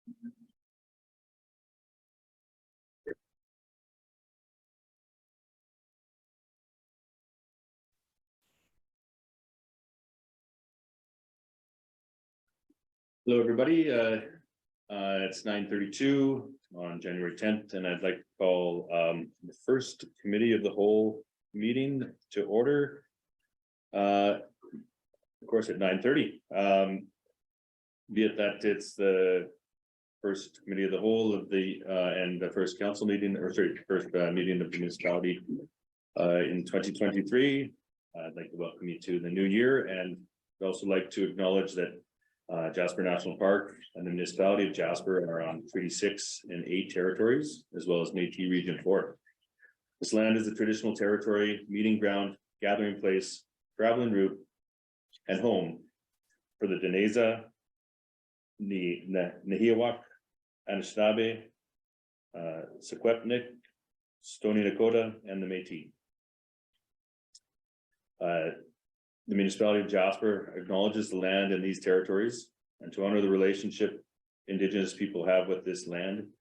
Hello, everybody. It's 9:32 on January 10th, and I'd like to call the first committee of the whole meeting to order. Of course, at 9:30. Be it that it's the first committee of the whole of the and the first council meeting, or sorry, first meeting of the municipality in 2023. I'd like to welcome you to the new year, and I'd also like to acknowledge that Jasper National Park and the municipality of Jasper are on Treaty 6 and 8 territories, as well as Métis Region 4. This land is a traditional territory, meeting ground, gathering place, traveling route, and home for the Deneza, Nehiawak, Anishinaabe, Secwepemc, Stoney Nakoda, and the Métis. The municipality of Jasper acknowledges the land in these territories, and to honor the relationship Indigenous people have with this land,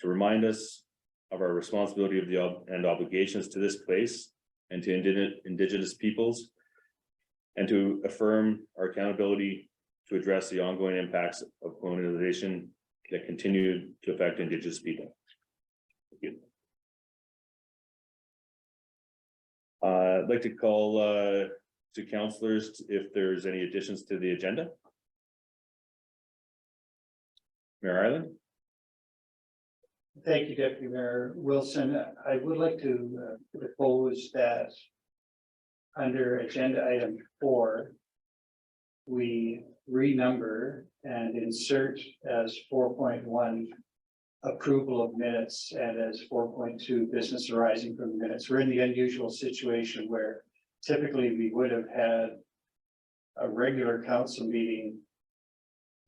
to remind us of our responsibility and obligations to this place and to Indigenous peoples, and to affirm our accountability to address the ongoing impacts of colonialization that continue to affect Indigenous people. Thank you. I'd like to call to councillors if there's any additions to the agenda. Mayor Ireland. Thank you, Deputy Mayor Wilson. I would like to propose that under agenda item 4, we renumber and insert as 4.1 approval of minutes and as 4.2 business arising from the minutes. We're in the unusual situation where typically we would have had a regular council meeting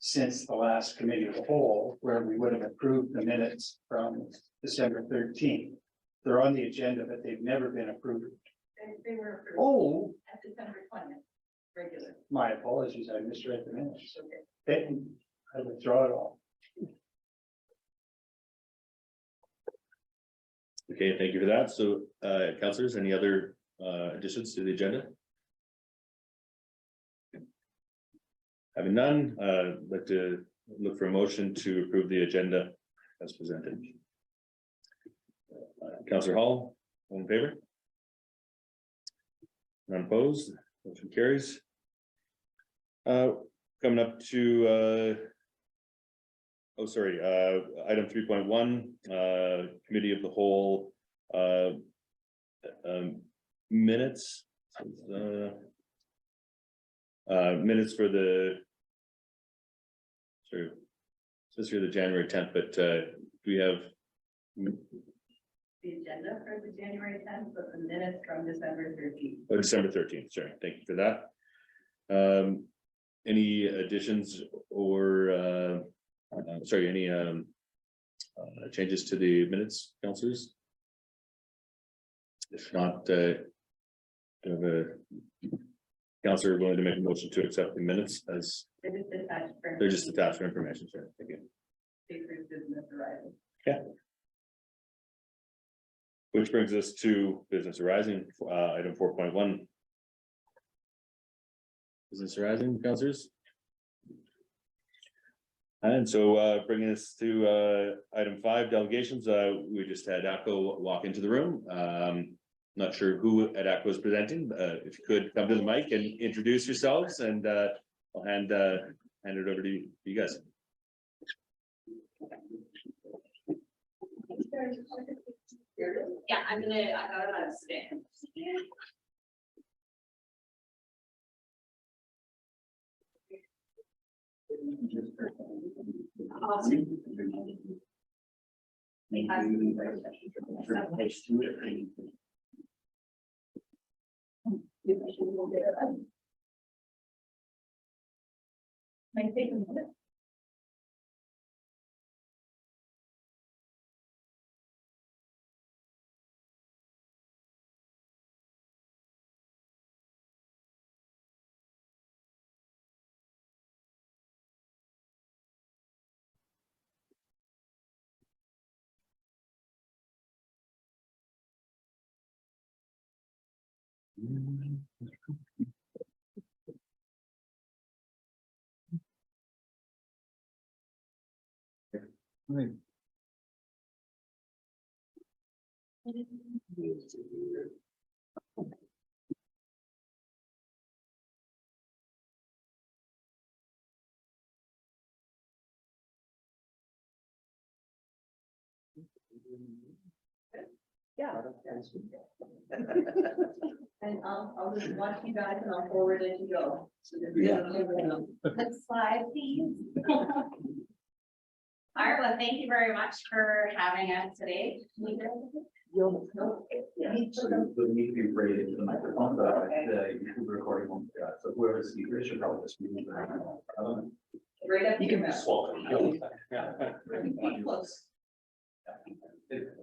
since the last committee of the whole, where we would have approved the minutes from December 13th. They're on the agenda, but they've never been approved. They were approved. Oh, at December 20th, regular. my apologies, I misread the minutes. Okay. I withdraw it all. Okay, thank you for that. So, councillors, any other additions to the agenda? Having none, I'd like to look for a motion to approve the agenda as presented. Councillor Hall, all in favor? None opposed, motion carries. Coming up to item 3.1, committee of the whole minutes. Minutes for the says here the January 10th, but do we have The agenda for the January 10th, but the minutes from December 13th. Oh, December 13th, sorry, thank you for that. Any additions or any changes to the minutes, councillors? If not, do you have a councillor willing to make a motion to accept the minutes as they're just attached for information? Sure, thank you. Business arising. Yeah. Which brings us to business arising, item 4.1. Business arising, councillors. And so bringing us to item 5, delegations. We just had ATCO walk into the room. Not sure who at ATCO is presenting. If you could come to the mic and introduce yourselves, and I'll hand it over to you guys. Yeah, I thought about staying. Might take a minute. Yeah. And I'll just watch you guys and I'll forward it to Joe. Next slide, please. All right, well, thank you very much for having us today. So the need to be rated to the microphone, but the YouTube recording won't, so whoever the speaker is should probably just be. Right up. You can swallow. Close.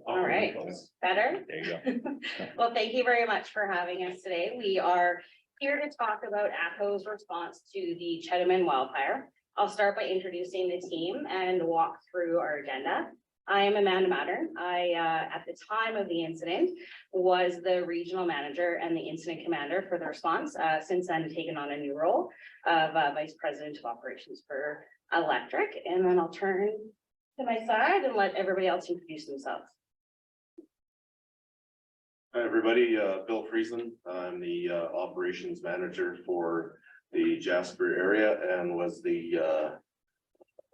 All right, better? There you go. Well, thank you very much for having us today. We are here to talk about ATCO's response to the Chettaman wildfire. I'll start by introducing the team and walk through our agenda. I am Amanda Mattern. At the time of the incident, was the regional manager and the incident commander for the response. Since then, taken on a new role of vice president of operations for electric. And then I'll turn to my side and let everybody else introduce themselves. Hi, everybody, Bill Friesen. I'm the operations manager for the Jasper area and was the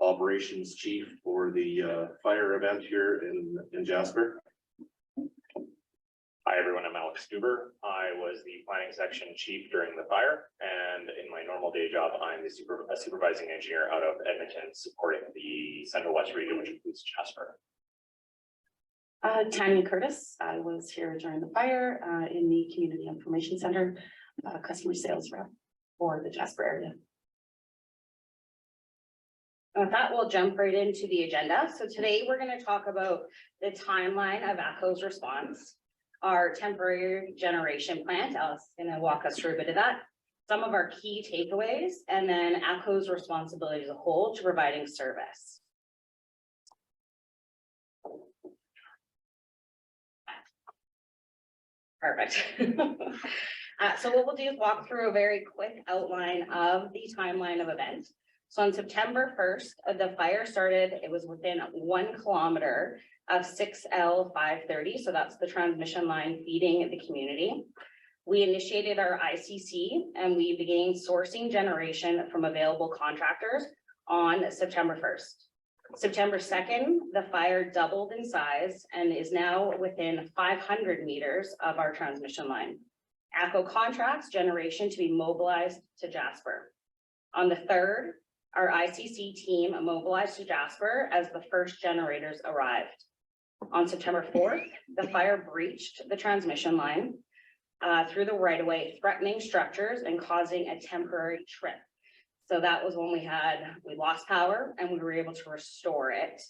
operations chief for the fire event here in Jasper. Hi, everyone. I'm Alex Stuber. I was the planning section chief during the fire, and in my normal day job, I'm the supervising engineer out of Edmonton, supporting the Central West region, which includes Jasper. Tanya Curtis. I was here during the fire in the Community Information Center, customer sales rep for the Jasper area. With that, we'll jump right into the agenda. So today we're going to talk about the timeline of ATCO's response, our temporary generation plant. Alice is going to walk us through a bit of that, some of our key takeaways, and then ATCO's responsibility as a whole to providing service. Perfect. So what we'll do is walk through a very quick outline of the timeline of events. So on September 1st, the fire started, it was within 1 kilometer of 6L 530. So that's the transmission line feeding the community. We initiated our ICC and we began sourcing generation from available contractors on September 1st. September 2nd, the fire doubled in size and is now within 500 meters of our transmission line. ATCO contracts generation to be mobilized to Jasper. On the 3rd, our ICC team mobilized to Jasper as the first generators arrived. On September 4th, the fire breached the transmission line through the right-of-way, threatening structures and causing a temporary trip. So that was when we lost power and we were able to restore it.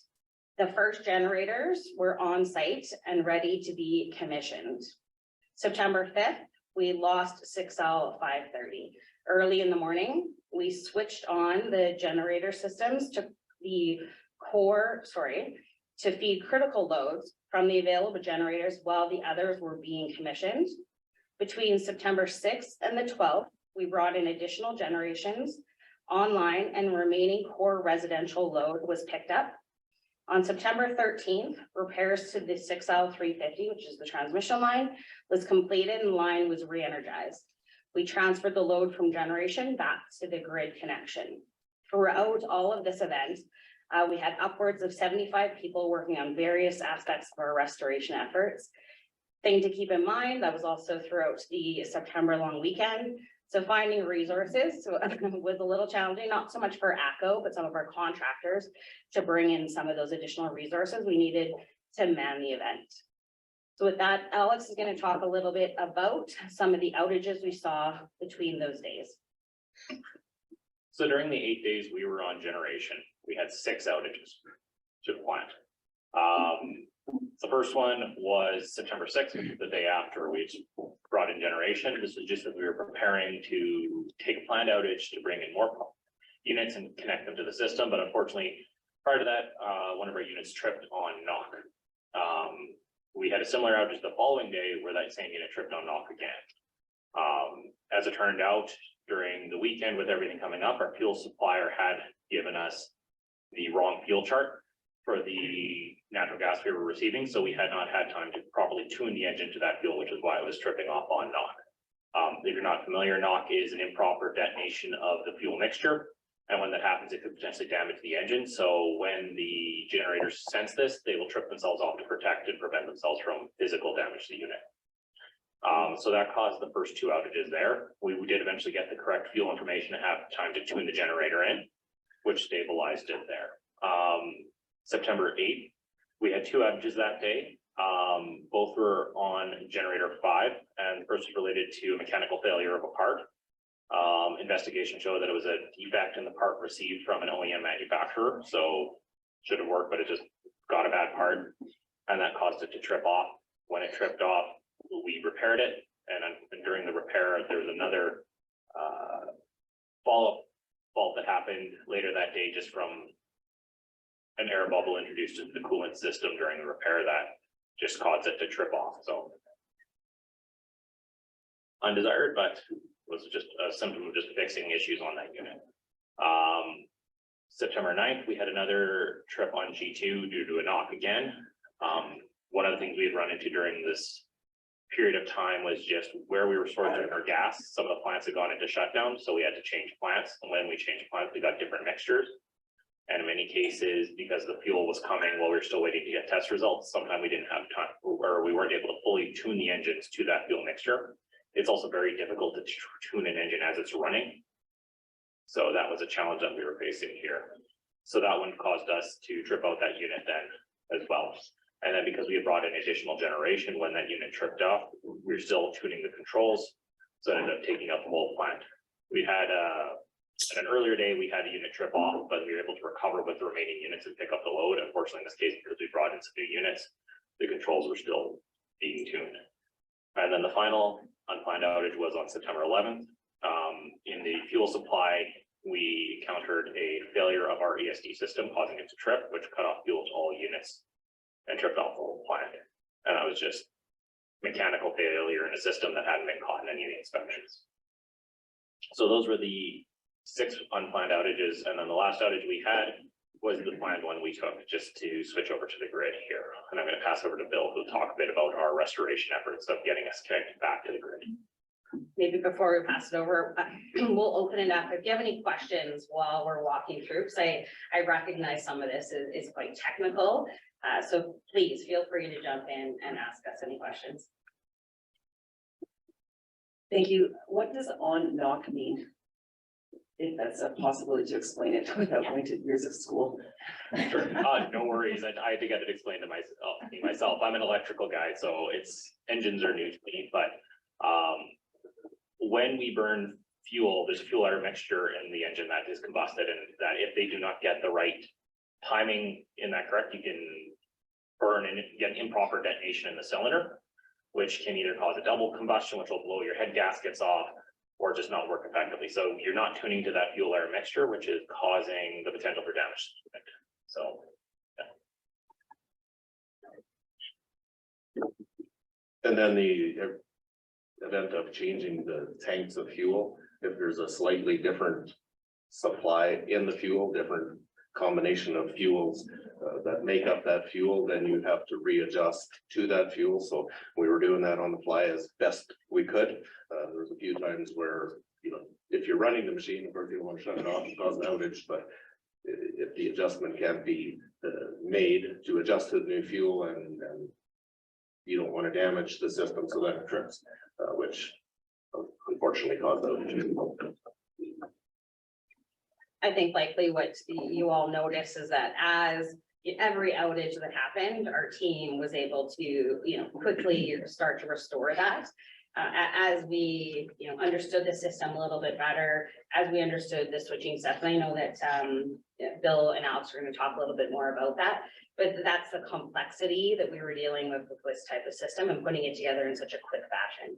The first generators were on site and ready to be commissioned. September 5th, we lost 6L 530. Early in the morning, we switched on the generator systems to to feed critical loads from the available generators while the others were being commissioned. Between September 6th and the 12th, we brought in additional generations online and remaining core residential load was picked up. On September 13th, repairs to the 6L 350, which is the transmission line, was completed and the line was re-energized. We transferred the load from generation back to the grid connection. Throughout all of this event, we had upwards of 75 people working on various aspects of our restoration efforts. Thing to keep in mind, that was also throughout the September long weekend. So finding resources was a little challenging, not so much for ATCO, but some of our contractors to bring in some of those additional resources we needed to man the event. So with that, Alex is going to talk a little bit about some of the outages we saw between those days. So during the 8 days we were on generation, we had 6 outages to the plant. The first one was September 6th, which was the day after we brought in generation. This was just as we were preparing to take a planned outage to bring in more units and connect them to the system. But unfortunately, prior to that, one of our units tripped on knock. We had a similar outage the following day where that same unit tripped on knock again. As it turned out, during the weekend with everything coming up, our fuel supplier had given us the wrong fuel chart for the natural gas we were receiving, so we had not had time to properly tune the engine to that fuel, which is why it was tripping off on knock. If you're not familiar, knock is an improper detonation of the fuel mixture. And when that happens, it could potentially damage the engine. So when the generators sense this, they will trip themselves off to protect and prevent themselves from physical damage to the unit. So that caused the first 2 outages there. We did eventually get the correct fuel information and have time to tune the generator in, which stabilized it there. September 8th, we had 2 outages that day. Both were on generator 5, and the first was related to a mechanical failure of a part. Investigation showed that it was a defect in the part received from an OEM manufacturer, so should have worked, but it just got a bad part, and that caused it to trip off. When it tripped off, we repaired it, and during the repair, there was another follow-up fault that happened later that day, just from an air bubble introduced into the coolant system during the repair that just caused it to trip off. So undesired, but was just a symptom of just fixing issues on that unit. September 9th, we had another trip on G2 due to a knock again. One of the things we had run into during this period of time was just where we were sourcing our gas. Some of the plants had gone into shutdown, so we had to change plants. And when we changed plants, we got different mixtures. And in many cases, because the fuel was coming while we were still waiting to get test results, sometimes we didn't have time, or we weren't able to fully tune the engines to that fuel mixture. It's also very difficult to tune an engine as it's running. So that was a challenge that we were facing here. So that one caused us to trip out that unit then as well. And then because we had brought in additional generation, when that unit tripped off, we were still tuning the controls. So it ended up taking out the whole plant. We had at an earlier day, we had a unit trip off, but we were able to recover with the remaining units and pick up the load. Unfortunately, in this case, because we brought in some new units, the controls were still being tuned. And then the final unplanned outage was on September 11th. In the fuel supply, we encountered a failure of our ESD system, causing it to trip, which cut off fuel to all units and tripped off the whole plant. And that was just mechanical failure in a system that hadn't been caught in any of the inspections. So those were the 6 unplanned outages. And then the last outage we had was the planned one we took just to switch over to the grid here. And I'm going to pass over to Bill, who'll talk a bit about our restoration efforts of getting us connected back to the grid. Maybe before we pass it over, we'll open it up. If you have any questions while we're walking through, because I recognize some of this is quite technical. So please feel free to jump in and ask us any questions. Thank you. What does on knock mean? If that's a possibility to explain it without going to years of school. Sure. No worries. I had to get it explained to myself. I'm an electrical guy, so engines are new to me, but when we burn fuel, there's a fuel air mixture in the engine that is combusted, and that if they do not get the right timing in that correct, you can burn and get improper detonation in the cylinder, which can either cause a double combustion, which will blow your head gaskets off, or just not work effectively. So you're not tuning to that fuel air mixture, which is causing the potential for damage. So, yeah. And then the event of changing the tanks of fuel, if there's a slightly different supply in the fuel, different combination of fuels that make up that fuel, then you have to readjust to that fuel. So we were doing that on the fly as best we could. There was a few times where, you know, if you're running the machine, of course you don't want to shut it off and cause an outage, but if the adjustment can't be made to adjust to the new fuel, and you don't want to damage the system, so that it trips, which unfortunately caused outages. I think likely what you all notice is that as every outage that happened, our team was able to, quickly start to restore that. As we, understood the system a little bit better, as we understood the switching steps. And I know that Bill and Alex are going to talk a little bit more about that, but that's the complexity that we were dealing with this type of system and putting it together in such a quick fashion.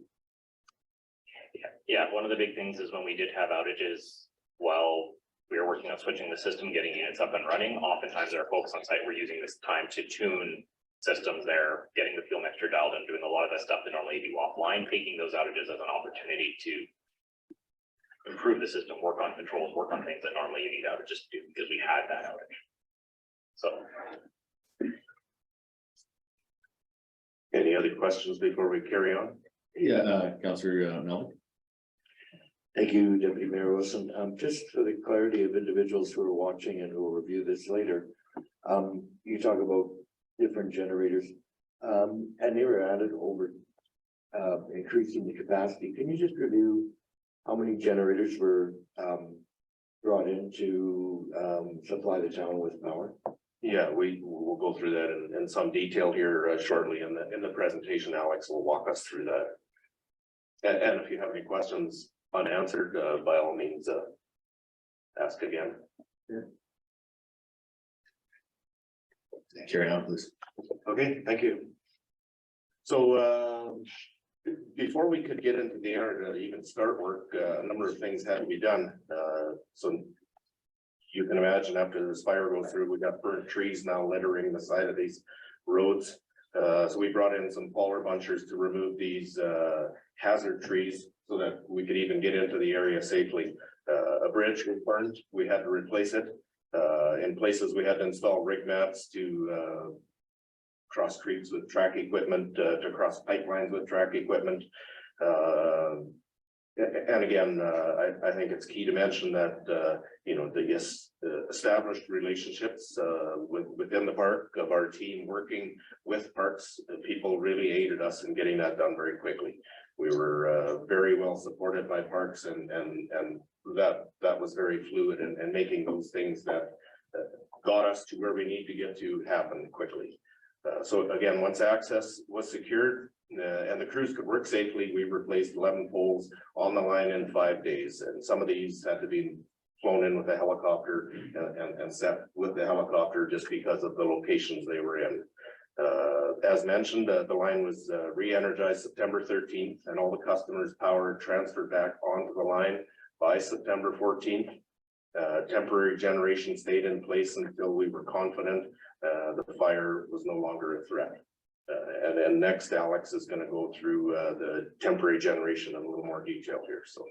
Yeah, one of the big things is when we did have outages, while we were working on switching the system, getting units up and running, oftentimes our folks on site were using this time to tune systems there, getting the fuel mixture dialed and doing a lot of that stuff that normally you do offline, taking those outages as an opportunity to improve the system, work on controls, work on things that normally you need outages to do because we had that outage. So. Any other questions before we carry on? Yeah, Councillor, no. Thank you, Deputy Mayor Wilson. Just for the clarity of individuals who are watching and who will review this later. You talk about different generators, and they were added over, increasing the capacity. Can you just review how many generators were, brought in to, supply the town with power? Yeah, we will go through that in some detail here shortly in the presentation. Alex will walk us through that. And if you have any questions unanswered, by all means, ask again. Carry on, please. Okay, thank you. So before we could get into the air to even start work, a number of things had to be done. So you can imagine after this fire goes through, we got burnt trees now littering the side of these roads. So we brought in some polar bunchers to remove these hazard trees so that we could even get into the area safely. A bridge was burned, we had to replace it. In places we had to install rig mats to cross creeks with track equipment, to cross pipelines with track equipment. And again, I think it's key to mention that, you know, the established relationships within the park of our team working with parks, people really aided us in getting that done very quickly. We were very well supported by parks and that was very fluid and making those things that got us to where we need to get to happen quickly. So again, once access was secured, and the crews could work safely, we replaced 11 poles on the line in 5 days. And some of these had to be flown in with a helicopter and set with the helicopter just because of the locations they were in. As mentioned, the line was re-energized September 13th and all the customers' power transferred back onto the line by September 14th. Temporary generation stayed in place until we were confident that the fire was no longer a threat. And then next, Alex is going to go through the temporary generation in a little more detail here. So.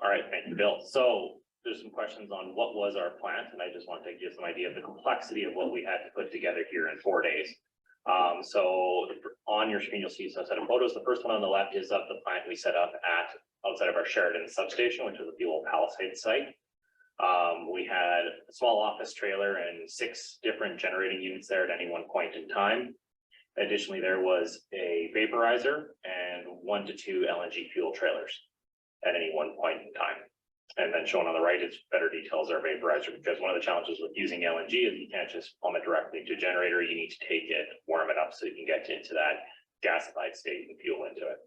All right, thank you, Bill. So there's some questions on what was our plant, and I just want to give you some idea of the complexity of what we had to put together here in 4 days. So on your screen, you'll see some set of photos. The first one on the left is of the plant we set up at outside of our Sheridan substation, which is the old Palisade site. We had a small office trailer and 6 different generating units there at any one point in time. Additionally, there was a vaporizer and 1 to 2 LNG fuel trailers at any one point in time. And then shown on the right is better details our vaporizer, because one of the challenges with using LNG is you can't just pump it directly to a generator. You need to take it, warm it up so you can get into that gasified state and fuel into it.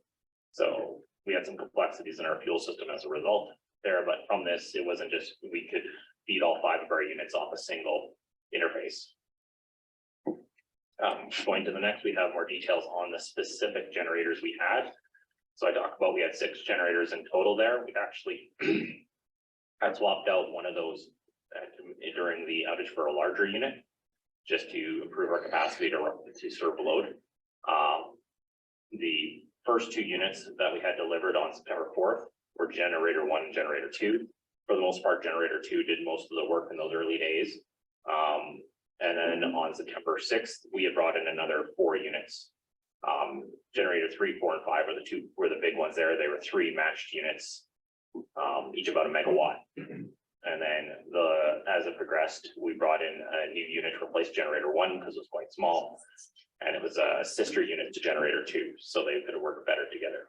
So we had some complexities in our fuel system as a result there, but from this, it wasn't just we could feed all 5 of our units off a single interface. Going to the next, we have more details on the specific generators we had. So I talked about we had 6 generators in total there. We actually had swapped out one of those during the outage for a larger unit, just to improve our capacity to serve load. The first 2 units that we had delivered on September 4th were generator 1 and generator 2. For the most part, generator 2 did most of the work in those early days. And then on September 6th, we had brought in another 4 units. Generator 3, 4, and 5 were the big ones there. They were 3 matched units, each about a megawatt. And then as it progressed, we brought in a new unit to replace generator 1 because it was quite small. And it was a sister unit to generator 2, so they could work better together.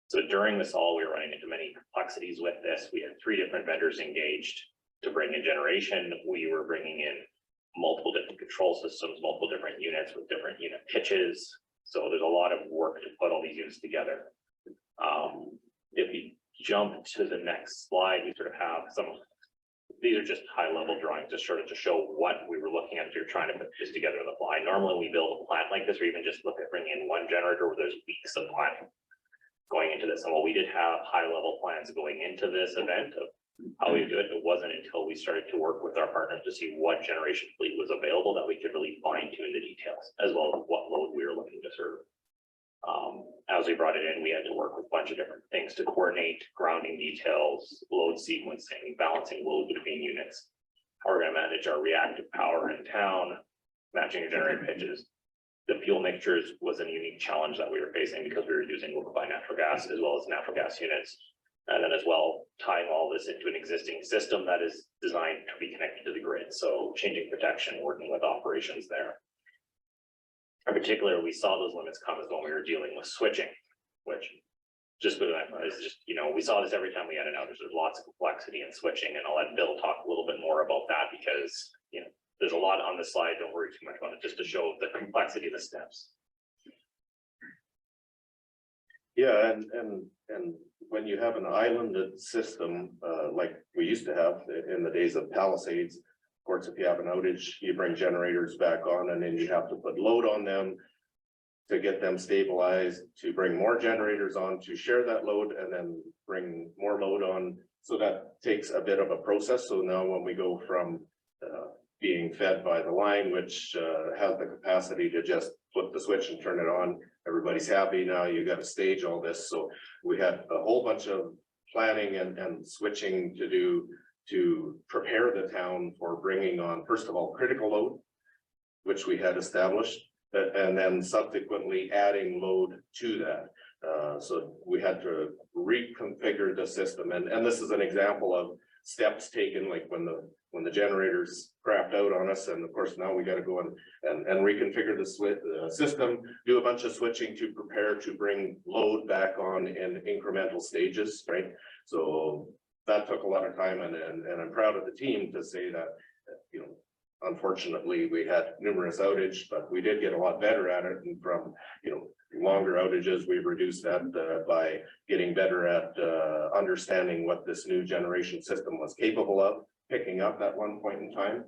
So during this all, we were running into many complexities with this. We had 3 different vendors engaged to bring in generation. We were bringing in multiple different control systems, multiple different units with different unit pitches. So there's a lot of work to put all these units together. If you jump to the next slide, we sort of have these are just high level drawings, just sort of to show what we were looking at if you're trying to put this together on the fly. Normally we build a plant like this, or even just look at bringing in 1 generator where there's weeks of planning going into this. And while we did have high level plans going into this event of how we do it. It wasn't until we started to work with our partners to see what generation fleet was available that we could really fine tune the details as well as what load we were looking to serve. As we brought it in, we had to work with a bunch of different things to coordinate grounding details, load sequencing, balancing load between units. How we're gonna manage our reactive power in town, matching generator pitches. The fuel mixtures was a unique challenge that we were facing because we were using liquefied natural gas as well as natural gas units. And then as well, tying all this into an existing system that is designed to be connected to the grid. So changing protection, working with operations there. In particular, we saw those limits come as when we were dealing with switching, which just, we saw this every time we had an outage. There's lots of complexity in switching, and I'll let Bill talk a little bit more about that because, there's a lot on the slide. Don't worry too much about it, just to show the complexity of the steps. Yeah, and when you have an islanded system, like we used to have in the days of Palisades, of course, if you have an outage, you bring generators back on and then you have to put load on them to get them stabilized, to bring more generators on, to share that load and then bring more load on. So that takes a bit of a process. So now when we go from being fed by the line, which has the capacity to just flip the switch and turn it on, everybody's happy. Now you got to stage all this. So we had a whole bunch of planning and switching to do to prepare the town for bringing on, first of all, critical load, which we had established, and then subsequently adding load to that. So we had to reconfigure the system. And this is an example of steps taken, like when the generators crapped out on us, and of course now we got to go and reconfigure the system, do a bunch of switching to prepare to bring load back on in incremental stages, right? So that took a lot of time, and I'm proud of the team to say that, unfortunately we had numerous outages, but we did get a lot better at it, and from longer outages, we've reduced that by getting better at understanding what this new generation system was capable of picking up at one point in time.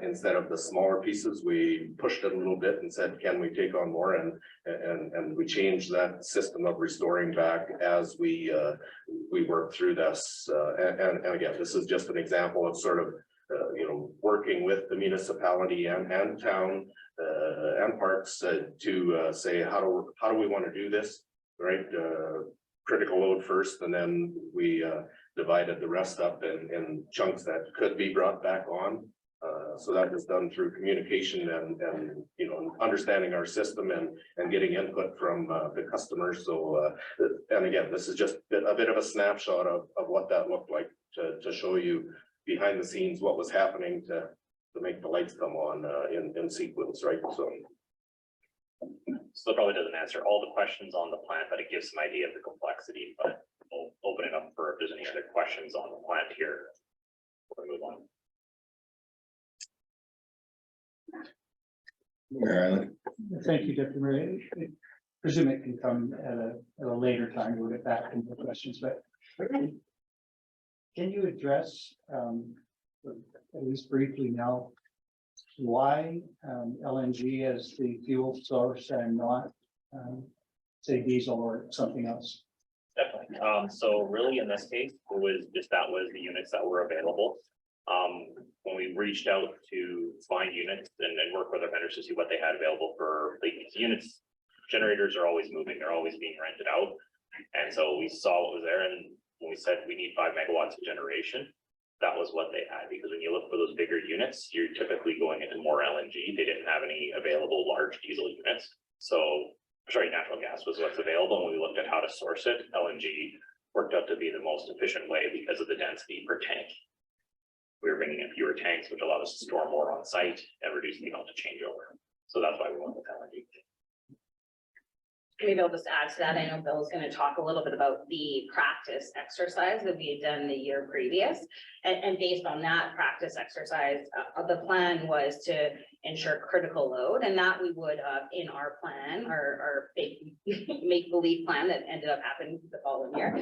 Instead of the smaller pieces, we pushed it a little bit and said, can we take on more? And we changed that system of restoring back as we work through this. And again, this is just an example of sort of working with the municipality and town and parks to say, how do we want to do this, right? Critical load first, and then we divided the rest up in chunks that could be brought back on. So that was done through communication and understanding our system and getting input from the customers. So and again, this is just a bit of a snapshot of what that looked like to show you behind the scenes what was happening to make the lights come on in sequence, right? So that probably doesn't answer all the questions on the plant, but it gives some idea of the complexity. But we'll open it up for if there's any other questions on the plant here. We'll move on. Thank you, Deputy Mayor. I presume it can come at a later time. We'll get back into the questions, but can you address, at least briefly now, why LNG as the fuel source and not, say, diesel or something else? Definitely. So really in this case, that was the units that were available. When we reached out to find units and work with our vendors to see what they had available for these units, generators are always moving, they're always being rented out. And so we saw what was there, and when we said we need 5 megawatts of generation, that was what they had, because when you look for those bigger units, you're typically going into more LNG. They didn't have any available large diesel units. So, natural gas was what's available. When we looked at how to source it, LNG worked out to be the most efficient way because of the density per tank. We were bringing in fewer tanks, which allowed us to store more on site and reduce the amount of changeover. So that's why we went with LNG. Maybe I'll just add to that. I know Bill's going to talk a little bit about the practice exercise that we had done the year previous. And based on that practice exercise, the plan was to ensure critical load, and that we would in our plan, our make-believe plan that ended up happening the following year,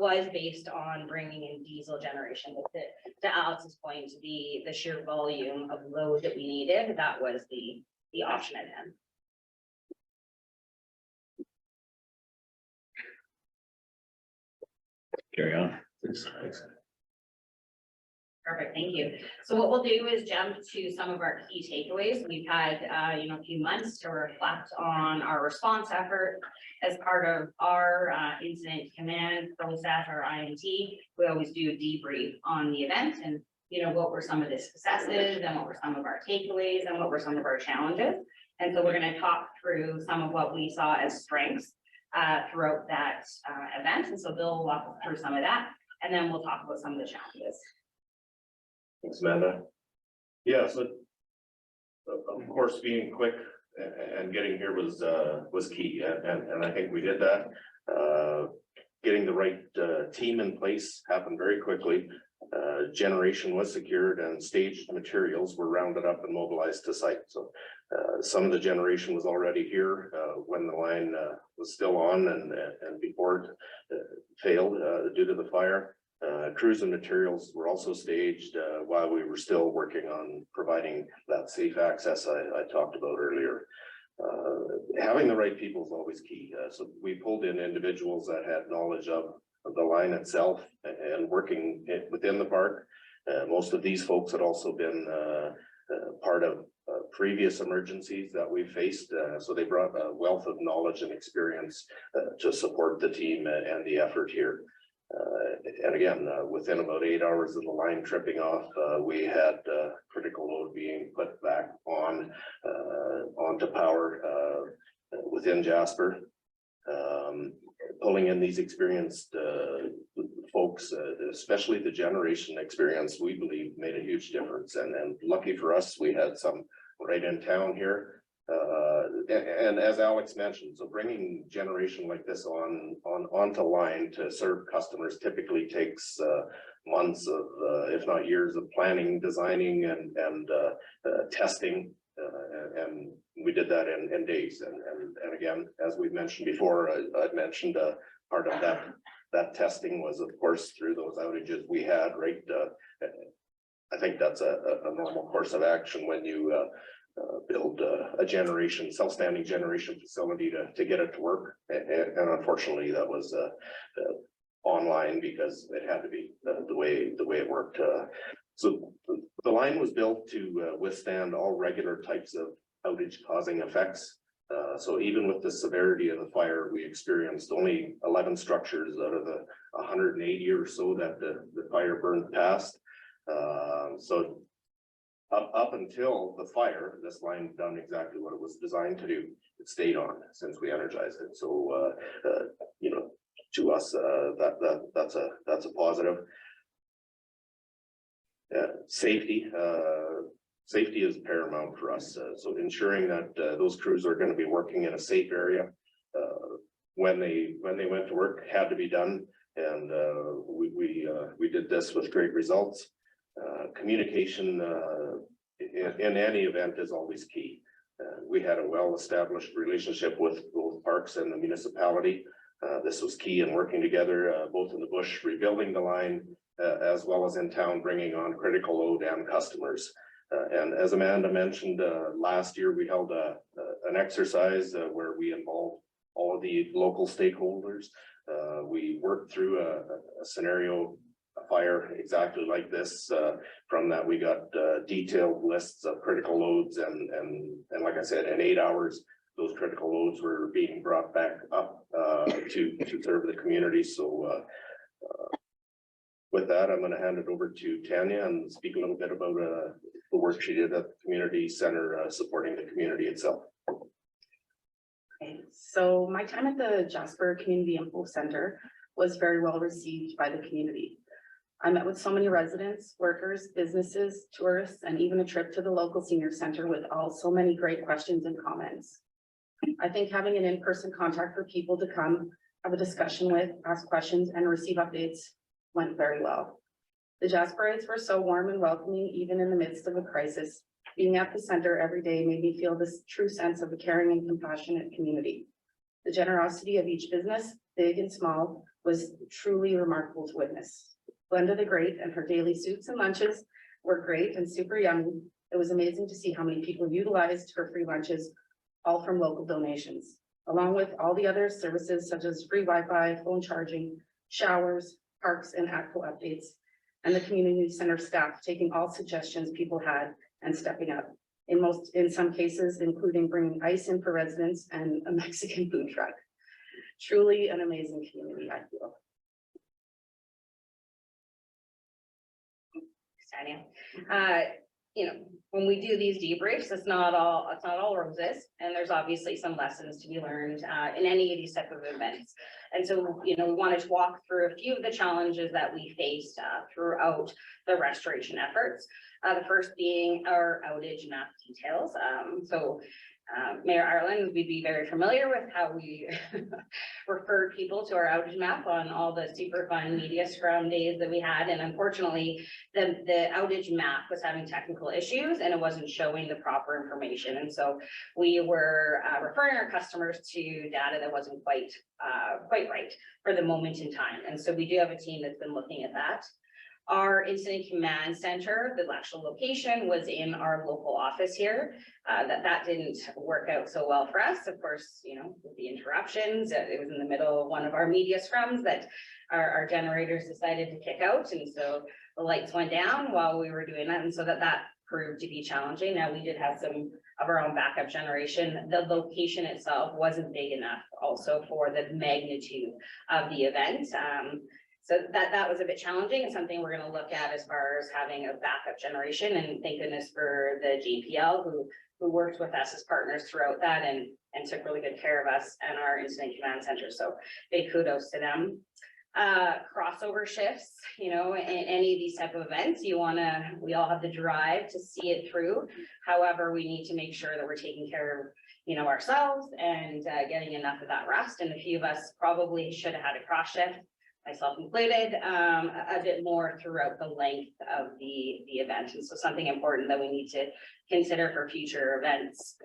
was based on bringing in diesel generation. With it, to Alex's point, the sheer volume of load that we needed, that was the option at hand. Carry on. Please. Perfect, thank you. So what we'll do is jump to some of our key takeaways. We've had, a few months to reflect on our response effort as part of our incident command process, our INT. We always do a debrief on the event and, what were some of the successes and what were some of our takeaways and what were some of our challenges. And so we're going to talk through some of what we saw as strengths throughout that event. And so Bill will walk us through some of that, and then we'll talk about some of the challenges. Thanks, Amanda. Yeah, so of course, being quick and getting here was key, and I think we did that. Getting the right team in place happened very quickly. Generation was secured and staged materials were rounded up and mobilized to site. So some of the generation was already here when the line was still on and before it failed due to the fire. Crews and materials were also staged while we were still working on providing that safe access I talked about earlier. Having the right people is always key. So we pulled in individuals that had knowledge of the line itself and working within the park. Most of these folks had also been part of previous emergencies that we faced. So they brought a wealth of knowledge and experience to support the team and the effort here. And again, within about 8 hours of the line tripping off, we had critical load being put back onto power within Jasper. Pulling in these experienced folks, especially the generation experience, we believe made a huge difference. And lucky for us, we had some right in town here. And as Alex mentioned, so bringing generation like this onto line to serve customers typically takes months of, if not years of planning, designing, and testing. And we did that in days. And again, as we've mentioned before, I've mentioned part of that testing was, of course, through those outages we had, right? I think that's a normal course of action when you build a self-standing generation facility to get it to work. And unfortunately, that was online because it had to be the way it worked. So the line was built to withstand all regular types of outage causing effects. So even with the severity of the fire, we experienced only 11 structures out of the 180 or so that the fire burned past. So up until the fire, this line done exactly what it was designed to do. It stayed on since we energized it. So to us, that's a positive. Safety is paramount for us. So ensuring that those crews are going to be working in a safe area when they went to work had to be done, and we did this with great results. Communication in any event is always key. We had a well-established relationship with both parks and the municipality. This was key in working together, both in the bush rebuilding the line, as well as in town bringing on critical load and customers. And as Amanda mentioned, last year we held an exercise where we involved all of the local stakeholders. We worked through a scenario, a fire exactly like this. From that, we got detailed lists of critical loads, and like I said, in 8 hours, those critical loads were being brought back up to serve the community. So with that, I'm going to hand it over to Tanya and speak a little bit about the work she did at the community center, supporting the community itself. Okay, so my time at the Jasper Community Info Center was very well received by the community. I met with so many residents, workers, businesses, tourists, and even a trip to the local senior center with so many great questions and comments. I think having an in-person contact for people to come, have a discussion with, ask questions, and receive updates went very well. The Jasperites were so warm and welcoming, even in the midst of a crisis. Being at the center every day made me feel this true sense of a caring and compassionate community. The generosity of each business, big and small, was truly remarkable to witness. Glenda the Great and her daily soups and lunches were great and super yummy. It was amazing to see how many people utilized her free lunches, all from local donations, along with all the other services such as free Wi-Fi, phone charging, showers, parks, and ATCO updates. and the community center staff taking all suggestions people had and stepping up. In some cases, including bringing ice in for residents and a Mexican food truck. Truly an amazing community, I feel. Tanya. You know, when we do these debriefs, it's not all roses, and there's obviously some lessons to be learned in any of these type of events. And so, you know, we wanted to walk through a few of the challenges that we faced throughout the restoration efforts. The first being our outage map details. Mayor Ireland, we'd be very familiar with how we referred people to our outage map on all the super fun media scrum days that we had. And unfortunately, the outage map was having technical issues and it wasn't showing the proper information. And so we were referring our customers to data that wasn't quite right for the moment in time. And so we do have a team that's been looking at that. Our incident command center, the actual location was in our local office here. That didn't work out so well for us. Of course, you know, with the interruptions, it was in the middle of one of our media scrums that our generators decided to kick out. And so the lights went down while we were doing that. And so that proved to be challenging. Now we did have some of our own backup generation. The location itself wasn't big enough also for the magnitude of the event. So that was a bit challenging and something we're going to look at as far as having a backup generation. And thank goodness for the JPL who worked with us as partners throughout that and took really good care of us and our incident command center. So big kudos to them. Crossover shifts, you know, in any of these type of events, we all have the drive to see it through. However, we need to make sure that we're taking care of, you know, ourselves and getting enough of that rest. And a few of us probably should have had a cross shift, myself included, a bit more throughout the length of the event. And so something important that we need to consider for future events.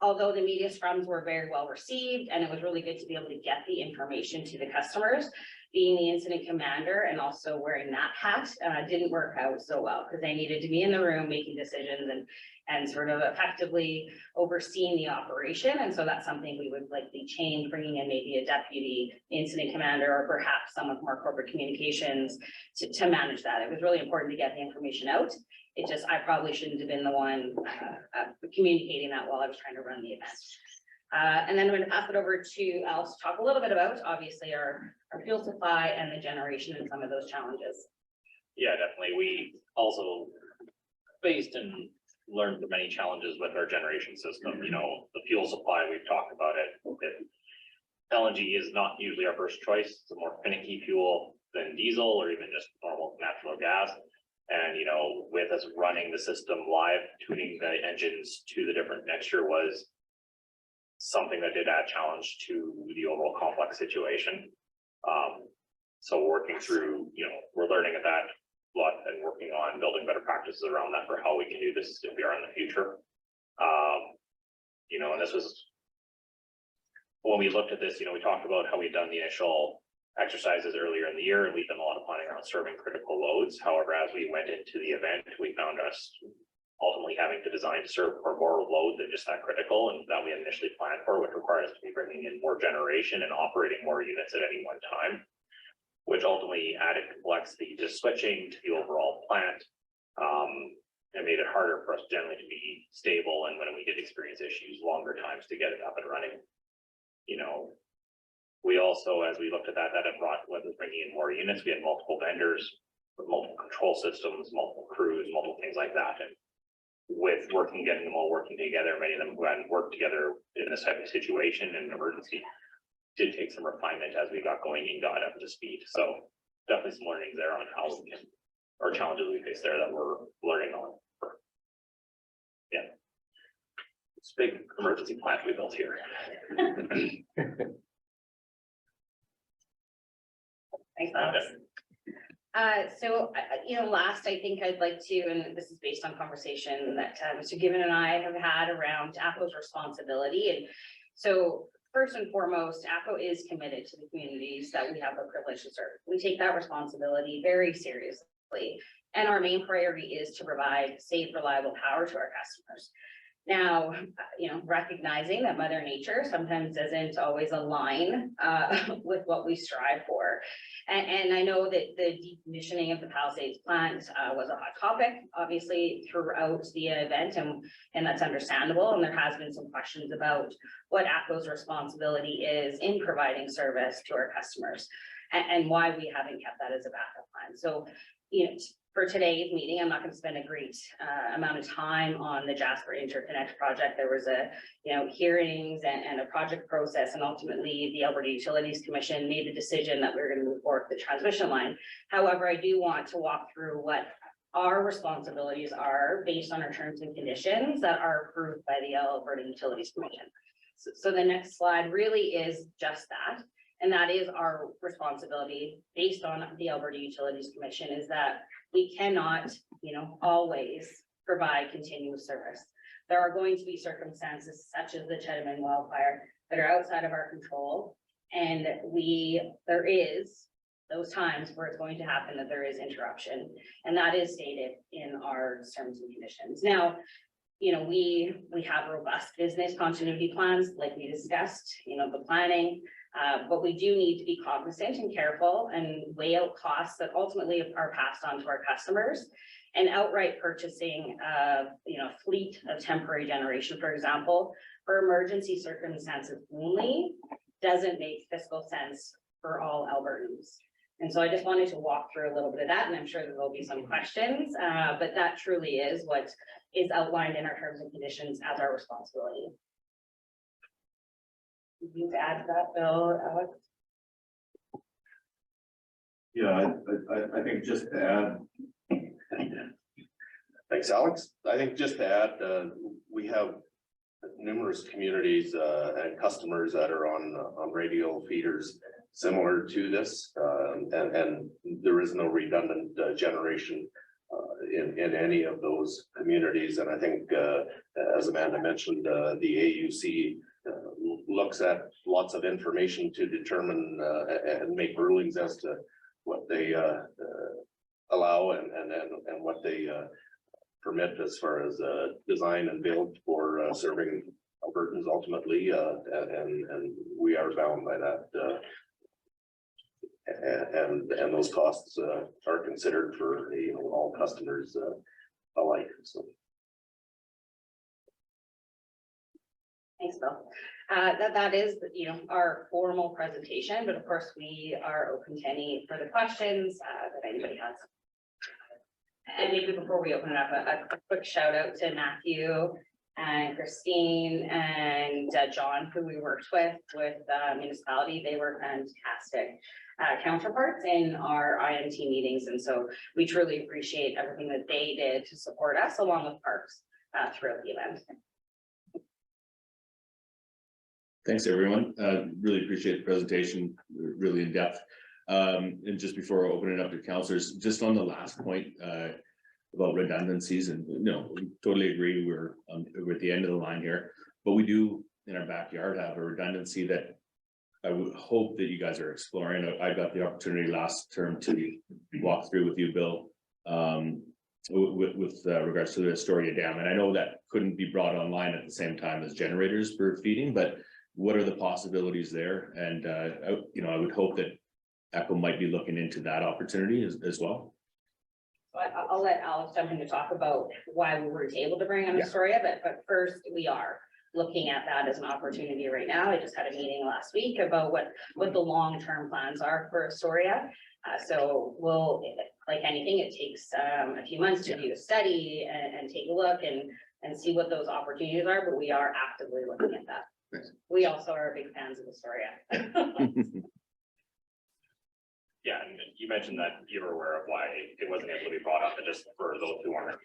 Although the media scrums were very well received and it was really good to be able to get the information to the customers, being the incident commander and also wearing that hat didn't work out so well because they needed to be in the room making decisions and sort of effectively overseeing the operation. And so that's something we would likely change, bringing in maybe a deputy incident commander or perhaps someone from our corporate communications to manage that. It was really important to get the information out. It just, I probably shouldn't have been the one communicating that while I was trying to run the event. And then I'm going to pass it over to Alice to talk a little bit about, obviously, our fuel supply and the generation and some of those challenges. Yeah, definitely. We also faced and learned the many challenges with our generation system. You know, the fuel supply, we've talked about it. LNG is not usually our first choice. It's a more finicky fuel than diesel or even just normal natural gas. And, you know, with us running the system live, tuning the engines to the different mixture was something that did add challenge to the overall complex situation. So working through, you know, we're learning at that a lot and working on building better practices around that for how we can do this if we are in the future. You know, and this was, when we looked at this, you know, we talked about how we'd done the initial exercises earlier in the year and we've done a lot of planning around serving critical loads. However, as we went into the event, we found us ultimately having to design to serve for more load than just that critical and that we initially planned for, which required us to be bringing in more generation and operating more units at any one time, which ultimately added complexity to switching to the overall plant and made it harder for us generally to be stable. And when we did experience issues, longer times to get it up and running. You know, we also, as we looked at that had brought with us bringing in more units. We had multiple vendors with multiple control systems, multiple crews, multiple things like that. And with getting them all working together, many of them who hadn't worked together in this type of situation and emergency did take some refinement as we got going and got up to speed. So definitely some learnings there on how we can, or challenges we face there that we're learning on. Yeah. It's a big emergency plant we built here. Thanks, Alex. You know, last, I think I'd like to, and this is based on conversation that Mr. Given and I have had around ATCO's responsibility. And so first and foremost, ATCO is committed to the communities that we have the privilege to serve. We take that responsibility very seriously. And our main priority is to provide safe, reliable power to our customers. Now, recognizing that Mother Nature sometimes doesn't always align with what we strive for. And I know that the decommissioning of the Palisades plant was a hot topic, obviously, throughout the event, and that's understandable. And there has been some questions about what ATCO's responsibility is in providing service to our customers and why we haven't kept that as a backup plan. So, for today's meeting, I'm not going to spend a great amount of time on the Jasper Interconnect project. There was hearings and a project process, and ultimately the Alberta Utilities Commission made the decision that we we're going to move forward with the transmission line. However, I do want to walk through what our responsibilities are based on our terms and conditions that are approved by the Alberta Utilities Commission. So the next slide really is just that. And that is our responsibility based on the Alberta Utilities Commission, is that we cannot, always provide continuous service. There are going to be circumstances such as the Chetamon wildfire that are outside of our control. And there is those times where it's going to happen that there is interruption. And that is stated in our terms and conditions. Now, we have robust business continuity plans, like we discussed, the planning. But we do need to be cognizant and careful and weigh out costs that ultimately are passed on to our customers. And outright purchasing of, fleet of temporary generation, for example, for emergency circumstances only, doesn't make fiscal sense for all Albertans. And so I just wanted to walk through a little bit of that, and I'm sure there will be some questions, but that truly is what is outlined in our terms and conditions as our responsibility. You to add to that, Bill, Alex? Yeah, I think just to add. Thanks, Alex. I think just to add, we have numerous communities and customers that are on radio feeders similar to this, and there is no redundant generation in any of those communities. And I think, as Amanda mentioned, the AUC looks at lots of information to determine and make rulings as to what they allow and what they permit as far as design and build for serving Albertans ultimately, and we are bound by that. And those costs are considered for all customers alike. So. Thanks, Bill. That is, our formal presentation, but of course we are open to any further questions that anybody has. And maybe before we open it up, a quick shout out to Matthew and Christine and John, who we worked with Municipally. They were fantastic counterparts in our IMT meetings. And so we truly appreciate everything that they did to support us along with Parks throughout the event. Thanks, everyone. Really appreciate the presentation, really in depth. And just before I open it up to councillors, just on the last point about redundancies, and totally agree, we're at the end of the line here, but we do in our backyard have a redundancy that I would hope that you guys are exploring. I got the opportunity last term to walk through with you, Bill, with regards to the Astoria Dam, and I know that couldn't be brought online at the same time as generators for feeding, but what are the possibilities there? And I would hope that ATCO might be looking into that opportunity as well. So I'll let Alex jump in to talk about why we were able to bring on Astoria, but first we are looking at that as an opportunity right now. I just had a meeting last week about what the long-term plans are for Astoria. So we'll, like anything, it takes a few months to do a study and take a look and see what those opportunities are, but we are actively looking at that. We also are big fans of Astoria. Yeah, and you mentioned that you were aware of why it wasn't able to be brought up, and just for those who aren't,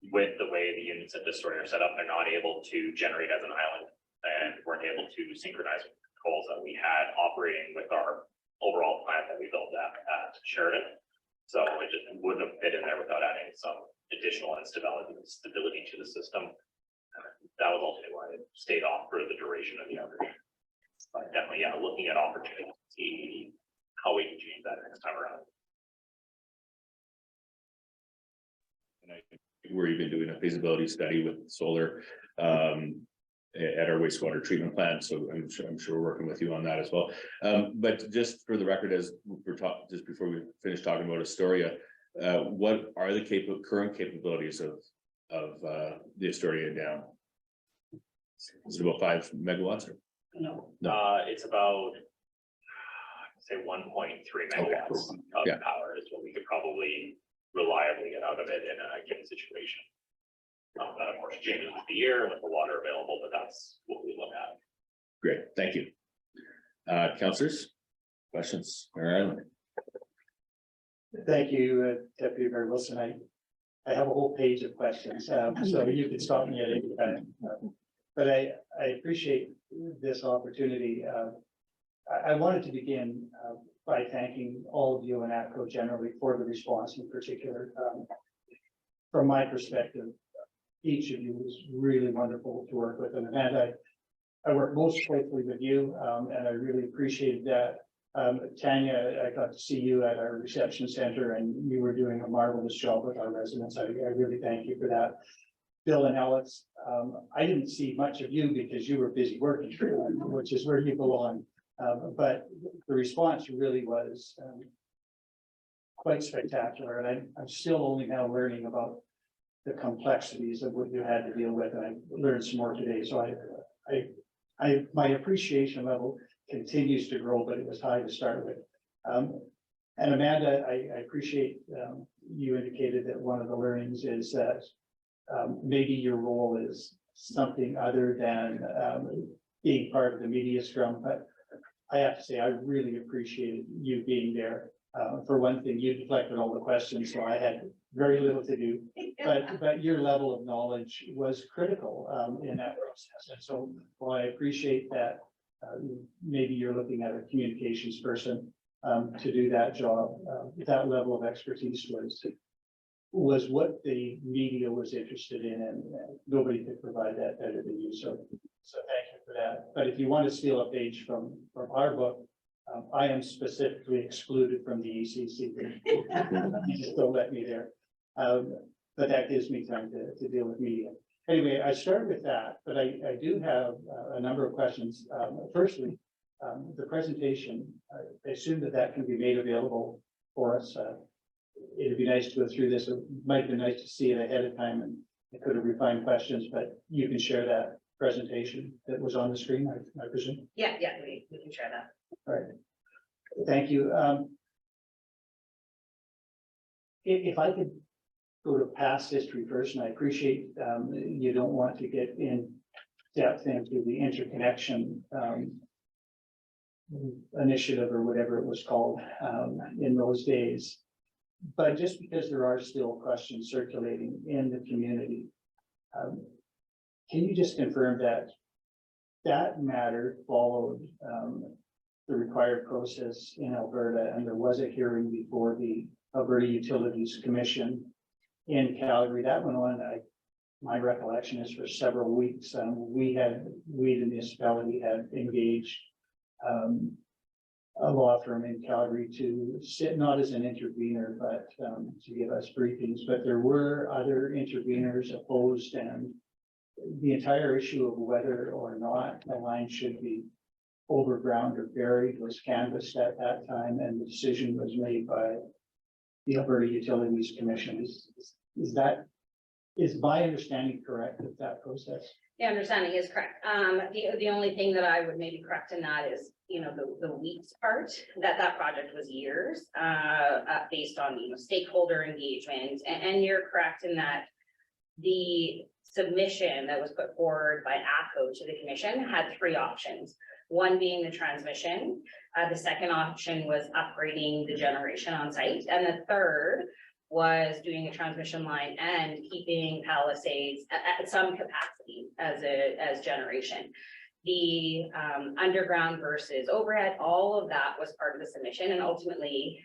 with the way the units at Astoria are set up, they're not able to generate as an island and weren't able to synchronize with the controls that we had operating with our overall plant that we built at Sheridan. So it just wouldn't have fit in there without adding some additional stability to the system. That was ultimately why it stayed off for the duration of the outage. But definitely, looking at opportunities to see how we can change that next time around. And we're even doing a feasibility study with solar at our wastewater treatment plant. So I'm sure we're working with you on that as well. But just for the record, as we're talking, just before we finish talking about Astoria, what are the current capabilities of the Astoria Dam? Is it about 5 megawatts? Or? No. It's about, say, 1.3 megawatts of Yeah. power is what we could probably reliably get out of it in a given situation. That of course changes with the year with the water available, but that's what we look at. Great, thank you. Councillors, questions? Mayor Island. Thank you, Deputy Mayor Wilson. I have a whole page of questions, so you can stop me at any time. But I appreciate this opportunity. I wanted to begin by thanking all of you and ATCO generally for the response in particular. From my perspective, each of you was really wonderful to work with, and I worked most closely with you, and I really appreciated that. Tanya, I got to see you at our reception center, and you were doing a marvelous job with our residents. I really thank you for that. Bill and Alex, I didn't see much of you because you were busy working, which is where you belong. But the response really was quite spectacular, and I'm still only now learning about the complexities of what you had to deal with, and I learned some more today. So my appreciation level continues to grow, but it was high to start with. And Amanda, I appreciate you indicated that one of the learnings is that maybe your role is something other than being part of the media scrum, but I have to say, I really appreciated you being there. For one thing, you deflected all the questions, so I had very little to do, but your level of knowledge was critical in that process. And so while I appreciate that, maybe you're looking at a communications person to do that job. That level of expertise was what the media was interested in, and nobody could provide that better than you. So thank you for that. But if you want to steal a page from our book, I am specifically excluded from the ACC. You just don't let me there. But that gives me time to deal with media. Anyway, I start with that, but I do have a number of questions. Firstly, the presentation, I assume that can be made available for us. It'd be nice to go through this. It might be nice to see it ahead of time, and I could have refined questions, but you can share that presentation that was on the screen, I presume. Yeah, we can share that. All right. Thank you. If I could go to past history first, and I appreciate you don't want to get in depth into the interconnection initiative or whatever it was called in those days. But just because there are still questions circulating in the community, can you just confirm that matter followed the required process in Alberta, and there was a hearing before the Alberta Utilities Commission in Calgary? That went on, my recollection is, for several weeks. We, the municipality, had engaged a law firm in Calgary to sit not as an intervener, but to give us briefings. But there were other interveners opposed, and the entire issue of whether or not the line should be overground or buried was canvassed at that time, and the decision was made by the Alberta Utilities Commission. Is my understanding correct of that process? The understanding is correct. The only thing that I would maybe correct in that is, the weeks part, that project was years, based on, stakeholder engagement. And you're correct in that the submission that was put forward by ATCO to the commission had 3 options. One being the transmission. The second option was upgrading the generation on site. And the third was doing a transmission line and keeping Palisades at some capacity as generation. The underground versus overhead, all of that was part of the submission. And ultimately,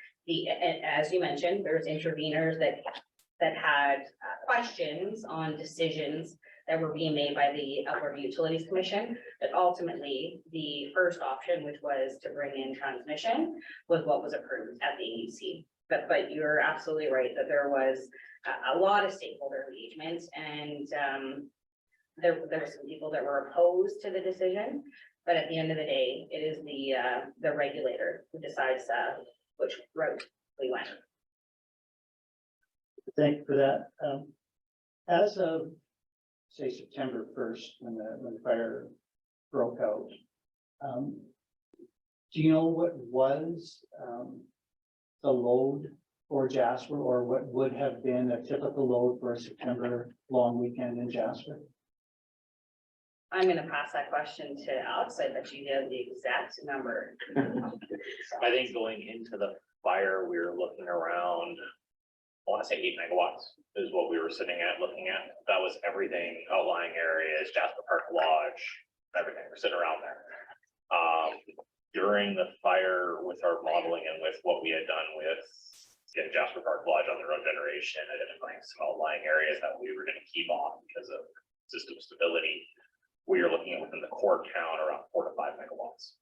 as you mentioned, there's interveners that had questions on decisions that were being made by the Alberta Utilities Commission. But ultimately, the first option, which was to bring in transmission, was what was approved at the AEC. but you're absolutely right that there was a lot of stakeholder engagement and, there were some people that were opposed to the decision. But at the end of the day, it is the regulator who decides, which route we went. Thank you for that. As of, say, September 1st, when the fire broke out, do you know what was the load for Jasper, or what would have been a typical load for a September long weekend in Jasper? I'm gonna pass that question to Alex. I bet you know the exact number. I think going into the fire, we were looking around, I want to say 8 megawatts is what we were sitting at, looking at. That was everything, outlying areas, Jasper Park Lodge, everything, we're sitting around there. During the fire with our modeling and with what we had done with getting Jasper Park Lodge on their own generation, identifying some outlying areas that we were going to keep off because of system stability, we are looking at within the core town around 4 to 5 megawatts.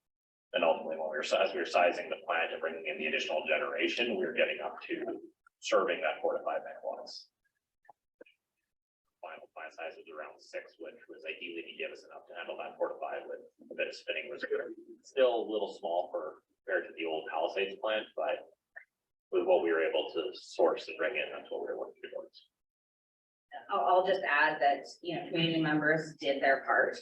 And ultimately, when as we were sizing the plant and bringing in the additional generation, we were getting up to serving that 4 to 5 megawatts. Final plant size was around 6, which was ideally to give us enough to handle that 4 to 5 with a bit of spinning was good. Still a little small compared to the old Palisades plant, but with what we were able to source and bring in, that's what we were working towards. I'll just add that, community members did their part.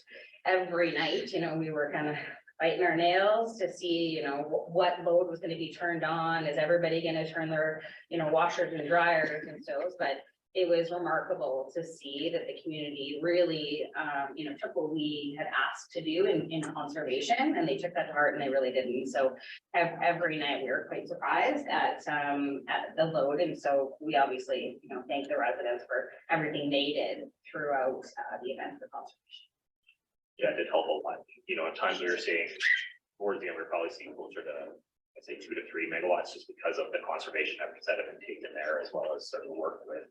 Every night, we were kind of biting our nails to see, what load was gonna be turned on. Is everybody gonna turn their, washers and dryers and stoves? But it was remarkable to see that the community really, took what we had asked to do in conservation, and they took that to heart and they really didn't. So every night we were quite surprised at the load. And so we obviously, thank the residents for everything they did throughout the event for conservation. Yeah, it did help a lot. At times we were seeing towards the end, we're probably seeing closer to, I'd say 2 to 3 megawatts just because of the conservation efforts that have been taken there, as well as sort of work with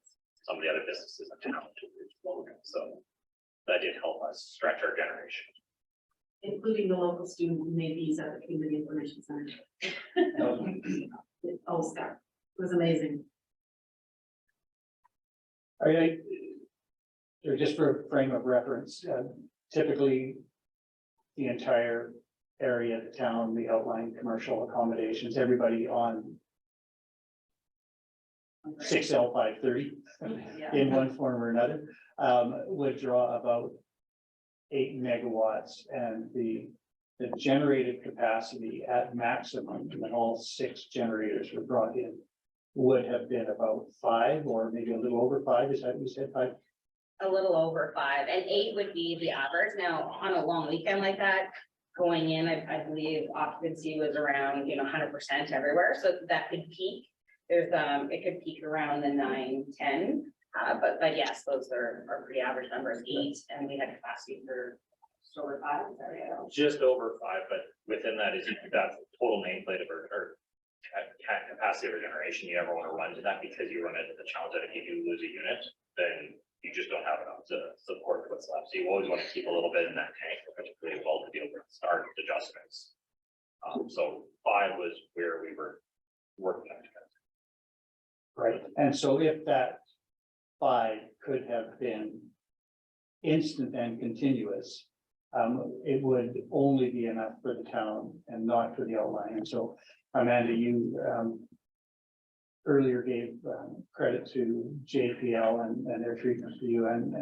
some of the other businesses in town to reach load. So that did help us stretch our generation. Including the local student who made these at the Community Information Center. Oh, Scott, it was amazing. All right, so just for a frame of reference, typically the entire area of the town, the outlying commercial accommodations, everybody on 6L 530 in one form or another, would draw about 8 megawatts, and the generated capacity at maximum, when all 6 generators were brought in, would have been about 5 or maybe a little over 5. Is that what you said, 5? A little over 5, and 8 would be the average. Now, on a long weekend like that, going in, I believe occupancy was around, 100% everywhere. So that could peak. It could peak around the 9, 10. But yes, those are pretty average numbers, 8, and we had capacity for just over 5. Just over 5, but within that is that total nameplate of our capacity of our generation. You never want to run to that because you run into the challenge that if you do lose a unit, then you just don't have enough to support what's left. So you always want to keep a little bit in that tank, particularly well to deal with start adjustments. So 5 was where we were working on. Right, and so if that 5 could have been instant and continuous, it would only be enough for the town and not for the outlying. And so, Amanda, you earlier gave credit to JPL and their treatment for you, and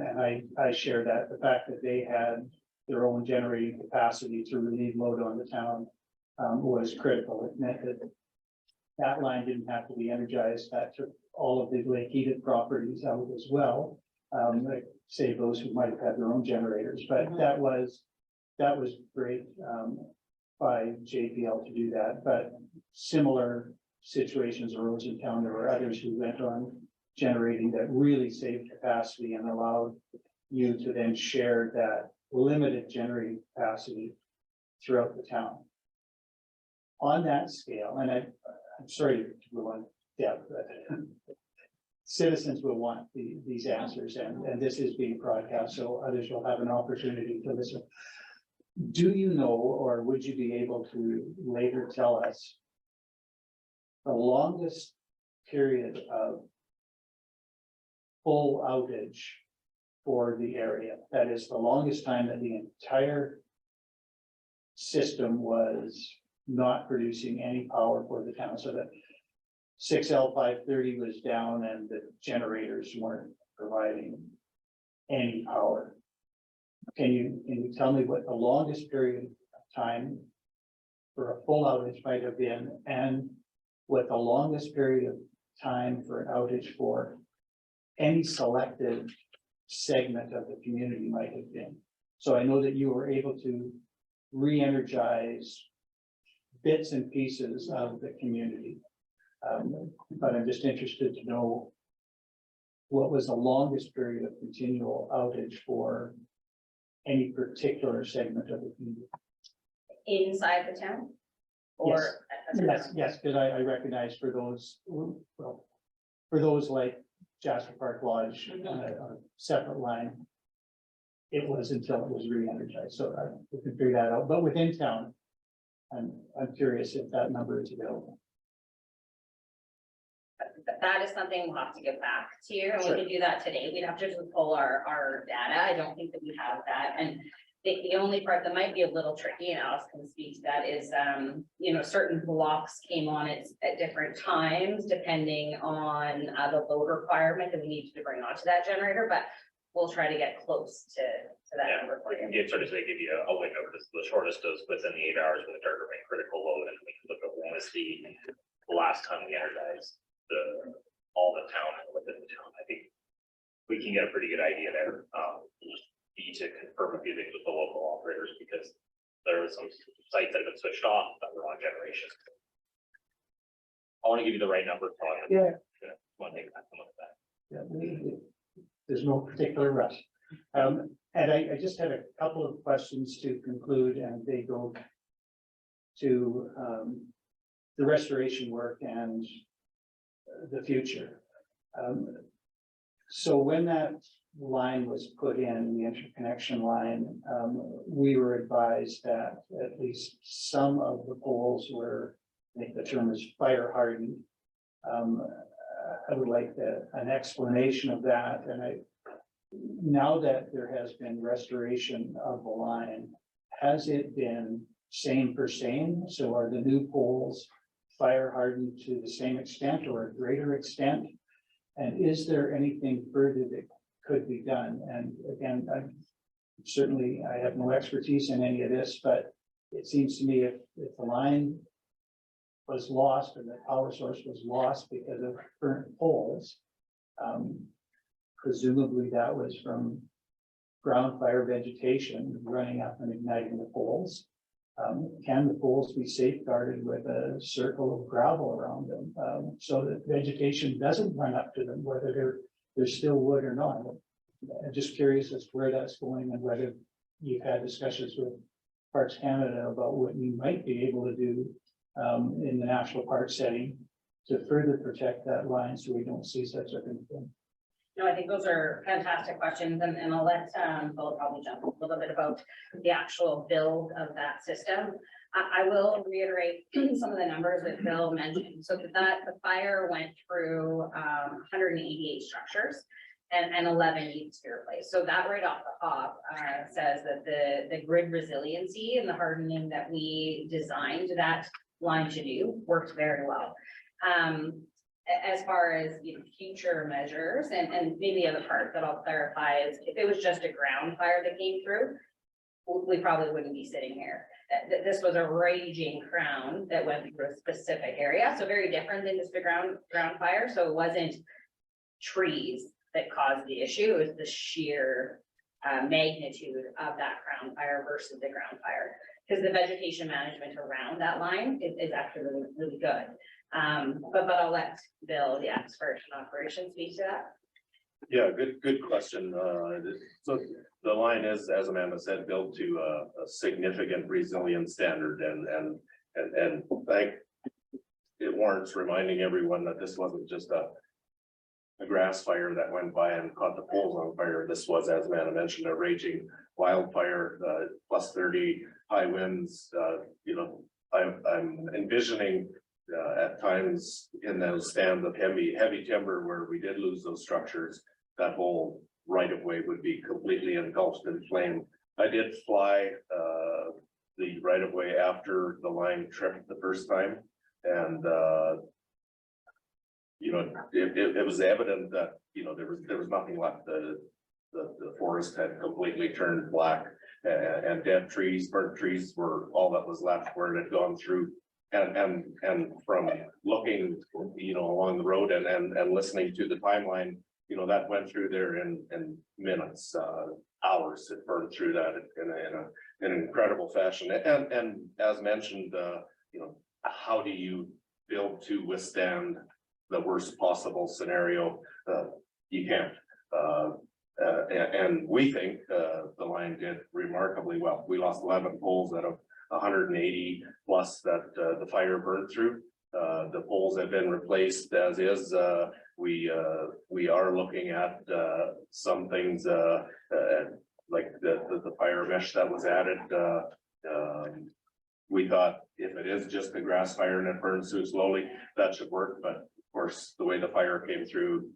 I share that. The fact that they had their own generating capacity to relieve load on the town was critical. It meant that line didn't have to be energized. That took all of the lake heated properties out as well. Like, save those who might have had their own generators, but that was great by JPL to do that. But similar situations arose in town. There were others who went on generating that really saved capacity and allowed you to then share that limited generating capacity throughout the town. On that scale, and I'm sorry to go on depth, but citizens will want these answers, and this is being broadcast, so others will have an opportunity to listen. Do you know, or would you be able to later tell us the longest period of full outage for the area. That is the longest time that the entire system was not producing any power for the town, so that 6L 530 was down and the generators weren't providing any power. Can you tell me what the longest period of time for a full outage might have been, and what the longest period of time for an outage for any selected segment of the community might have been? So I know that you were able to re-energize bits and pieces of the community. But I'm just interested to know what was the longest period of continual outage for any particular segment of the community? Inside the town? Or? Yes, because I recognize for those, well, for those like Jasper Park Lodge on a separate line, it was until it was re-energized, so we can figure that out, but within town, I'm curious if that number is available. That is something we'll have to get back to you, and we Sure. can do that today. We'd have to just pull our data. I don't think that we have that, and the only part that might be a little tricky, and Alice can speak to that, is, you know, certain blocks came on it at different times, depending on the load requirement that we need to bring onto that generator, but we'll try to get close to that Yeah, number for we can you. give sort of, they give you a window, the shortest is within the 8 hours with a target rate critical load, and we can look at what was the last time we energized all the town and within the town. I think we can get a pretty good idea there. Need to confirm a few things with the local operators, because there was some sites that have been switched off that were on generation. I want to give you the right number. Yeah. Want to take that, look at that. Yeah, there's no particular rush. And I just had a couple of questions to conclude, and they go to the restoration work and the future. So when that line was put in, the interconnection line, we were advised that at least some of the poles were, I think the term is fire hardened. I would like an explanation of that, and now that there has been restoration of the line, has it been same for same? So are the new poles fire hardened to the same extent or a greater extent? And is there anything further that could be done? And again, I have no expertise in any of this, but it seems to me if the line was lost and the power source was lost because of current poles, presumably that was from ground fire vegetation running up and igniting the poles. Can the poles be safeguarded with a circle of gravel around them, so that vegetation doesn't run up to them, whether they're still wood or not? I'm just curious as to where that's going, and whether you've had discussions with Parks Canada about what you might be able to do in the national park setting to further protect that line so we don't see such a thing. No, I think those are fantastic questions, and I'll let Bill probably jump a little bit about the actual build of that system. I will reiterate some of the numbers that Bill mentioned. So the fire went through 188 structures and 11 needs to be replaced. So that right off the top says that the grid resiliency and the hardening that we designed that line to do worked very well. As far as, you know, future measures, and maybe the other part that I'll clarify is if it was just a ground fire that came through, we probably wouldn't be sitting here. This was a raging crown that went through a specific area, so very different than just a ground fire. So it wasn't trees that caused the issue, it was the sheer magnitude of that crown fire versus the ground fire, because the vegetation management around that line is actually really, really good. But I'll let Bill, the expert in operations, speak to that. Yeah, good question. So the line is, as Amanda said, built to a significant resilience standard, and like it warrants reminding everyone that this wasn't just a grass fire that went by and caught the poles on fire. This was, as Amanda mentioned, a raging wildfire, plus 30 high winds. You know, I'm envisioning at times in those stands of heavy timber where we did lose those structures, that whole right of way would be completely engulfed in flame. I did fly the right of way after the line trip the first time, and you know, it was evident that, you know, there was nothing left. The forest had completely turned black, and dead trees, burnt trees were all that was left where it had gone through. And from looking, you know, along the road and listening to the timeline, you know, that went through there in minutes, hours. It burned through that in an incredible fashion. And as mentioned, you know, how do you build to withstand the worst possible scenario? You can't. And we think the line did remarkably well. We lost 11 poles out of 180 plus that the fire burned through. The poles have been replaced as is. We are looking at some things like the fire mesh that was added. We thought if it is just a grass fire and it burns through slowly, that should work. But of course, the way the fire came through,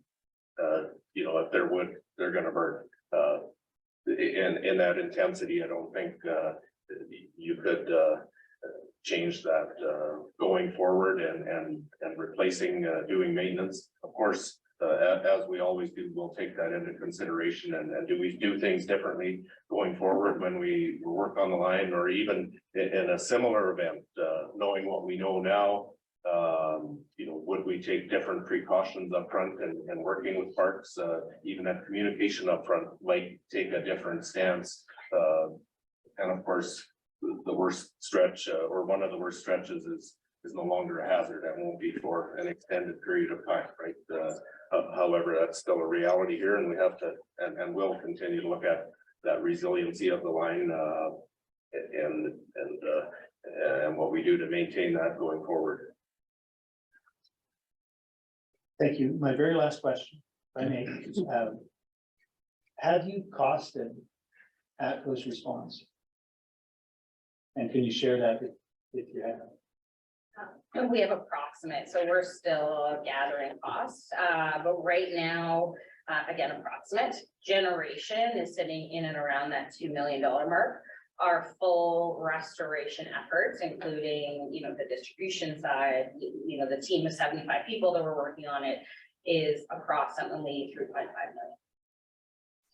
you know, if they're wood, they're going to burn. In that intensity, I don't think you could change that going forward and replacing doing maintenance. Of course, as we always do, we'll take that into consideration and do we do things differently going forward when we work on the line, or even in a similar event, knowing what we know now. You know, would we take different precautions up front and working with parks, even that communication up front might take a different stance. And of course, the worst stretch or one of the worst stretches is no longer a hazard. That won't be for an extended period of time, right? However, that's still a reality here, and we have to and will continue to look at that resiliency of the line and what we do to maintain that going forward. Thank you. My very last question, if I may, have you costed ATCO's response? And can you share that if you have? We have approximate, so we're still gathering costs, but right now, again, approximate generation is sitting in and around that $2 million mark. Our full restoration efforts, including, you know, the distribution side, you know, the team of 75 people that were working on it, is approximately $3.5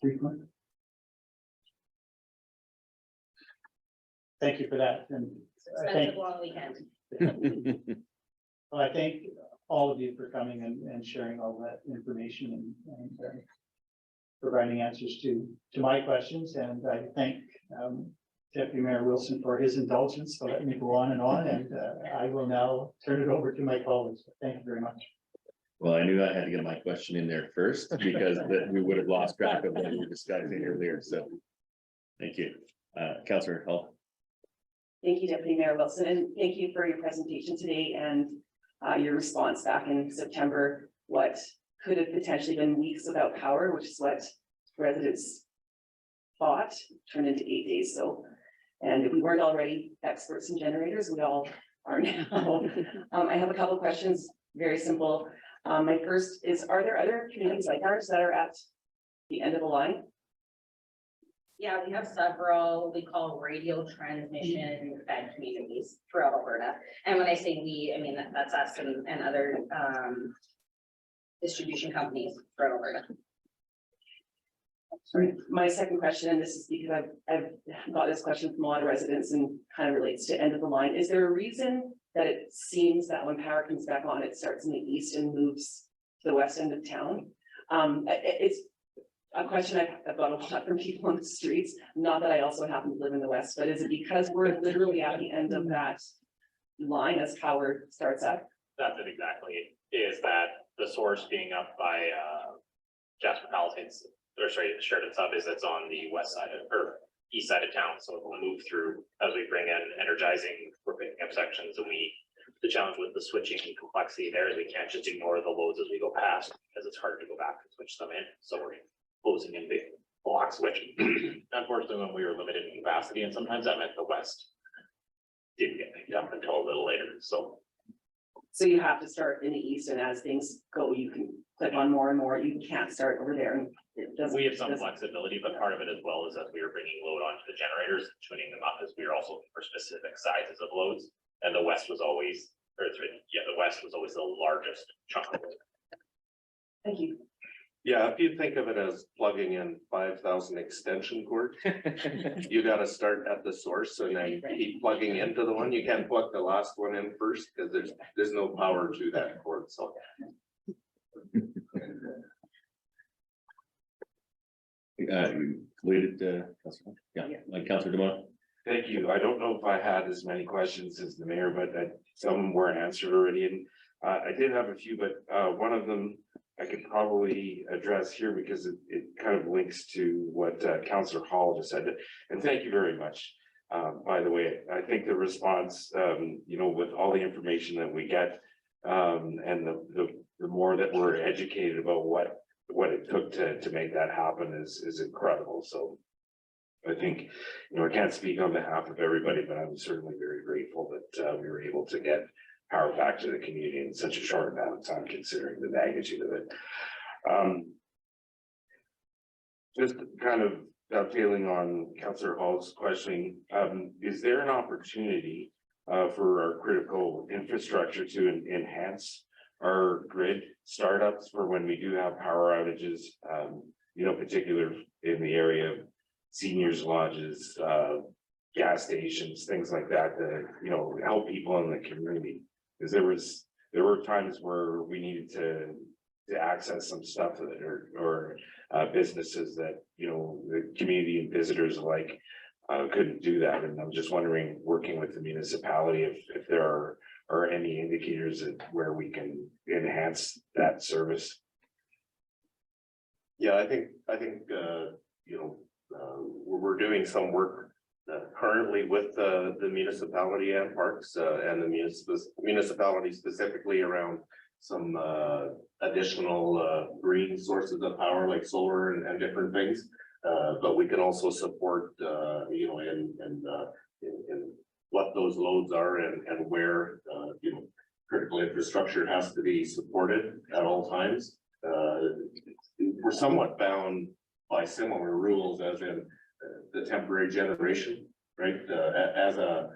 million. 3 months. Thank you for that. And Expensive long weekend. well, I thank all of you for coming and sharing all that information and providing answers to my questions. And I thank Deputy Mayor Wilson for his indulgence to let me go on, and I will now turn it over to my colleagues. Thank you very much. Well, I knew I had to get my question in there first because we would have lost track of what we were discussing earlier. So thank you. Councillor Hull. Thank you, Deputy Mayor Wilson, and thank you for your presentation today and your response back in September. What could have potentially been weeks without power, which is what residents thought, turned into 8 days. So, and if we weren't already experts in generators, we all are now. I have a couple of questions, very simple. My first is, are there other communities like ours that are at the end of the line? Yeah, we have several we call radio transmission fed communities throughout Alberta. And when I say we, I mean that's us and other distribution companies throughout Alberta. Sorry, my second question, and this is because I've got this question from a lot of residents and kind of relates to end of the line. Is there a reason that it seems that when power comes back on, it starts in the east and moves to the west end of town? It's a question I've got a lot from people on the streets. Not that I also happen to live in the west, but is it because we're literally at the end of that line as power starts up? That's it exactly. Is that the source being up by Jasper Palisades, or sorry, the Sheridan sub is it's on the west side of, or east side of town. So it will move through as we bring in energizing, we're picking up sections, and the challenge with the switching complexity there is we can't just ignore the loads as we go past because it's hard to go back and switch them in. So we're closing in big block switching. Unfortunately, when we were limited in capacity, and sometimes that meant the west didn't get picked up until a little later. So So you have to start in the east, and as things go, you can click on more and more. You can't start over there. And it doesn't. We have some doesn't- flexibility, but part of it as well is that we are bringing load onto the generators, tuning them up as we are also looking for specific sizes of loads. And the west was always, the west was always the largest chunk of it. Thank you. Yeah, if you think of it as plugging in 5,000 extension cords, you gotta start at the source and then keep plugging into the one. You can't plug the last one in first because there's no power to that cord, so. You completed, Councillor? Yeah, like Councillor Demont. Thank you. I don't know if I had as many questions as the mayor, but some were answered already. And I did have a few, but one of them I could probably address here because it kind of links to what Councillor Hall just said. And thank you very much. By the way, I think the response, with all the information that we get, and the more that we're educated about what it took to make that happen is incredible. So I think, I can't speak on behalf of everybody, but I'm certainly very grateful that we were able to get power back to the community in such a short amount of time, considering the magnitude of it. Just kind of dovetailing on Councillor Hall's questioning, is there an opportunity for our critical infrastructure to enhance our grid startups for when we do have power outages, particular in the area of seniors lodges, gas stations, things like that, help people in the community? Because there were times where we needed to access some stuff that or businesses that, the community and visitors alike couldn't do that. And I'm just wondering, working with the municipality, if there are any indicators where we can enhance that service. Yeah, I think, we're doing some work currently with the municipality and parks and the municipality specifically around some additional green sources of power like solar and different things. But we can also support, in what those loads are and where, critical infrastructure has to be supported at all times. We're somewhat bound by similar rules as in the temporary generation, right? As a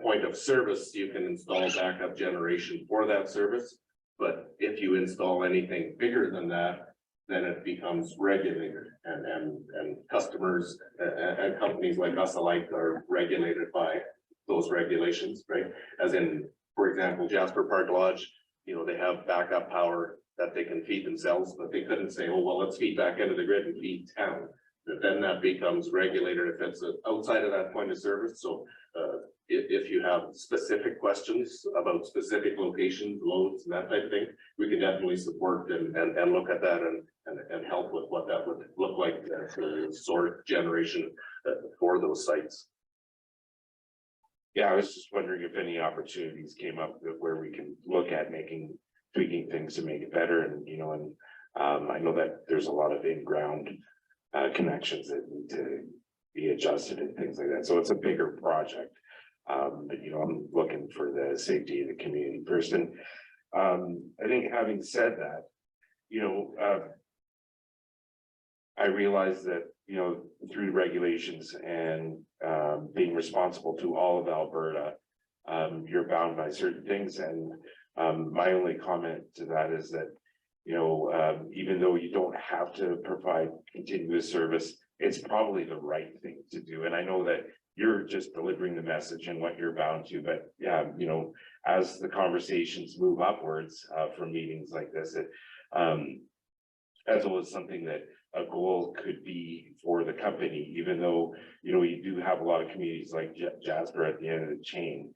point of service, you can install backup generation for that service. But if you install anything bigger than that, then it becomes regulated and customers and companies like us alike are regulated by those regulations, right? As in, for example, Jasper Park Lodge, they have backup power that they can feed themselves, but they couldn't say, oh, well, let's feed back into the grid and feed town. But then that becomes regulated if it's outside of that point of service. So if you have specific questions about specific locations, loads, and that type of thing, we can definitely support and look at that and help with what that would look like to sort generation for those sites. Yeah, I was just wondering if any opportunities came up where we can look at tweaking things to make it better. And, I know that there's a lot of in-ground connections that need to be adjusted and things like that. So it's a bigger project. But, I'm looking for the safety of the community first. And I think having said that, I realize that, through regulations and being responsible to all of Alberta, you're bound by certain things. And my only comment to that is that, even though you don't have to provide continuous service, it's probably the right thing to do. And I know that you're just delivering the message and what you're bound to, but yeah, as the conversations move upwards from meetings like this, as well as something that a goal could be for the company, even though, we do have a lot of communities like Jasper at the end of the chain.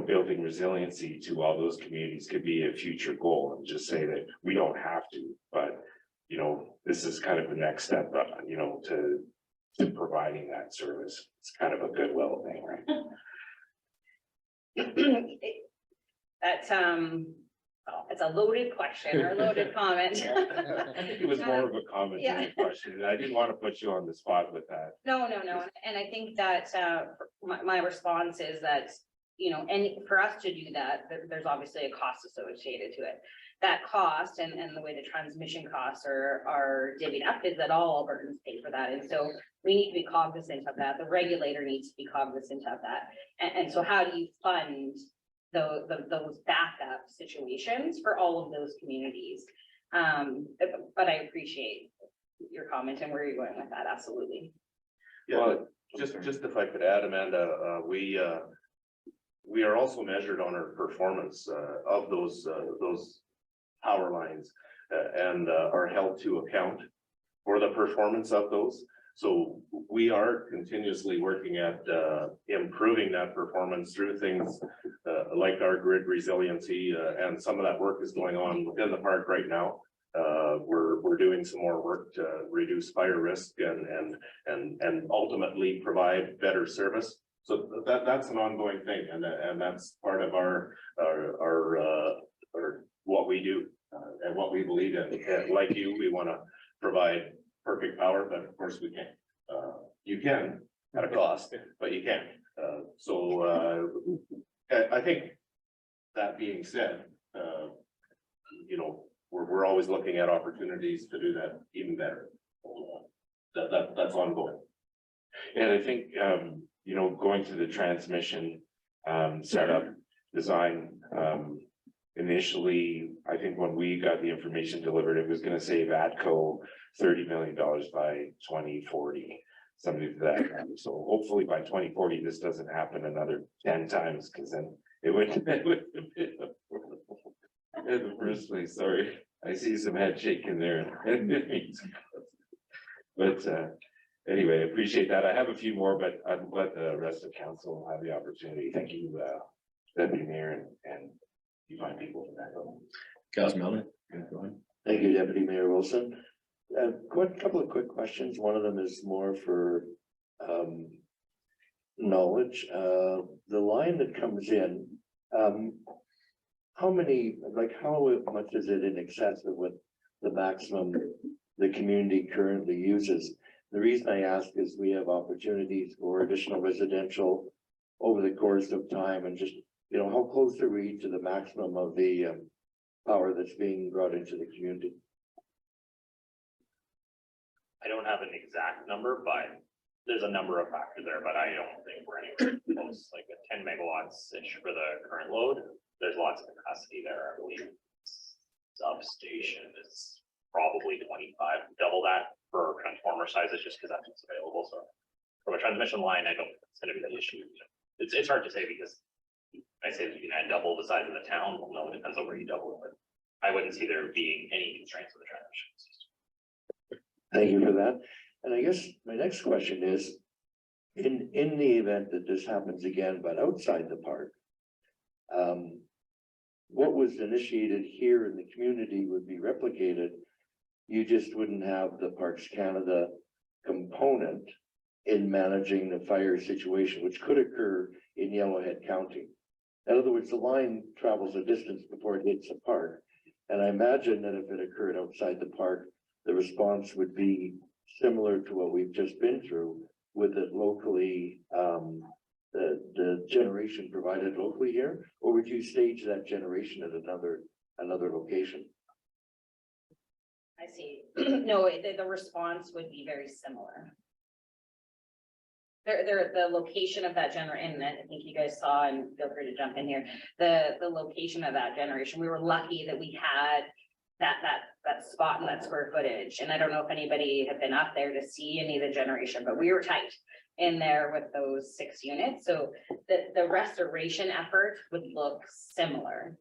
Building resiliency to all those communities could be a future goal, and just say that we don't have to, but, this is kind of the next step, to providing that service. It's kind of a goodwill thing, right? That's, it's a loaded question or a loaded comment. I think it was more of a comment than a question. I didn't want to put you on the spot with that. No. And I think that, my response is that and for us to do that, there's obviously a cost associated to it. That cost and the way the transmission costs are divvied up is that all Albertans pay for that. And so we need to be cognizant of that. The regulator needs to be cognizant of that. And so how do you fund those backup situations for all of those communities? But I appreciate your comment and where you're going with that. Absolutely. Yeah, just if I could add, Amanda, we are also measured on our performance of those power lines and are held to account for the performance of those. So we are continuously working at improving that performance through things like our grid resiliency, and some of that work is going on within the park right now. We're doing some more work to reduce fire risk and ultimately provide better service. So that's an ongoing thing, and that's part of our what we do and what we believe in. And like you, we want to provide perfect power, but of course we can't. You can at a cost, but you can't. I think that being said, we're always looking at opportunities to do that even better. That's ongoing. And I think, going to the transmission setup design, initially, I think when we got the information delivered, it was going to save ATCO $30 million by 2040, something to that. So hopefully by 2040, this doesn't happen another 10 times, because then it would have been in the first place. Sorry, I see some head shaking there. But anyway, appreciate that. I have a few more, but I'd let the rest of council have the opportunity. Thank you, Deputy Mayor, and you find people for that. Councillor Melvin, go ahead. Thank you, Deputy Mayor Wilson. A couple of quick questions. One of them is more for knowledge. The line that comes in, how much is it in excess of what the maximum the community currently uses? The reason I ask is we have opportunities for additional residential over the course of time, and just, how close are we to the maximum of the power that's being brought into the community? I don't have an exact number, but there's a number of factors there, but I don't think we're anywhere close, like a 10 megawatts-ish for the current load. There's lots of capacity there. I believe substation is probably 25, double that for transformer sizes, just because that's what's available. So from a transmission line, I don't consider it an issue. It's hard to say, because I say that you can add double the size of the town. Well, no, it depends on where you double it, but I wouldn't see there being any constraints with the transmission system. Thank you for that. And I guess my next question is, in the event that this happens again, but outside the park, what was initiated here in the community would be replicated. You just wouldn't have the Parks Canada component in managing the fire situation, which could occur in Yellowhead County. In other words, the line travels a distance before it hits the park. And I imagine that if it occurred outside the park, the response would be similar to what we've just been through, with it locally, the generation provided locally here, or would you stage that generation at another location? I see. No, the response would be very similar. The location of that generation, and I think you guys saw, and feel free to jump in here, the location of that generation, we were lucky that we had that spot and that square footage. And I don't know if anybody had been up there to see any of the generation, but we were tight in there with those 6 units. So the restoration effort would look similar.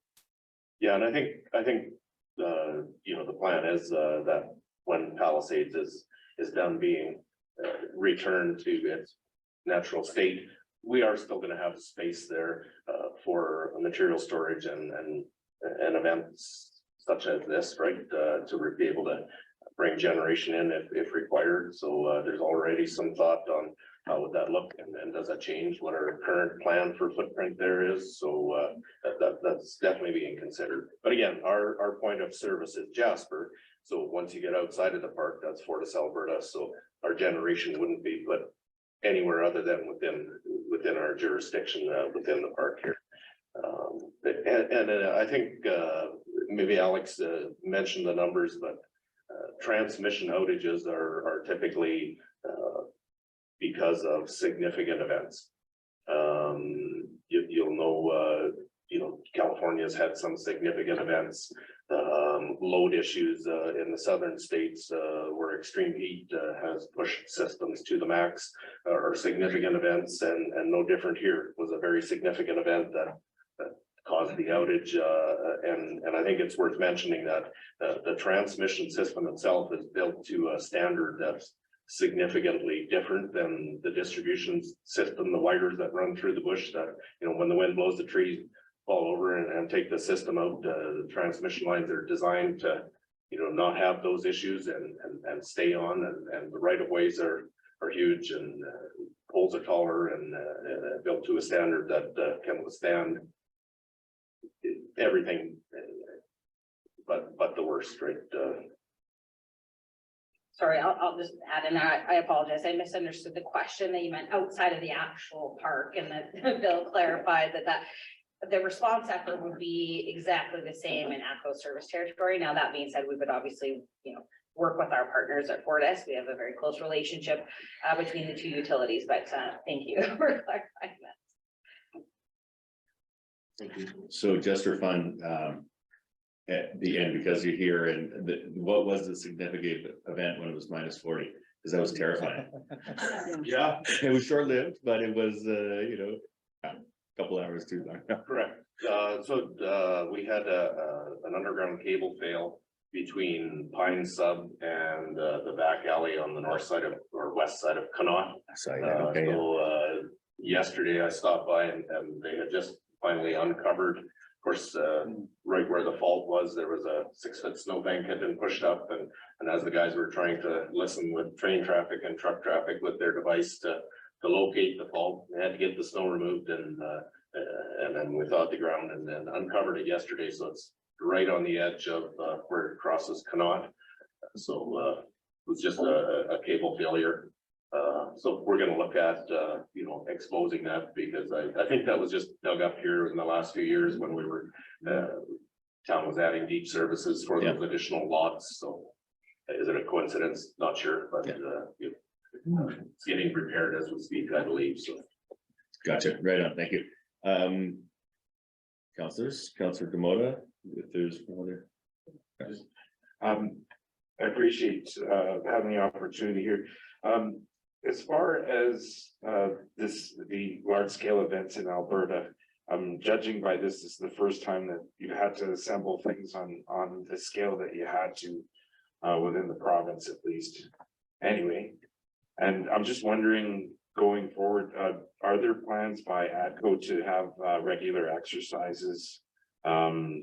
Yeah, and I think the plan is that when Palisades is done being returned to its natural state, we are still going to have space there for material storage and events such as this, right? To be able to bring generation in if required. So there's already some thought on how would that look, and does that change what our current plan for footprint there is? So that's definitely being considered. But again, our point of service is Jasper. So once you get outside of the park, that's Fortis, Alberta. So our generation wouldn't be put anywhere other than within our jurisdiction, within the park here. I think, maybe Alex, mentioned the numbers, but, transmission outages are typically, because of significant events. You'll know, California's had some significant events, load issues, in the southern states, where extreme heat, has pushed systems to the max, or significant events, and no different here. Was a very significant event that caused the outage, and I think it's worth mentioning that the transmission system itself is built to a standard that's significantly different than the distribution system, the wires that run through the bush that, when the wind blows, the trees fall over and take the system out. The transmission lines are designed to, not have those issues and stay on, and the right of ways are huge, and poles are taller and built to a standard that can withstand everything, but the worst, right? Sorry, I'll just add in, I apologize, I misunderstood the question that you meant outside of the actual park, and that Bill clarified that the response effort would be exactly the same in ATCO service territory. Now, that being said, we would obviously, work with our partners at Fortis. We have a very close relationship between the two utilities, but thank you for clarifying that. So just for fun, at the end, because you're here, and what was the significant event when it was -40? Because that was terrifying. Yeah, It was short-lived, but it was, a couple hours too long. correct. We had an underground cable fail between Pine Sub and the back alley on the north side or west side of Connaught. Yesterday I stopped by and they had just finally uncovered. Of course, right where the fault was, there was a 6-foot snowbank had been pushed up, and as the guys were trying to listen with train traffic and truck traffic with their device to locate the fault, they had to get the snow removed, and then we thawed the ground and then uncovered it yesterday. So it's right on the edge of where it crosses Connaught. So it was just a cable failure. So we're gonna look at, exposing that, because I think that was just dug up here in the last few years when we were, town was adding deep services for those additional lots. So is it a coincidence? Not sure, but it's getting repaired as we speak, I believe, so. Gotcha, right on, thank you. Councillor Demota, if there's one other. I appreciate having the opportunity here. As far as the large scale events in Alberta, I'm judging by this is the first time that you had to assemble things on the scale that you had to within the province, at least. Anyway, and I'm just wondering, going forward, are there plans by ATCO to have regular exercises to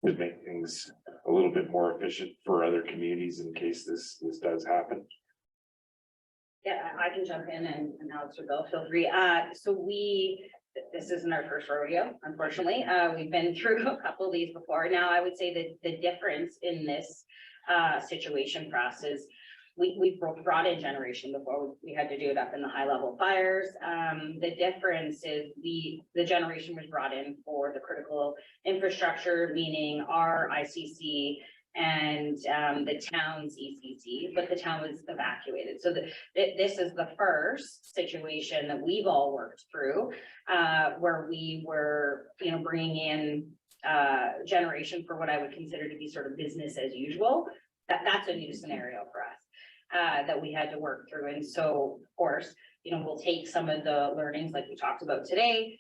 make things a little bit more efficient for other communities in case this does happen? Yeah, I can jump in, and Alex or Bill, feel free. So this isn't our first rodeo, unfortunately. We've been through a couple of these before. Now, I would say that the difference in this situation for us is we've brought in generation before. We had to do it up in the high level fires. The difference is the generation was brought in for the critical infrastructure, meaning our ICC and the town's ECC, but the town was evacuated. So this is the first situation that we've all worked through, where we were, bringing in generation for what I would consider to be sort of business as usual. That's a new scenario for us that we had to work through. And so, of course, we'll take some of the learnings like we talked about today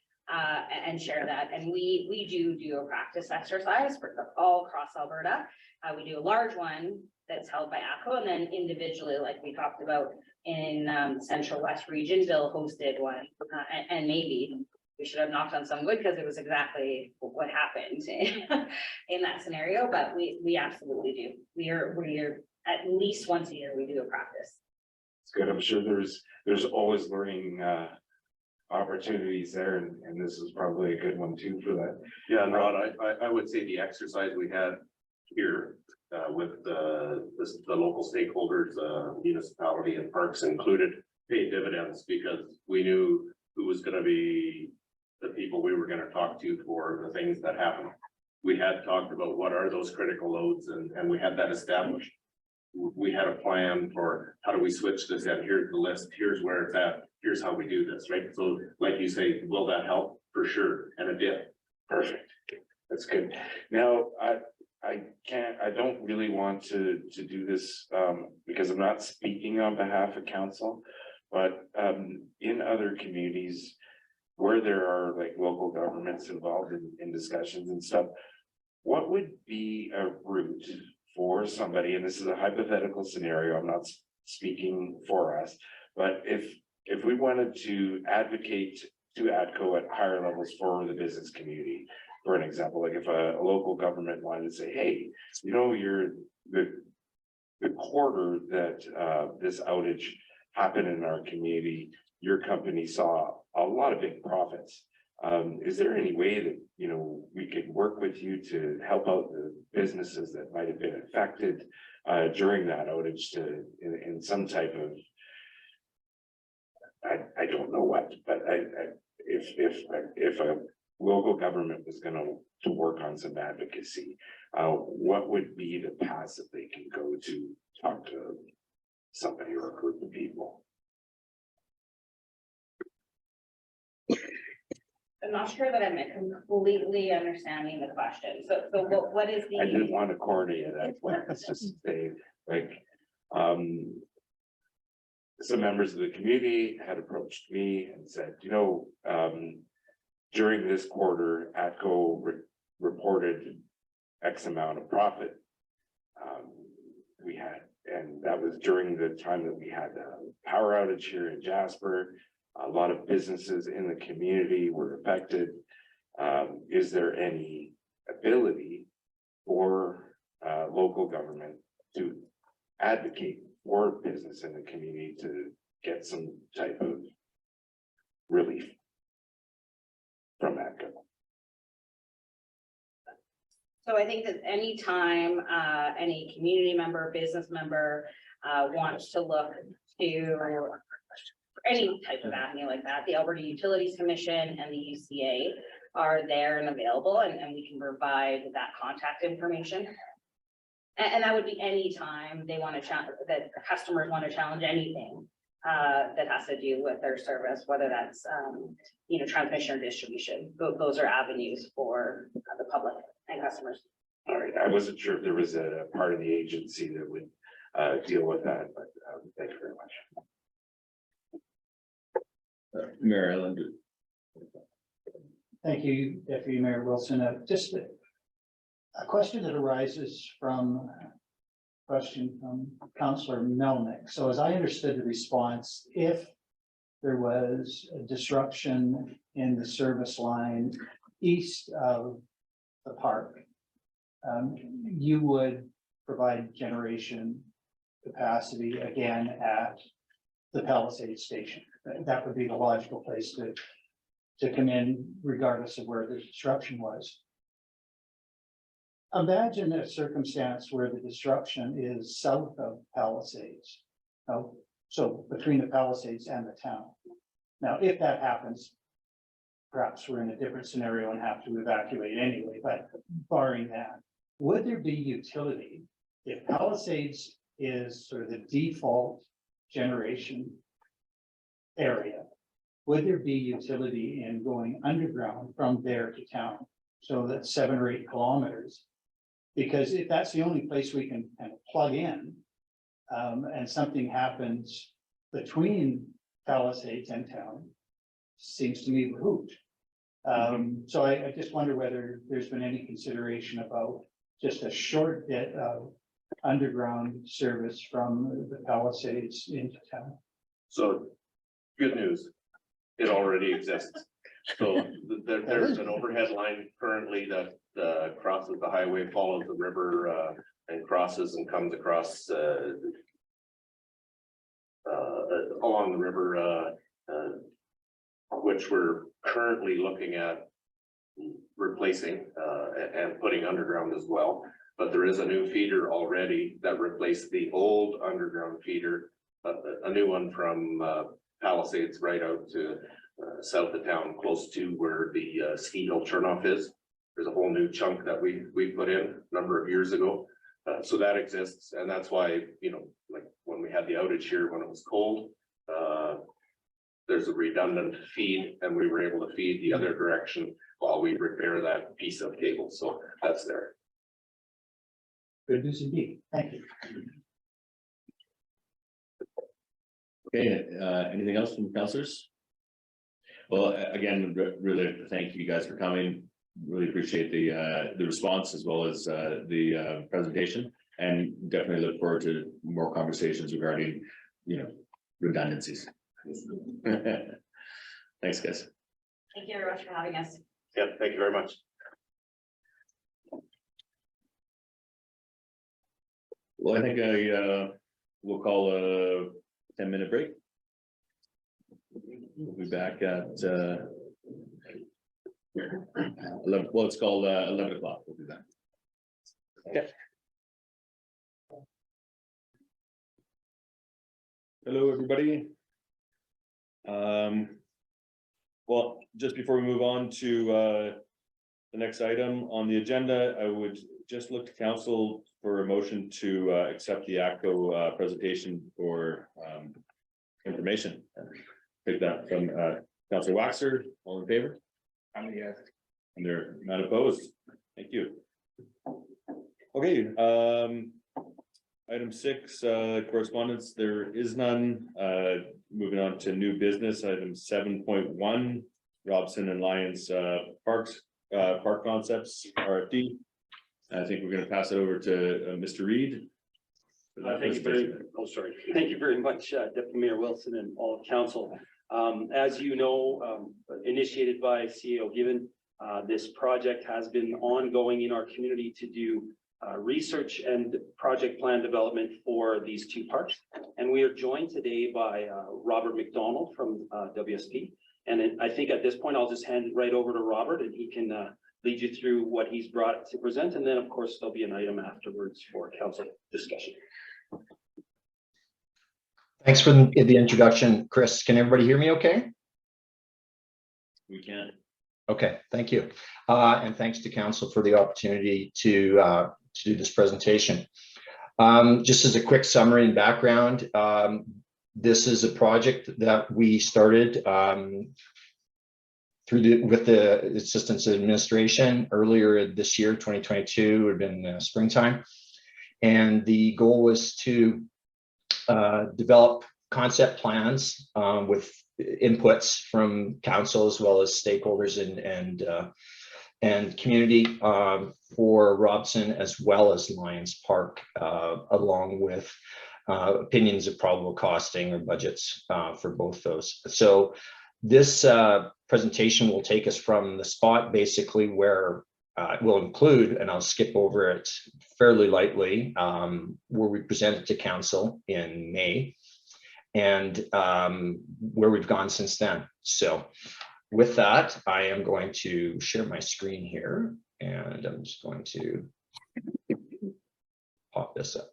and share that. And we do a practice exercise for all across Alberta. We do a large one that's held by ATCO, and then individually, like we talked about in Central West region, Bill hosted one, and maybe we should have knocked on some wood because it was exactly what happened in that scenario. But we absolutely do. We are at least once a year we do a practice. It's good. I'm sure there's always learning opportunities there, and this is probably a good one too for that. Yeah, Rod, I would say the exercise we had here with the local stakeholders, municipality and parks included, paid dividends because we knew who was gonna be the people we were gonna talk to for the things that happened. We had talked about what are those critical loads and we had that established. We had a plan for how do we switch this in, here's the list, here's where it's at, here's how we do this, right? So like you say, will that help? For sure, and it did. Perfect. That's good. Now, I don't really want to do this, because I'm not speaking on behalf of council. But, in other communities where there are like local governments involved in discussions and stuff, what would be a route for somebody, and this is a hypothetical scenario, I'm not speaking for us, but if we wanted to advocate to ATCO at higher levels for the business community, for an example, like if a local government wanted to say, hey, you know, the quarter that this outage happened in our community, your company saw a lot of big profits. Is there any way that, you know, we could work with you to help out the businesses that might have been affected during that outage to in some type of, I don't know what, but if a local government was going to work on some advocacy, what would be the paths that they can go to talk to somebody or a group of people? I'm not sure that I'm completely understanding the question. So what is I didn't the, want to corner you, that's why it's just say, like, some members of the community had approached me and said, you know, during this quarter, ATCO reported X amount of profit. We had, and that was during the time that we had a power outage here in Jasper. A lot of businesses in the community were affected. Is there any ability for local government to advocate for business in the community to get some type of relief from ATCO? so I think that anytime any community member, business member wants to look to any type of avenue like that, the Alberta Utilities Commission and the UCA are there and available, and we can provide that contact information. And that would be any time they want to challenge, that customers want to challenge anything that has to do with their service, whether that's you know, transmission or distribution. Those are avenues for the public and customers. All right, I wasn't sure if there was a part of the agency that would deal with that, but thank you very much. Mayor Island. Thank you, Deputy Mayor Wilson. Just a question that arises from Councillor Melnick. So as I understood the response, if there was a disruption in the service line east of the park, you would provide generation capacity again at the Palisade station. That would be the logical place to come in regardless of where the disruption was. Imagine a circumstance where the disruption is south of Palisades. So between the Palisades and the town. Now, if that happens, perhaps we're in a different scenario and have to evacuate anyway, but barring that, would there be utility if Palisades is sort of the default generation area? Would there be utility in going underground from there to town? So that's 7 or 8 kilometers. Because if that's the only place we can kind of plug in, and something happens between Palisades and town, seems to me hoot. So I just wonder whether there's been any consideration about just a short bit of underground service from the Palisades into town. So, good news, it already exists. So there's an overhead line currently that crosses the highway, follows the river, and crosses and comes across along the river, which we're currently looking at replacing and putting underground as well. But there is a new feeder already that replaced the old underground feeder a new one from Palisades right out to south of town, close to where the ski hill turnoff is. There's a whole new chunk that we put in a number of years ago. So that exists, and that's why, you know, like when we had the outage here when it was cold, there's a redundant feed, and we were able to feed the other direction while we repair that piece of cable. So that's there. Good news indeed. Thank you. Okay, anything else from councillors? Well, again, really thank you guys for coming. Really appreciate the response as well as the presentation, and definitely look forward to more conversations regarding, you know, redundancies. Thanks, guys. Thank you very much for having us. Yeah, thank you very much. Well, I think we'll call a 10-minute break. We'll be back at 11, well, it's called 11 o'clock. We'll do that. Okay. Hello, everybody. Well, just before we move on to the next item on the agenda, I would just look to council for a motion to accept the ATCO presentation for information. Pick that from Councillor Waxer. All in favor? I'm a yes. And they're not opposed. Thank you. Okay, item 6, correspondence. There is none. Moving on to new business, item 7.1, Robson and Lions Park Concepts RFD. I think we're going to pass it over to Mr. Reed. Thank you very much, Deputy Mayor Wilson and all of council. As you know, initiated by CEO Given, this project has been ongoing in our community to do research and project plan development for these two parks. And we are joined today by Robert McDonald from WSP. And I think at this point, I'll just hand it right over to Robert, and he can lead you through what he's brought to present. And then, of course, there'll be an item afterwards for council discussion. Thanks for the introduction, Chris. Can everybody hear me okay? We can. Okay, thank you. And thanks to council for the opportunity to do this presentation. Just as a quick summary and background, this is a project that we started with the assistance of administration earlier this year, 2022, would have been springtime. And the goal was to develop concept plans with inputs from council as well as stakeholders and community for Robson as well as Lions Park, along with opinions of probable costing or budgets for both those. So this presentation will take us from the spot basically where it will include, and I'll skip over it fairly lightly, where we presented to council in May, and where we've gone since then. So with that, I am going to share my screen here, and I'm just going to pop this up.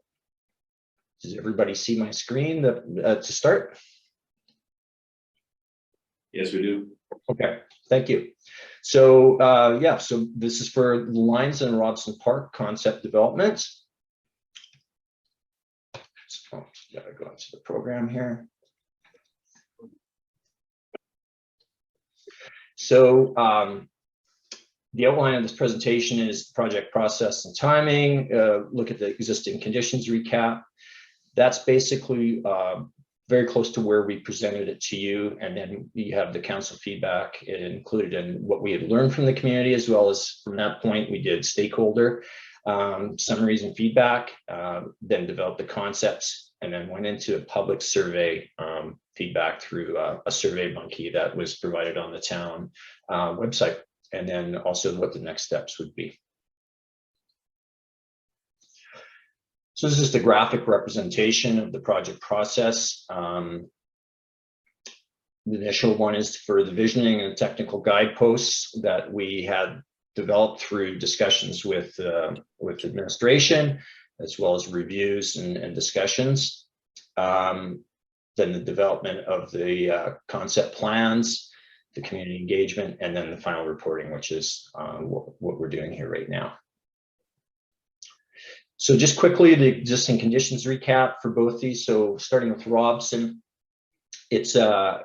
Does everybody see my screen to start? Yes, we do. Okay, thank you. So yeah, so this is for the Lions and Robson Park concept development. So gotta go into the program here. So the outline of this presentation is project process and timing, look at the existing conditions recap. That's basically very close to where we presented it to you, and then you have the council feedback included in what we had learned from the community, as well as from that point we did stakeholder summaries and feedback, then developed the concepts, and then went into a public survey feedback through a survey monkey that was provided on the town website, and then also what the next steps would be. So this is the graphic representation of the project process. The initial one is for the visioning and technical guideposts that we had developed through discussions with administration, as well as reviews and discussions. then the development of the concept plans, the community engagement, and then the final reporting, which is what we're doing here right now. So just quickly, the existing conditions recap for both these. So starting with Robson, it's a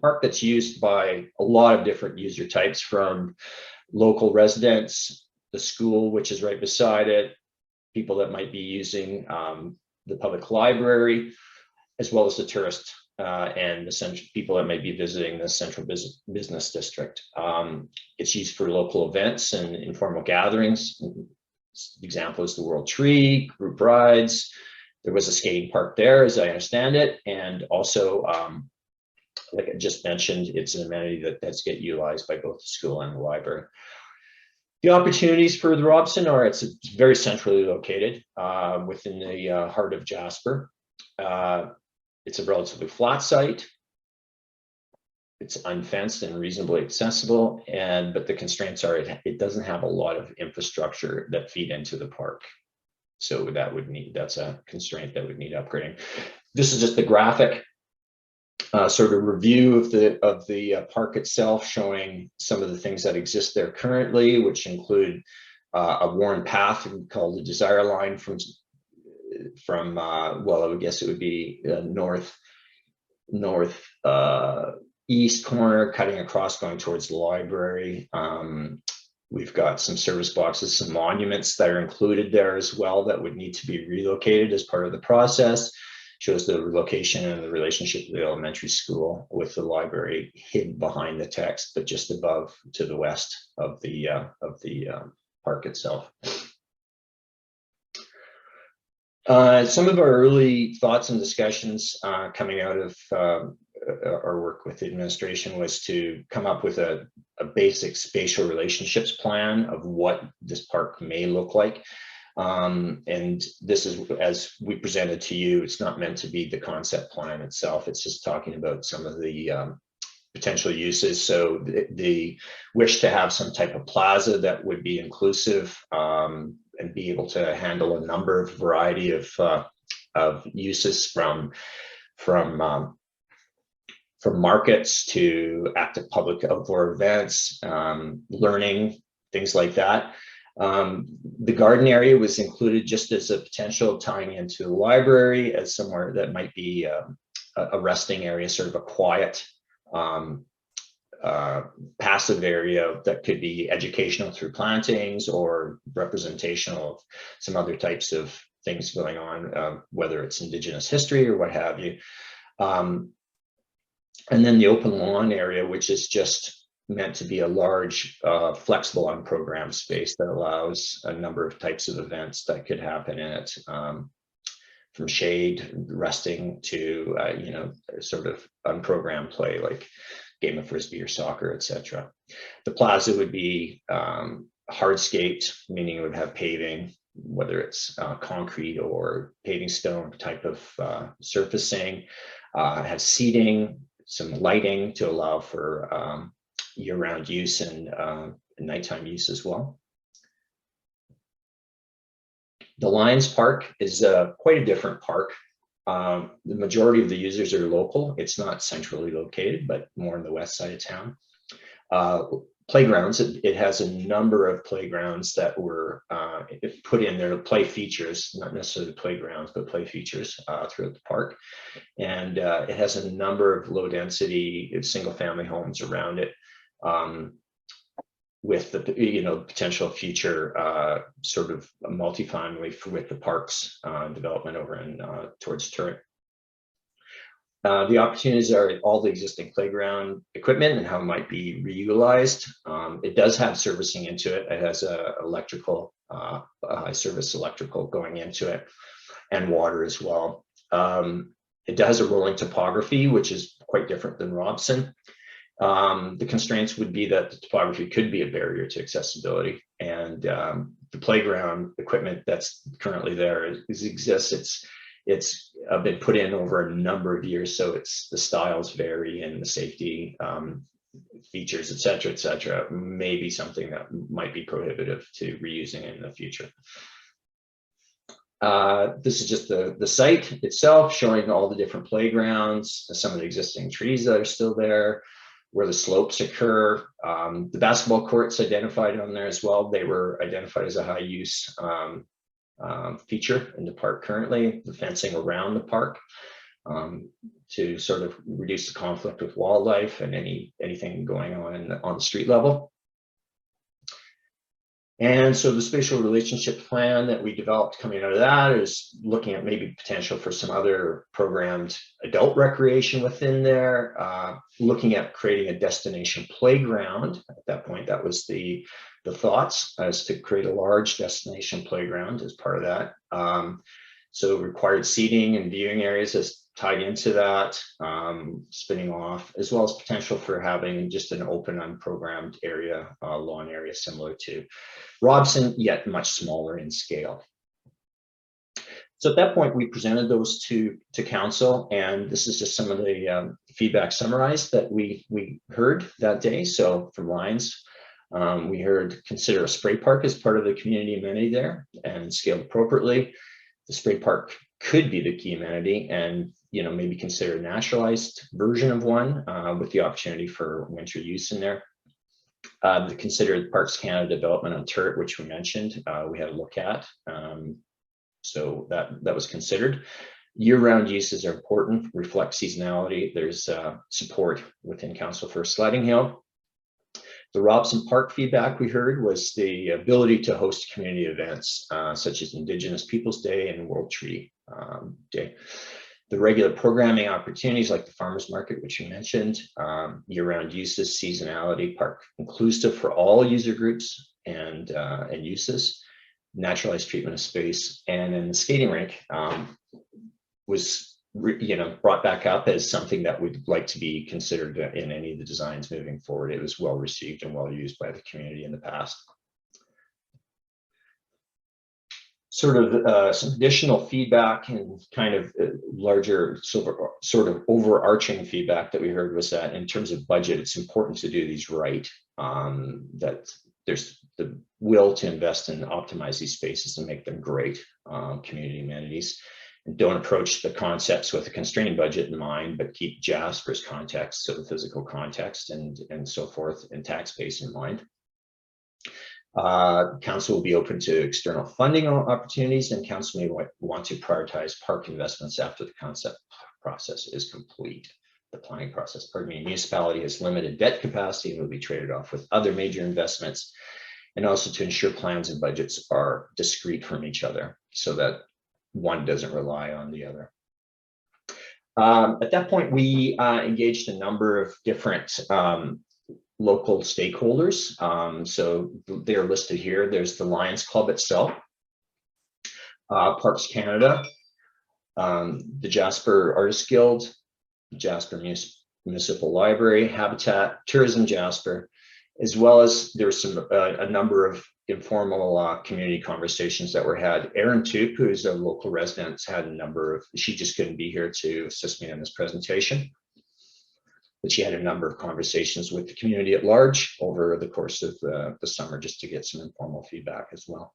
park that's used by a lot of different user types, from local residents, the school, which is right beside it, people that might be using the public library, as well as the tourist and the central people that might be visiting the central business district. It's used for local events and informal gatherings. Example is the World Tree, group rides. There was a skating park there, as I understand it, and also, like I just mentioned, it's an amenity that's get utilized by both the school and the library. The opportunities for the Robson are it's very centrally located within the heart of Jasper. It's a relatively flat site. It's unfenced and reasonably accessible, but the constraints are it doesn't have a lot of infrastructure that feed into the park. So that's a constraint that would need upgrading. This is just the graphic sort of review of the park itself, showing some of the things that exist there currently, which include a worn path called the Desire Line from well, I would guess it would be north east corner, cutting across, going towards the library. We've got some service boxes, some monuments that are included there as well that would need to be relocated as part of the process. Shows the location and the relationship of the elementary school with the library hidden behind the text, but just above to the west of the park itself. Some of our early thoughts and discussions coming out of our work with the administration was to come up with a basic spatial relationships plan of what this park may look like. And this is, as we presented to you, it's not meant to be the concept plan itself. It's just talking about some of the potential uses. So the wish to have some type of plaza that would be inclusive and be able to handle a number of variety of uses from markets to active public outdoor events, learning, things like that. The garden area was included just as a potential tying into the library as somewhere that might be a resting area, sort of a quiet, passive area that could be educational through plantings or representational of some other types of things going on, whether it's Indigenous history or what have you. And then the open lawn area, which is just meant to be a large, flexible, unprogrammed space that allows a number of types of events that could happen in it, from shade, resting to, sort of unprogrammed play like game of frisbee or soccer, etc. The plaza would be hardscaped, meaning it would have paving, whether it's concrete or paving stone type of surfacing, have seating, some lighting to allow for year-round use and nighttime use as well. The Lions Park is quite a different park. The majority of the users are local. It's not centrally located, but more on the west side of town. Playgrounds, it has a number of playgrounds that were put in there, play features, not necessarily playgrounds, but play features throughout the park. And it has a number of low density single family homes around it, with the potential future sort of multifamily with the parks development over in towards Turret. The opportunities are all the existing playground equipment and how it might be reutilized. It does have servicing into it. It has a electrical, high service electrical going into it, and water as well. It does a rolling topography, which is quite different than Robson. The constraints would be that the topography could be a barrier to accessibility, and the playground equipment that's currently there exists. It's been put in over a number of years, so the styles vary and the safety features, et cetera, may be something that might be prohibitive to reusing in the future. This is just the site itself, showing all the different playgrounds, some of the existing trees that are still there, where the slopes occur. The basketball courts identified on there as well. They were identified as a high use feature in the park currently, the fencing around the park to sort of reduce the conflict with wildlife and anything going on the street level. And so the spatial relationship plan that we developed coming out of that is looking at maybe potential for some other programmed adult recreation within there, looking at creating a destination playground. At that point, that was the thoughts, as to create a large destination playground as part of that. So required seating and viewing areas is tied into that, spinning off, as well as potential for having just an open unprogrammed area, lawn area similar to Robson, yet much smaller in scale. So at that point, we presented those to council, and this is just some of the feedback summarized that we heard that day. So from Lions, we heard consider a spray park as part of the community amenity there and scaled appropriately. The spray park could be the key amenity, and maybe consider a naturalized version of one with the opportunity for winter use in there. The considered Parks Canada development on Turret, which we mentioned, we had a look at. So that was considered. Year-round uses are important, reflect seasonality. There's support within council for sledding hill. The Robson Park feedback we heard was the ability to host community events such as Indigenous Peoples Day and World Tree Day. The regular programming opportunities like the farmers market, which you mentioned, year-round uses, seasonality, park inclusive for all user groups and uses, naturalized treatment of space, and then the skating rink was brought back up as something that would like to be considered in any of the designs moving forward. It was well received and well used by the community in the past. Sort of some additional feedback and kind of larger sort of overarching feedback that we heard was that in terms of budget, it's important to do these right. That there's the will to invest and optimize these spaces and make them great community amenities. And don't approach the concepts with a constrained budget in mind, but keep Jasper's context, so the physical context and so forth, and tax base in mind. Council will be open to external funding opportunities, and council may want to prioritize park investments after the concept process is complete. The planning process, pardon me, municipality has limited debt capacity and will be traded off with other major investments, and also to ensure plans and budgets are discrete from each other so that one doesn't rely on the other. At that point, we engaged a number of different local stakeholders. So they're listed here. There's the Lions Club itself, Parks Canada, the Jasper Artists Guild, Jasper Municipal Library, Habitat, Tourism Jasper, as well as there's a number of informal community conversations that were had. Erin Toop, who is a local resident, had a number of, she just couldn't be here to assist me in this presentation, but she had a number of conversations with the community at large over the course of the summer, just to get some informal feedback as well.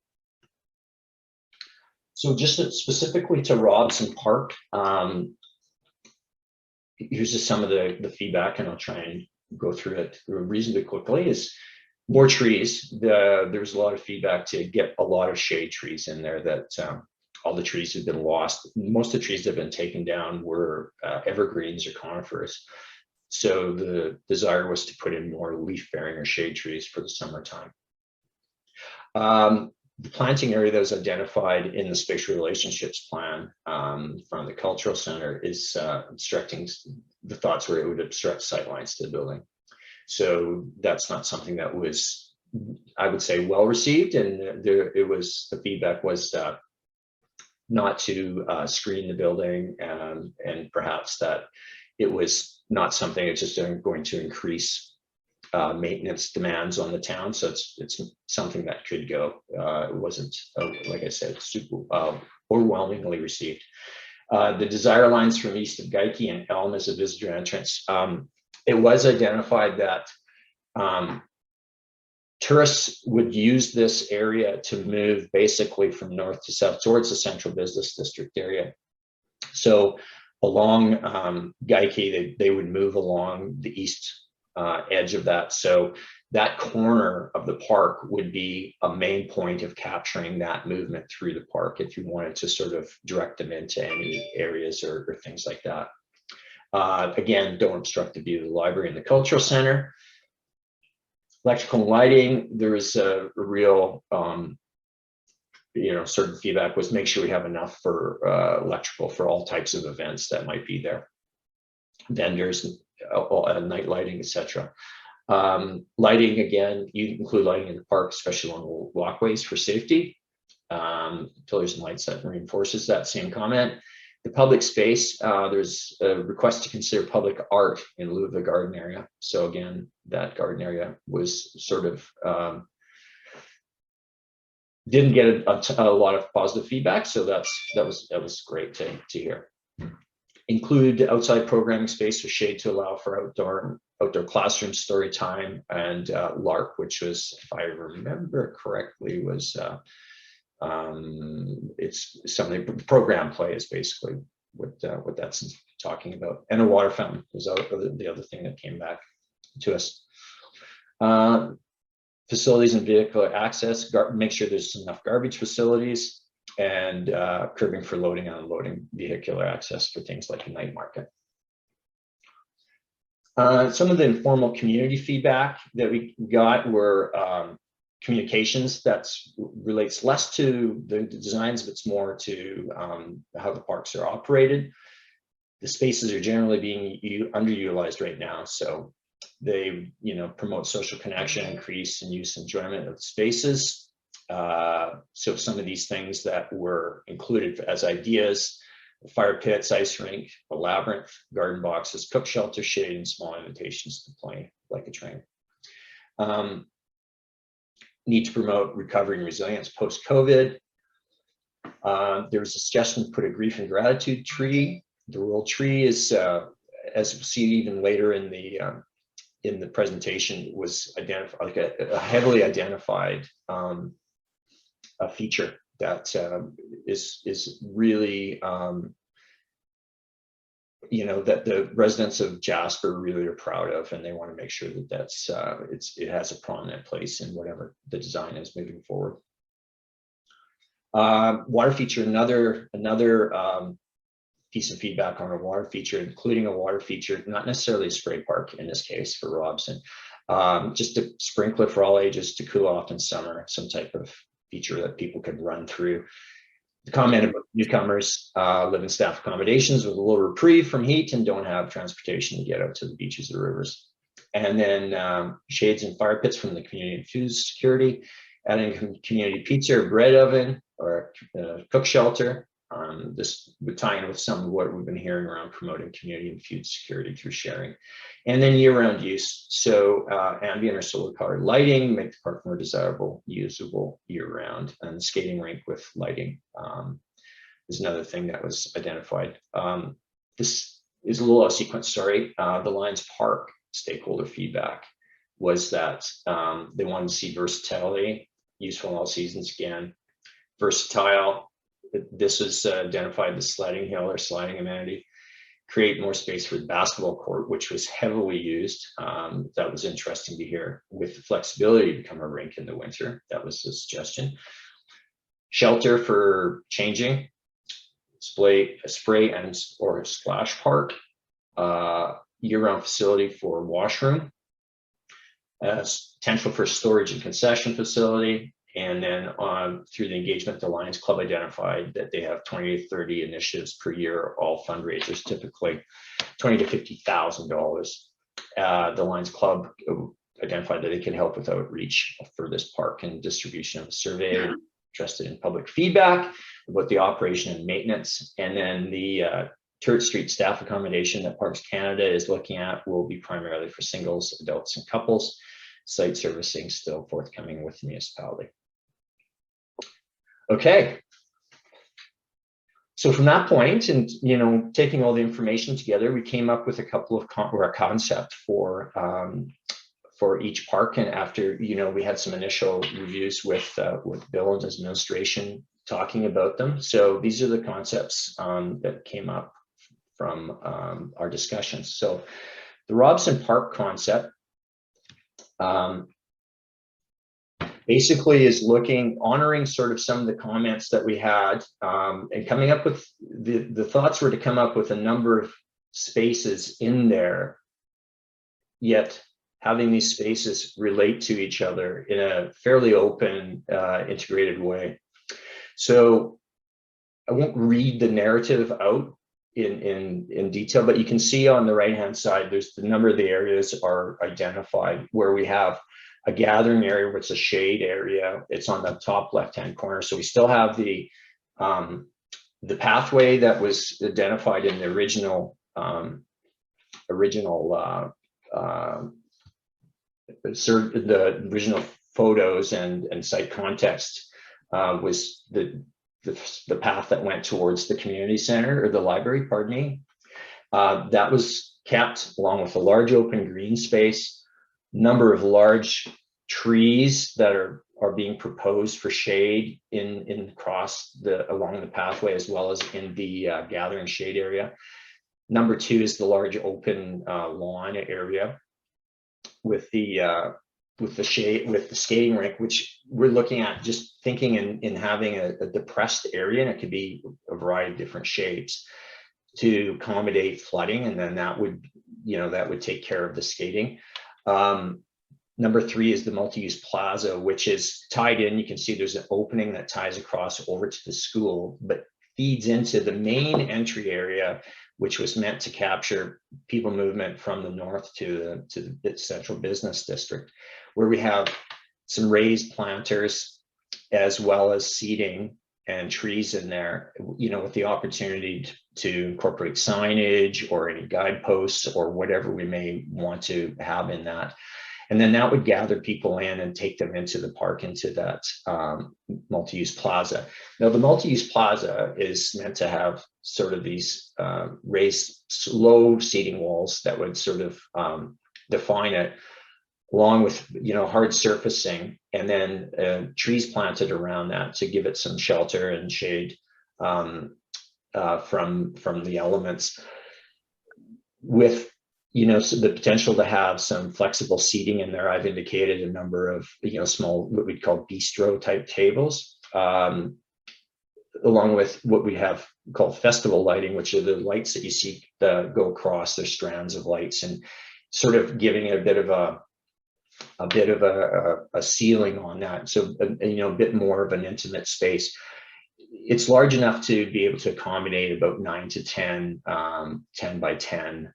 So just specifically to Robson Park, here's just some of the feedback, and I'll try and go through it reasonably quickly. Is more trees. There's a lot of feedback to get a lot of shade trees in there, that all the trees have been lost. Most of the trees that have been taken down were evergreens or conifers. So the desire was to put in more leaf bearing or shade trees for the summertime. The planting area that was identified in the spatial relationships plan from the cultural center is obstructing, the thoughts were it would obstruct sightlines to the building. So that's not something that was, I would say, well received, and the feedback was not to screen the building, and perhaps that it was not something that's just going to increase maintenance demands on the town. So it's something that could go. It wasn't, like I said, super overwhelmingly received. The desire lines from east of Geikie and Elm as a visitor entrance. It was identified that tourists would use this area to move basically from north to south towards the central business district area. So along Geikie, they would move along the east edge of that. So that corner of the park would be a main point of capturing that movement through the park if you wanted to sort of direct them into any areas or things like that. Again, don't obstruct the view of the library and the cultural center. Electrical and lighting, there is a real, certain feedback was make sure we have enough for electrical for all types of events that might be there. Vendors, night lighting, etc. Lighting, again, you include lighting in the park, especially along the walkways for safety. Pillars and lights that reinforces that same comment. The public space, there's a request to consider public art in lieu of the garden area. So again, that garden area was sort of didn't get a lot of positive feedback. So that was great to hear. Include outside programming space with shade to allow for outdoor classroom story time, and LARP, which was, if I remember correctly, was it's something program play is basically what that's talking about. And a water fountain was the other thing that came back to us. Facilities and vehicular access, make sure there's enough garbage facilities, and curbing for loading and unloading vehicular access for things like a night market. Some of the informal community feedback that we got were communications that relates less to the designs, but it's more to how the parks are operated. The spaces are generally being underutilized right now, so they promote social connection, increase and use enjoyment of the spaces. So some of these things that were included as ideas: fire pits, ice rink, a labyrinth, garden boxes, cook shelter, shade, and small invitations to play like a train. Need to promote recovery and resilience post-COVID. There was a suggestion to put a grief and gratitude tree. The rural tree is, as we'll see even later in the presentation, was identified like a heavily identified a feature that is really that the residents of Jasper really are proud of, and they want to make sure that it has a prominent place in whatever the design is moving forward. Water feature, another piece of feedback on a water feature, including a water feature, not necessarily a spray park in this case for Robson, just a sprinkler for all ages to cool off in summer, some type of feature that people could run through. The comment about newcomers live in staff accommodations with a little reprieve from heat and don't have transportation to get out to the beaches or rivers. And then shades and fire pits from the community and food security, adding a community pizza or bread oven or cook shelter. This would tie in with some of what we've been hearing around promoting community and food security through sharing. And then year-round use. So ambient or solar powered lighting, make the park more desirable, usable year-round, and skating rink with lighting is another thing that was identified. This is a little sequence story. The Lions Park stakeholder feedback was that they wanted to see versatility, useful in all seasons again, versatile. This is identified the sledding hill or sliding amenity, create more space for the basketball court, which was heavily used. That was interesting to hear, with the flexibility to become a rink in the winter. That was the suggestion. Shelter for changing, spray and or splash park, year-round facility for washroom, potential for storage and concession facility. And then through the engagement, the Lions Club identified that they have 20 to 30 initiatives per year, all fundraisers, typically $20,000 to $50,000. The Lions Club identified that they can help with outreach for this park and distribution of a survey, interested in public feedback about the operation and maintenance. And then the Turret Street staff accommodation that Parks Canada is looking at will be primarily for singles, adults, and couples. Site servicing still forthcoming with the municipality. Okay. So from that point, and taking all the information together, we came up with a couple of concept for for each park. And after, we had some initial reviews with Bill and his administration talking about them. So these are the concepts that came up from our discussions. So the Robson Park concept basically is honoring sort of some of the comments that we had, and coming up with the thoughts were to come up with a number of spaces in there, yet having these spaces relate to each other in a fairly open, integrated way. So I won't read the narrative out in detail, but you can see on the right-hand side, there's the number of the areas are identified where we have a gathering area, which is a shade area. It's on the top left-hand corner. So we still have the pathway that was identified in the original photos and site context was the path that went towards the community center, or the library, pardon me. That was kept, along with a large open green space, number of large trees that are being proposed for shade along the pathway, as well as in the gathering shade area. Number 2 is the large open lawn area with the skating rink, which we're looking at, just thinking in having a depressed area, and it could be a variety of different shapes to accommodate flooding, and then that would take care of the skating. Number 3 is the multi-use plaza, which is tied in. You can see there's an opening that ties across over to the school, but feeds into the main entry area, which was meant to capture people movement from the north to the central business district, where we have some raised planters as well as seating and trees in there, with the opportunity to incorporate signage or any guideposts or whatever we may want to have in that. And then that would gather people in and take them into the park, into that multi-use plaza. Now, the multi-use plaza is meant to have sort of these raised low seating walls that would sort of define it, along with hard surfacing, and then trees planted around that to give it some shelter and shade from the elements, with so the potential to have some flexible seating in there. I've indicated a number of small, what we'd call bistro type tables, along with what we have called festival lighting, which are the lights that you see go across. There's strands of lights, and sort of giving it a bit of a ceiling on that, so a bit more of an intimate space. It's large enough to be able to accommodate about 9 to 10 10 by 10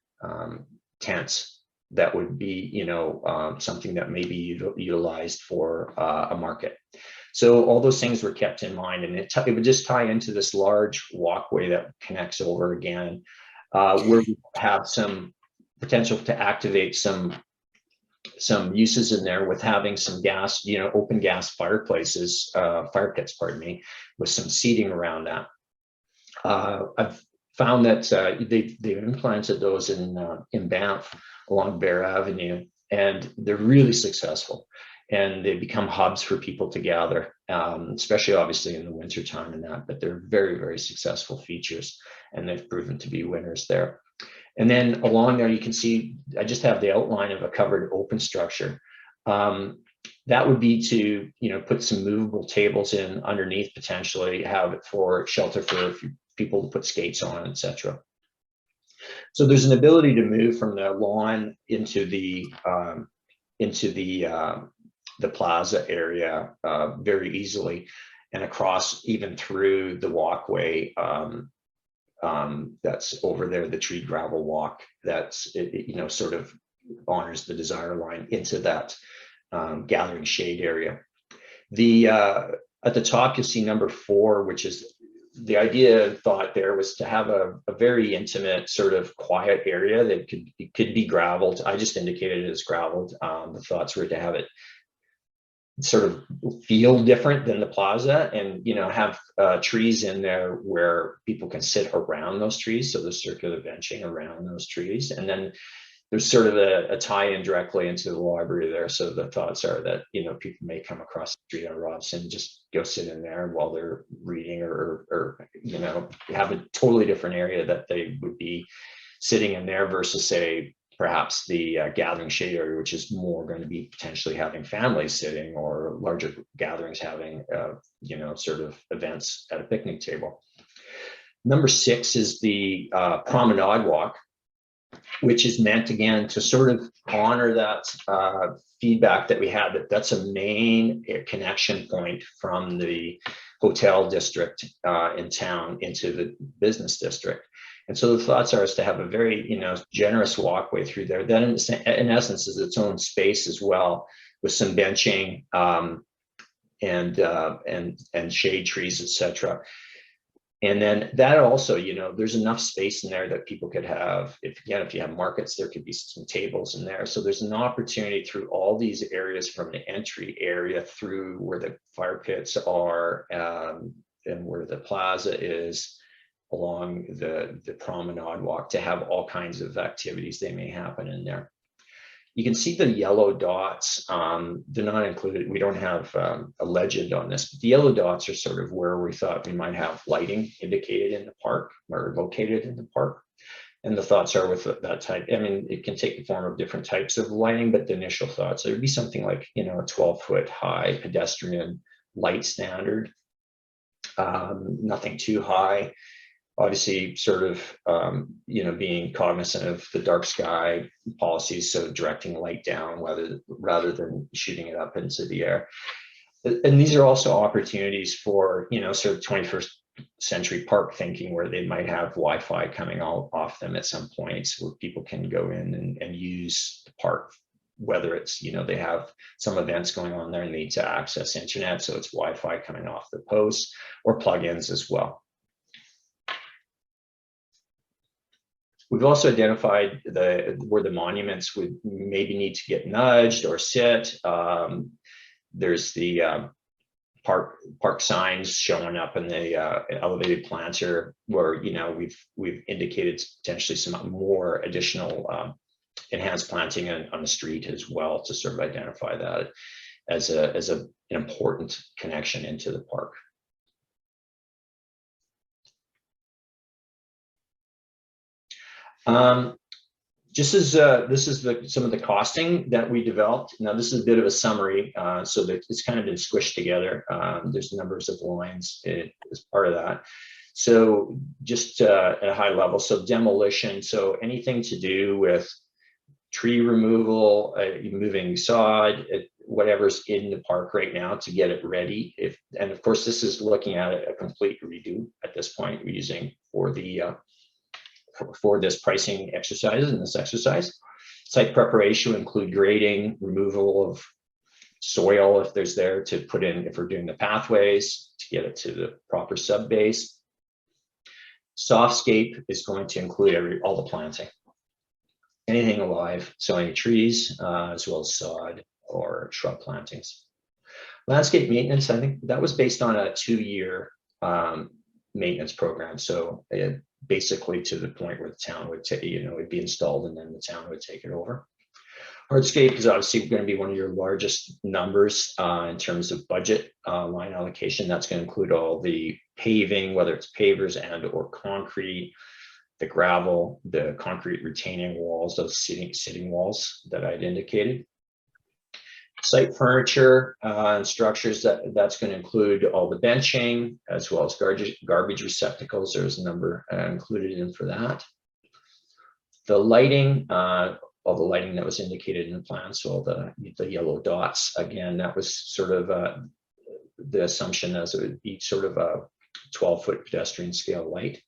tents. That would be something that may be utilized for a market. So all those things were kept in mind, and it would just tie into this large walkway that connects over again, where we have some potential to activate some uses in there, with having some gas, open gas fireplaces, fire pits, pardon me, with some seating around that. I've found that they've implanted those in Banff along Bear Avenue, and they're really successful, and they become hubs for people to gather, especially obviously in the winter time and that, but they're very, very successful features, and they've proven to be winners there. And then along there, you can see, I just have the outline of a covered open structure. That would be to, put some movable tables in underneath, potentially have it for shelter for people to put skates on, etc. So there's an ability to move from the lawn into the plaza area very easily, and across even through the walkway that's over there, the tree gravel walk that's sort of honors the desire line into that gathering shade area. At the top, you'll see number 4, which is the idea thought there was to have a very intimate sort of quiet area that could be graveled. I just indicated it as graveled. The thoughts were to have it sort of feel different than the plaza, and have trees in there where people can sit around those trees, so the circular benching around those trees, and then there's sort of a tie-in directly into the library there. So the thoughts are that, you know, people may come across the street on Robson, just go sit in there while they're reading or, you know, have a totally different area that they would be sitting in there versus, say, perhaps the gathering shade area, which is more going to be potentially having families sitting or larger gatherings having, you know, sort of events at a picnic table. Number 6 is the promenade walk, which is meant again to sort of honor that feedback that we had, that's a main connection point from the hotel district in town into the business district. And so the thoughts are is to have a very, you know, generous walkway through there. That in essence is its own space as well, with some benching and shade trees, etc. And then that also, you know, there's enough space in there that people could have, if you have markets, there could be some tables in there. So there's an opportunity through all these areas, from the entry area through where the fire pits are and where the plaza is, along the promenade walk, to have all kinds of activities they may happen in there. You can see the yellow dots. They're not included. We don't have a legend on this, but the yellow dots are sort of where we thought we might have lighting indicated in the park or located in the park. And the thoughts are with that type, I mean, it can take the form of different types of lighting, but the initial thoughts, it would be something like, you know, a 12-foot high pedestrian light standard, nothing too high. Obviously, sort of, you know, being cognizant of the dark sky policies, so directing light down rather than shooting it up into the air. And these are also opportunities for, you know, sort of 21st century park thinking, where they might have Wi-Fi coming off them at some points, where people can go in and use the park, whether it's, you know, they have some events going on there and need to access internet, so it's Wi-Fi coming off the posts, or plugins as well. We've also identified where the monuments would maybe need to get nudged or sit. There's the park signs showing up in the elevated planter, where, you know, we've indicated potentially some more additional enhanced planting on the street as well, to sort of identify that as an important connection into the park. Just as this is some of the costing that we developed. Now, this is a bit of a summary, so that it's kind of been squished together. There's numbers of lines as part of that. So just at a high level, so demolition, so anything to do with tree removal, moving sod, whatever's in the park right now to get it ready. And of course, this is looking at a complete redo at this point, we're using for this pricing exercise and this exercise. Site preparation will include grading, removal of soil if there's there to put in, if we're doing the pathways to get it to the proper sub base. Softscape is going to include all the planting, anything alive, so any trees, as well as sod or shrub plantings. Landscape maintenance, I think that was based on a 2-year maintenance program. So basically to the point where the town would take, you know, it'd be installed and then the town would take it over. Hardscape is obviously going to be one of your largest numbers in terms of budget line allocation. That's going to include all the paving, whether it's pavers and or concrete, the gravel, the concrete retaining walls, those sitting walls that I'd indicated. Site furniture and structures, that's going to include all the benching as well as garbage receptacles. There's a number included in for that. The lighting, all the lighting that was indicated in the plan, so all the yellow dots, again, that was sort of the assumption as it would be sort of a 12-foot pedestrian scale light.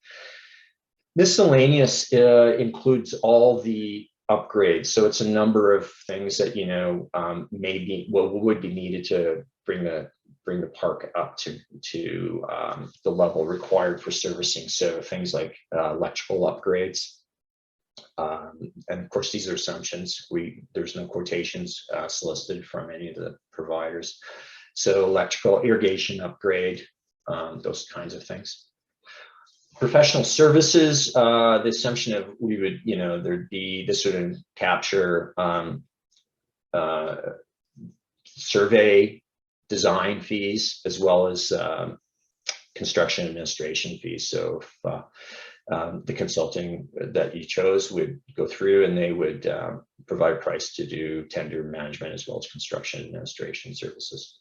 Miscellaneous includes all the upgrades. So it's a number of things that, you know, would be needed to bring the park up to the level required for servicing. So things like electrical upgrades. And of course, these are assumptions. There's no quotations solicited from any of the providers. So electrical irrigation upgrade, those kinds of things. Professional services, the assumption of we would, you know, there'd be, this would capture survey design fees as well as construction administration fees. So if the consulting that you chose would go through and they would provide price to do tender management as well as construction administration services.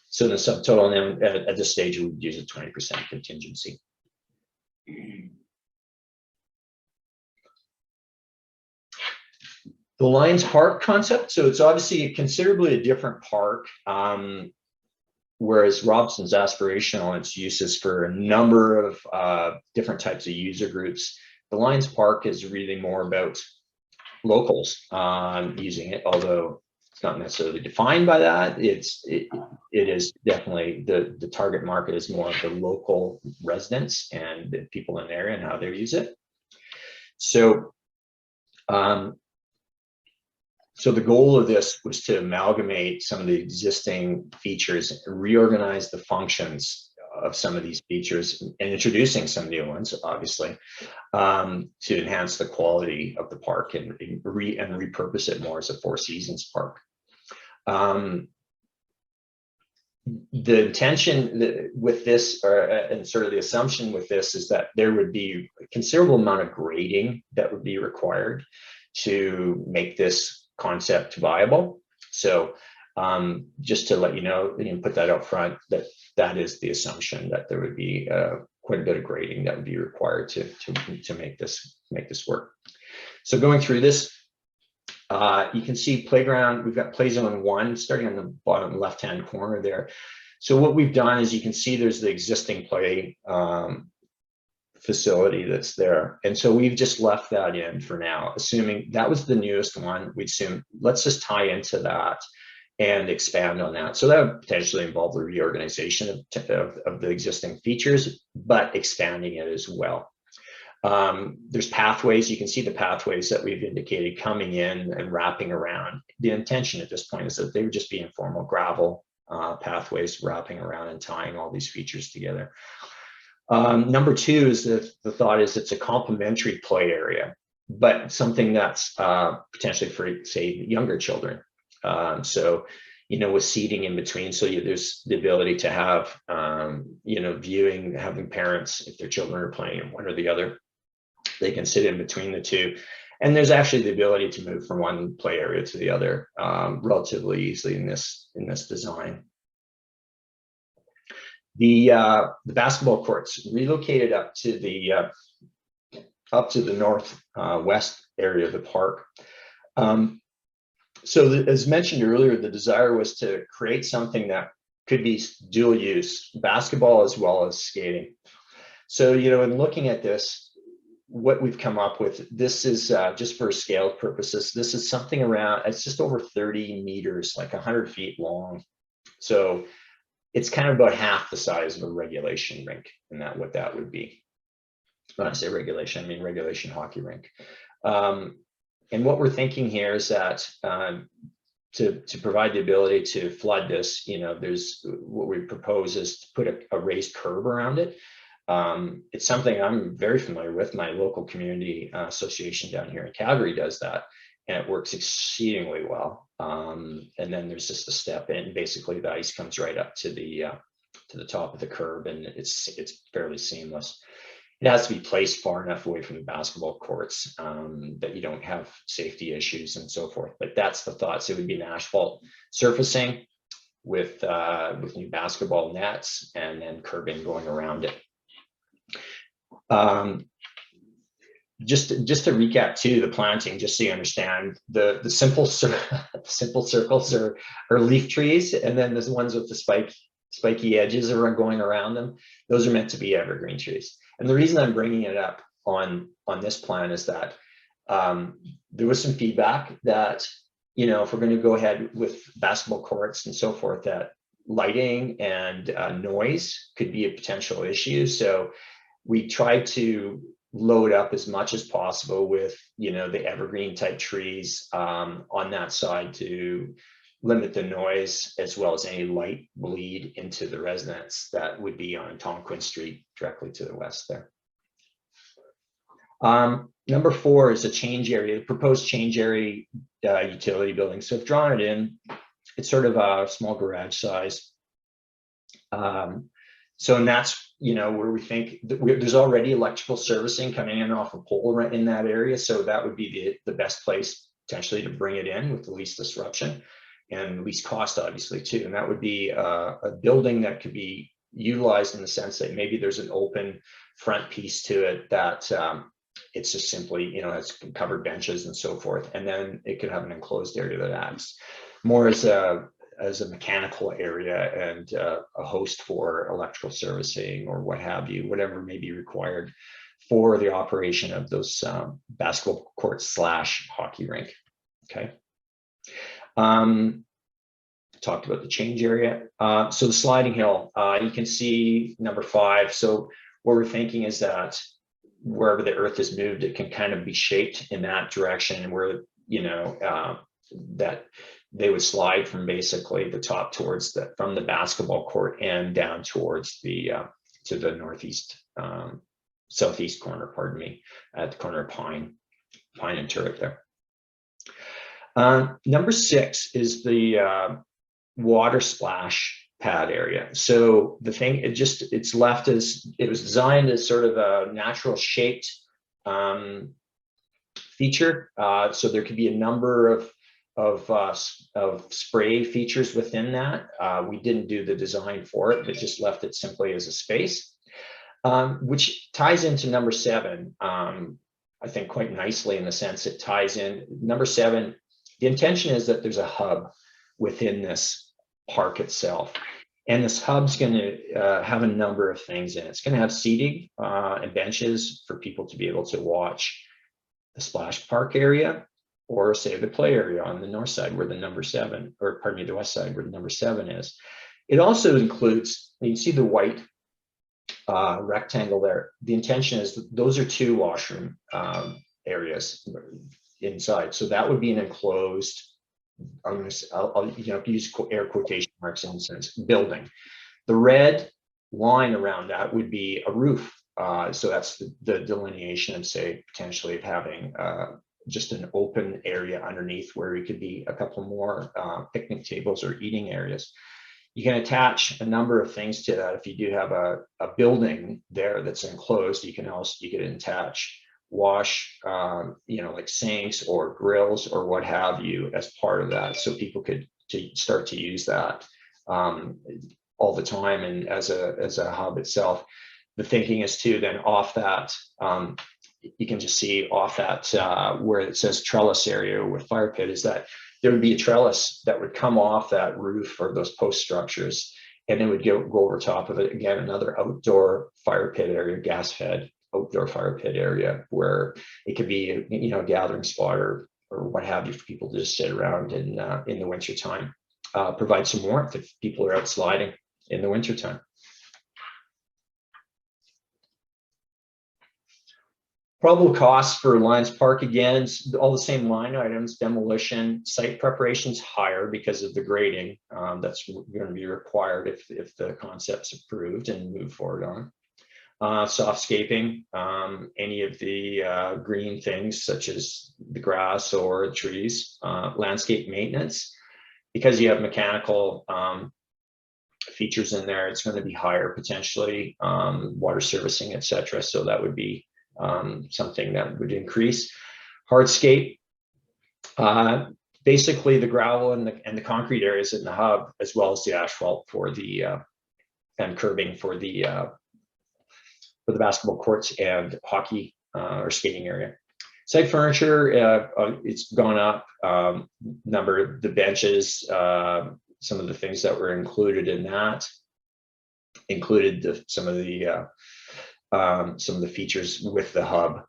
So the subtotal now at this stage we would use a 20% contingency. The Lions Park concept, so it's obviously considerably a different park, whereas Robson's aspirational, its uses for a number of different types of user groups. The Lions Park is really more about locals using it, although it's not necessarily defined by that. It is definitely the target market is more of the local residents and the people in the area and how they use it. So so the goal of this was to amalgamate some of the existing features, reorganize the functions of some of these features, and introducing some new ones, obviously, to enhance the quality of the park and repurpose it more as a Four Seasons park. The intention with this, and sort of the assumption with this, is that there would be a considerable amount of grading that would be required to make this concept viable. So just to let you know and put that up front, that is the assumption, that there would be quite a bit of grading that would be required to make this work. So going through this, you can see playground. We've got play zone 1 starting on the bottom left hand corner there. So what we've done is you can see there's the existing play facility that's there, and so we've just left that in for now, assuming that was the newest one. We'd assume let's just tie into that and expand on that. So that would potentially involve the reorganization of the existing features, but expanding it as well. There's pathways. You can see the pathways that we've indicated coming in and wrapping around. The intention at this point is that they would just be informal gravel pathways wrapping around and tying all these features together. Number 2 is the thought is it's a complementary play area, but something that's potentially for, say, younger children. So, you know, with seating in between, so there's the ability to have, you know, viewing, having parents, if their children are playing one or the other, they can sit in between the two. And there's actually the ability to move from one play area to the other relatively easily in this design. The basketball courts relocated up to the north west area of the park. So as mentioned earlier, the desire was to create something that could be dual use, basketball as well as skating. So, you know, in looking at this, what we've come up with, this is just for scale purposes, this is something around, it's just over 30 meters, like 100 feet long. So it's kind of about half the size of a regulation rink, and that what that would be. When I say regulation, I mean regulation hockey rink. And what we're thinking here is that to provide the ability to flood this, you know, there's what we propose is to put a raised curb around it. It's something I'm very familiar with. My local community association down here in Calgary does that, and it works exceedingly well. And then there's just a step in. Basically, the ice comes right up to the top of the curb, and it's fairly seamless. It has to be placed far enough away from the basketball courts that you don't have safety issues and so forth. But that's the thought. So it would be an asphalt surfacing with new basketball nets and then curbing going around it. Just to recap too, the planting, just so you understand, the simple circles are leaf trees, and then there's the ones with the spiky edges are going around them. Those are meant to be evergreen trees. And the reason I'm bringing it up on this plan is that there was some feedback that, you know, if we're going to go ahead with basketball courts and so forth, that lighting and noise could be a potential issue. So we tried to load up as much as possible with, you know, the evergreen type trees on that side to limit the noise as well as any light bleed into the residence that would be on Tonquin Street directly to the west there. Number 4 is a change area, the proposed change area utility building. So I've drawn it in. It's sort of a small garage size. So and that's, you know, where we think that there's already electrical servicing coming in off a pole right in that area. So that would be the best place potentially to bring it in with the least disruption and least cost, obviously, too. And that would be a building that could be utilized in the sense that maybe there's an open front piece to it that it's just simply, you know, it's covered benches and so forth. And then it could have an enclosed area that acts more as a mechanical area and a host for electrical servicing or what have you, whatever may be required for the operation of those basketball courts / hockey rink. Okay. Talked about the change area. So the sliding hill, you can see number 5. So what we're thinking is that wherever the earth is moved, it can kind of be shaped in that direction where, you know, that they would slide from basically the top towards from the basketball court and down towards the to the northeast, southeast corner, pardon me, at the corner of Pine and Turret there. Number 6 is the water splash pad area. So the thing, it's left as, it was designed as sort of a natural shaped feature. So there could be a number of spray features within that. We didn't do the design for it, but just left it simply as a space, which ties into number 7, I think quite nicely in the sense it ties in. Number 7, the intention is that there's a hub within this park itself. And this hub's going to have a number of things in it. It's going to have seating and benches for people to be able to watch the splash park area, or say the play area on the north side where the number 7, or pardon me, the west side where the number 7 is. It also includes, you can see the white rectangle there. The intention is that those are 2 washroom areas inside. So that would be an enclosed, I'll use air quotation marks in a sense, building. The red line around that would be a roof. So that's the delineation of, say, potentially of having just an open area underneath where it could be a couple more picnic tables or eating areas. You can attach a number of things to that. If you do have a building there that's enclosed, you could attach wash, like sinks or grills or what have you as part of that, so people could start to use that all the time and as a hub itself. The thinking is too, then off that, you can just see off that where it says trellis area with fire pit, is that there would be a trellis that would come off that roof or those post structures, and it would go over top of it. Again, another outdoor fire pit area, gas fed outdoor fire pit area, where it could be a gathering spot or what have you for people to just sit around in the winter time. Provide some warmth if people are out sliding in the winter time. Probable costs for Lions Park, again, all the same line items: demolition, site preparation's higher because of the grading. That's going to be required if the concept's approved and moved forward on. Softscaping, any of the green things such as the grass or trees. Landscape maintenance, because you have mechanical features in there, it's going to be higher potentially. Water servicing, etc. So that would be something that would increase. Hardscape, basically the gravel and the concrete areas in the hub, as well as the asphalt for the and curbing for the basketball courts and hockey or skating area. Site furniture, it's gone up. Number of the benches, some of the things that were included in that included some of the features with the hub,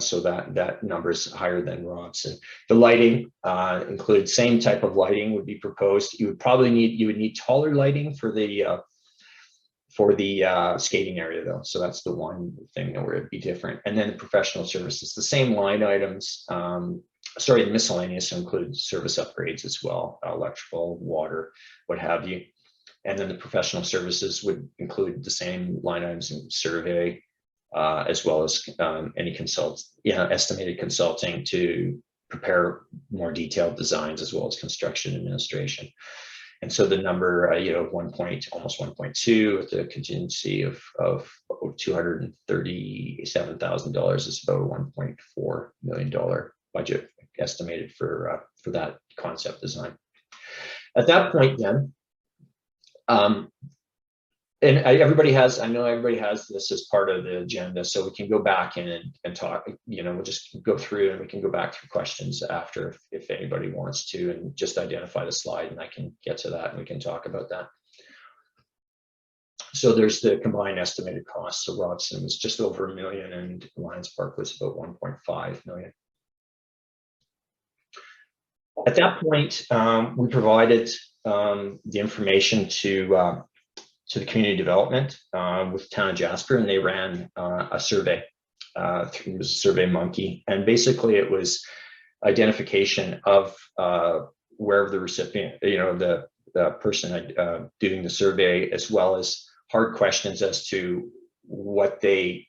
so that number is higher than Robson. The lighting includes same type of lighting would be proposed. You would need taller lighting for the skating area though, so that's the one thing where it'd be different. And then the professional services, the same line items sorry, the miscellaneous includes service upgrades as well, electrical, water, what have you. And then the professional services would include the same line items in survey, as well as any estimated consulting to prepare more detailed designs, as well as construction administration. And so the number, almost 1.2 with the contingency of $237,000 is about a $1.4 million budget estimated for that concept design. At that point, then, everybody has this as part of the agenda, so we can go back in and talk, we'll just go through and we can go back through questions after if anybody wants to, and just identify the slide and I can get to that and we can talk about that. So there's the combined estimated costs. So Robson was just over $1 million and Lions Park was about 1.5 million. At that point, we provided the information to the community development with Town of Jasper, and they ran a survey through Survey Monkey, and basically it was identification of where the recipient, the person doing the survey, as well as hard questions as to what they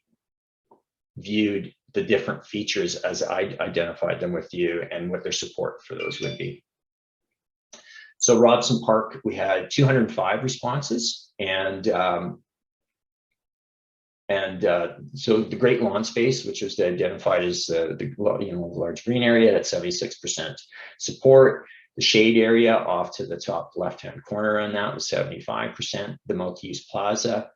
viewed the different features as I identified them with you and what their support for those would be. So Robson Park, we had 205 responses, and so the Great Lawn Space, which was identified as the large green area, at 76% support. The shade area off to the top left-hand corner on that was 75%. The multi-use plaza,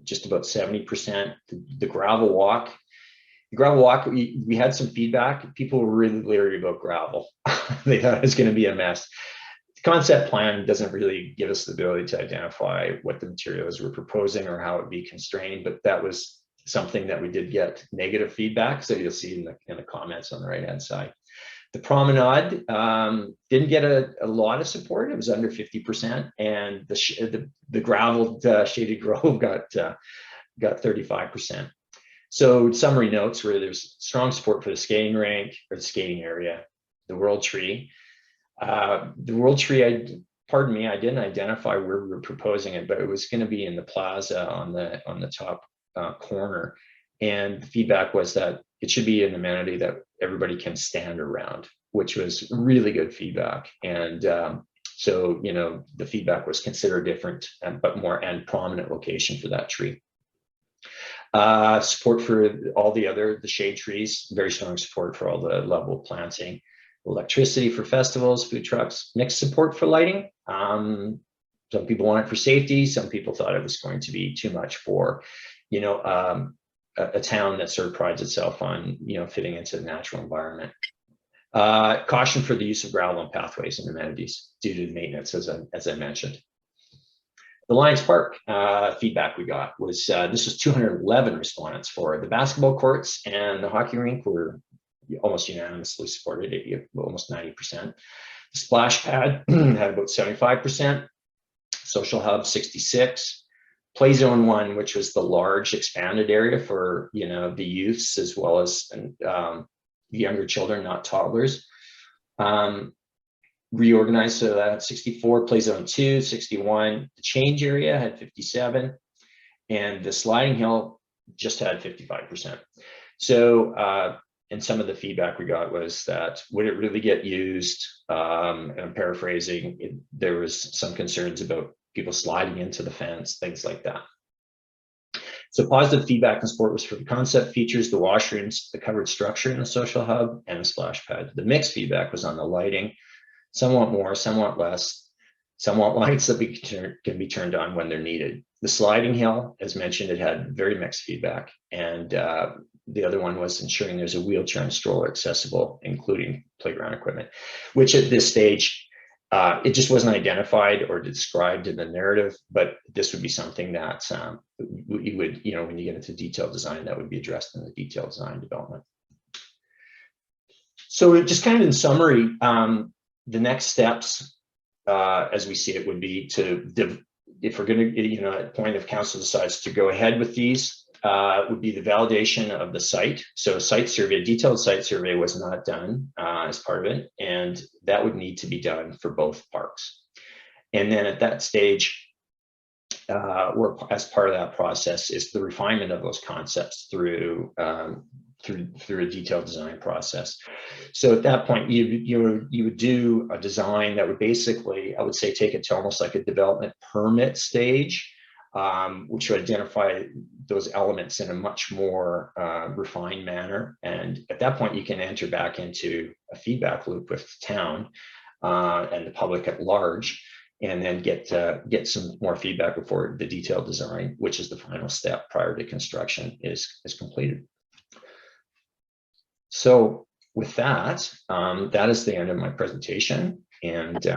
just about 70%. The gravel walk. We had some feedback. People were really leery about gravel. They thought it was going to be a mess. The concept plan doesn't really give us the ability to identify what the materials we're proposing or how it would be constrained, but that was something that we did get negative feedback. So you'll see in the comments on the right-hand side. The promenade didn't get a lot of support. It was under 50%, and the gravel shaded grove got 35%. So summary notes where there's strong support for the skating rink or the skating area, the World Tree. The World Tree, I didn't identify where we were proposing it, but it was going to be in the plaza on the top corner. And the feedback was that it should be an amenity that everybody can stand around, which was really good feedback. And so, the feedback was consider different, but more and prominent location for that tree. Support for all the shade trees, very strong support for all the level planting. Electricity for festivals, food trucks, mixed support for lighting. Some people want it for safety. Some people thought it was going to be too much for, a town that sort of prides itself on, fitting into the natural environment. Caution for the use of gravel and pathways and amenities due to maintenance, as I mentioned. The Lions Park feedback we got was this was 211 respondents for the basketball courts, and the hockey rink were almost unanimously supported, almost 90%. The splash pad had about 75%. Social hub 66%. Play zone 1, which was the large expanded area for the youths as well as younger children, not toddlers. Reorganized, so that had 64. Play zone 2, 61. The change area had 57, and the sliding hill just had 55%. So and some of the feedback we got was that would it really get used? And I'm paraphrasing, there was some concerns about people sliding into the fence, things like that. So positive feedback and support was for the concept features, the washrooms, the covered structure in the social hub, and the splash pad. The mixed feedback was on the lighting, somewhat more, somewhat less, somewhat lights that can be turned on when they're needed. The sliding hill, as mentioned, it had very mixed feedback, and the other one was ensuring there's a wheelchair and stroller accessible, including playground equipment, which at this stage, it just wasn't identified or described in the narrative, but this would be something that you would, when you get into detailed design, that would be addressed in the detailed design development. So just kind of in summary, the next steps, as we see it, would be to, if we're going to, at the point if council decides to go ahead with these, would be the validation of the site. So site survey, detailed site survey was not done as part of it, and that would need to be done for both parks. And then at that stage, as part of that process is the refinement of those concepts through a detailed design process. So at that point, you would do a design that would basically, I would say, take it to almost like a development permit stage, which would identify those elements in a much more refined manner. And at that point, you can enter back into a feedback loop with the town and the public at large, and then get some more feedback before the detailed design, which is the final step prior to construction, is completed. So with that, that is the end of my presentation, and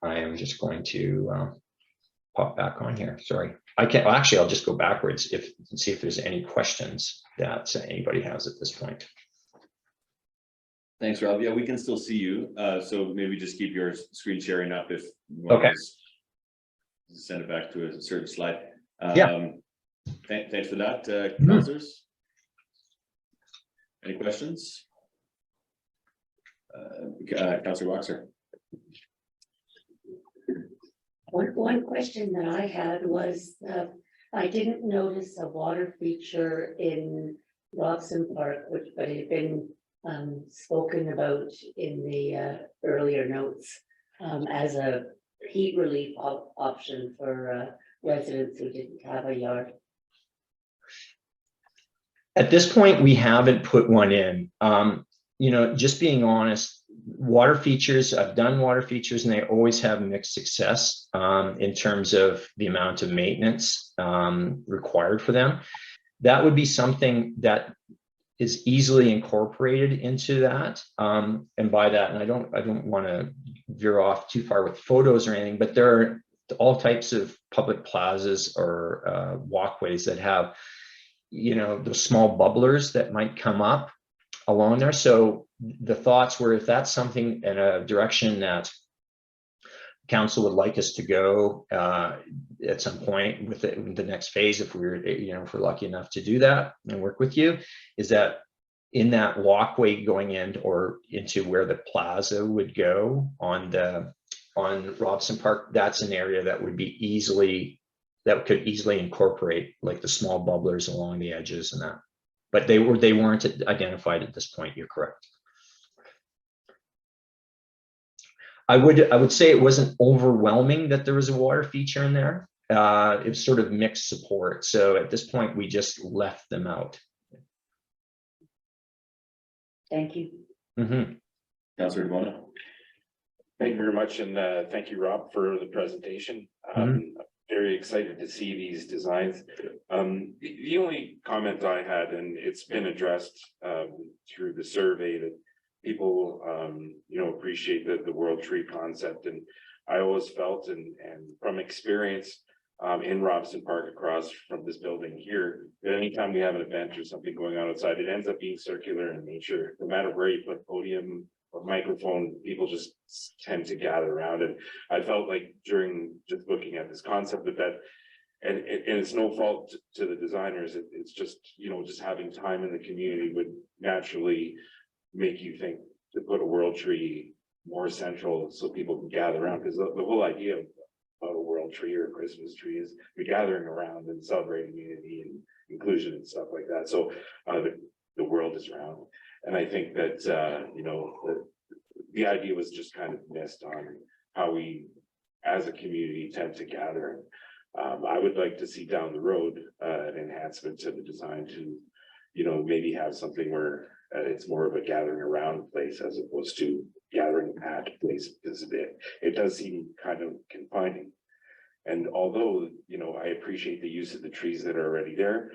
I am just going to pop back on here. Sorry, I can't. Well, actually, I'll just go backwards and see if there's any questions that anybody has at this point. Thanks, Rob. Yeah, we can still see you. So maybe just keep your screen sharing up if you want Okay. to send it back to a certain slide. Yeah. Thanks for that, councillors. Any questions? Councillor Boxer. One question that I had was, I didn't notice a water feature in Robson Park, but it had been spoken about in the earlier notes as a heat relief option for residents who didn't have a yard. At this point, we haven't put one in. You know, just being honest, water features, I've done water features and they always have mixed success in terms of the amount of maintenance required for them. That would be something that is easily incorporated into that. And by that, and I don't want to veer off too far with photos or anything, but there are all types of public plazas or walkways that have, you know, those small bubblers that might come up along there. So the thoughts were, if that's something in a direction that council would like us to go at some point with the next phase, if we're, you know, if we're lucky enough to do that and work with you, is that in that walkway going in or into where the plaza would go on Robson Park, that's an area that would be that could easily incorporate like the small bubblers along the edges and that, but they weren't identified at this point. You're correct. I would say it wasn't overwhelming that there was a water feature in there. It was sort of mixed support. So at this point, we just left them out. Thank you. Mm-hmm. Councillor Demona. Thank you very much, and thank you, Rob, for the presentation. Very excited to see these designs. The only comment I had, and it's been addressed through the survey, that people you know, appreciate the world tree concept, and I always felt, and from experience in Robson Park across from this building here, that anytime we have an event or something going on outside, it ends up being circular in nature. No matter where you put podium or microphone, people just tend to gather around. And I felt like during just looking at this concept of that, and it's no fault to the designers, it's just, you know, just having time in the community would naturally make you think to put a world tree more central so people can gather around, because the whole idea of a world tree or a Christmas tree is you're gathering around and celebrating unity and inclusion and stuff like that. So the world is round, and I think that you know, the idea was just kind of missed on how we as a community tend to gather. I would like to see down the road an enhancement to the design to, you know, maybe have something where it's more of a gathering around place as opposed to gathering at a place, because it does seem kind of confining. And although, you know, I appreciate the use of the trees that are already there,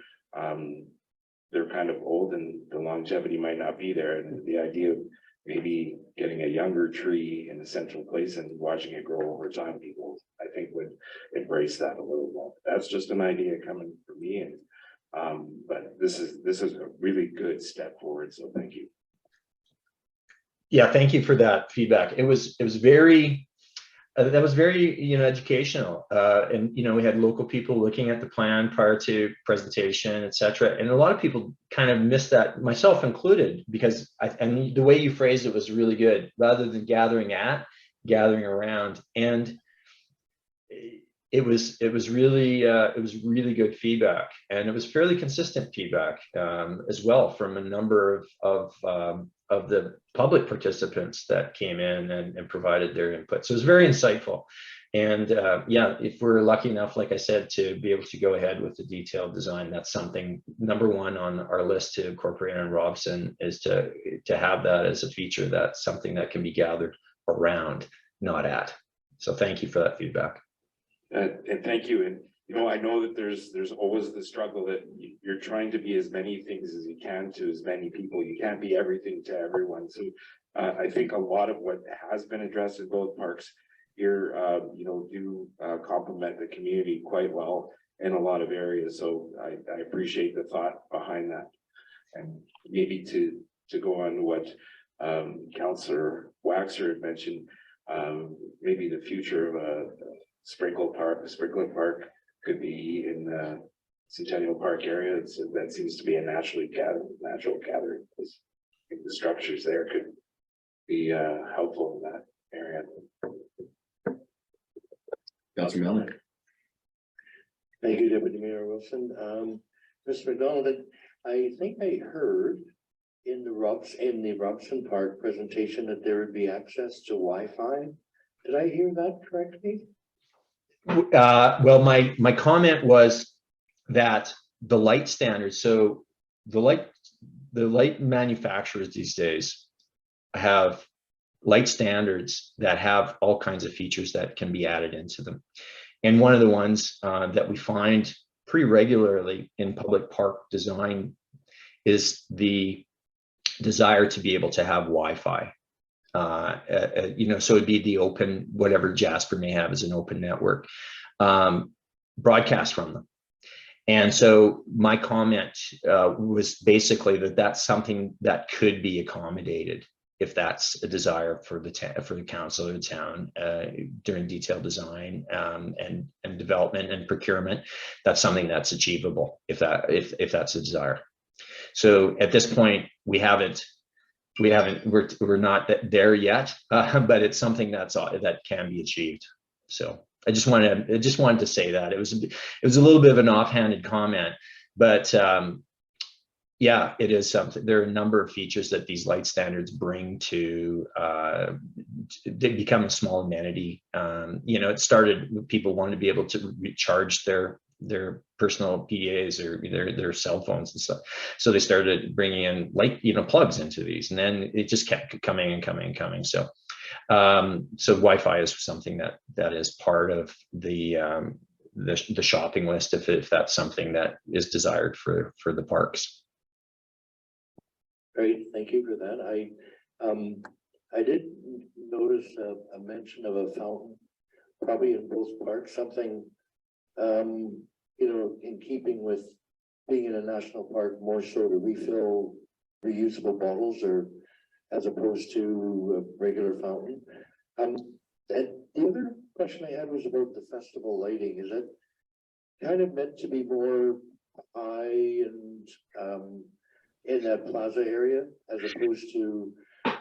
they're kind of old and the longevity might not be there. And the idea of maybe getting a younger tree in a central place and watching it grow over time, people, I think, would embrace that a little more. That's just an idea coming from me, and but this is a really good step forward, so thank you. Yeah, thank you for that feedback. It was very that was very, educational. And, we had local people looking at the plan prior to presentation, et cetera. And a lot of people kind of missed that, myself included, because and the way you phrased it was really good, rather than gathering around. And it was really good feedback, and it was fairly consistent feedback as well from a number of the public participants that came in and provided their input. So it was very insightful. And yeah, if we're lucky enough, like I said, to be able to go ahead with the detailed design, that's something number one on our list to incorporate in Robson, is to have that as a feature. That's something that can be gathered around, not at. So thank you for that feedback. And thank you. And, I know that there's always the struggle that you're trying to be as many things as you can to as many people. You can't be everything to everyone. So I think a lot of what has been addressed in both parks here, do complement the community quite well in a lot of areas. So I appreciate the thought behind that. And maybe to go on to what Councillor Waxer had mentioned, maybe the future of a sprinkler park could be in the Centennial Park area. That seems to be a natural gathering place. I think the structures there could be helpful in that area. Councillor Melnick. Thank you, Deputy Mayor Wilson. Mr. McDonald, I think I heard in the Robson Park presentation that there would be access to Wi-Fi. Did I hear that correctly? Well, my comment was that the light standards, so the light manufacturers these days have light standards that have all kinds of features that can be added into them. And one of the ones that we find pretty regularly in public park design is the desire to be able to have Wi-Fi. So it'd be the open, whatever Jasper may have as an open network, broadcast from them. And so my comment was basically that that's something that could be accommodated if that's a desire for the council or the town during detailed design and development and procurement. That's something that's achievable if that's a desire. So at this point, we're not there yet, but it's something that can be achieved. So I just wanted to say that it was a little bit of an offhanded comment, but yeah, it is something. There are a number of features that these light standards bring to they become a small amenity. It started with people wanting to be able to recharge their personal PDAs or their cell phones and stuff. So they started bringing in plugs into these, and then it just kept coming and coming and coming. So Wi-Fi is something that is part of the shopping list if that's something that is desired for the parks. Great, thank you for that. I did notice a mention of a fountain, probably in both parks, something in keeping with being in a national park, more so to refill reusable bottles or as opposed to a regular fountain. And the other question I had was about the festival lighting. Is it kind of meant to be more high and in that plaza area as opposed to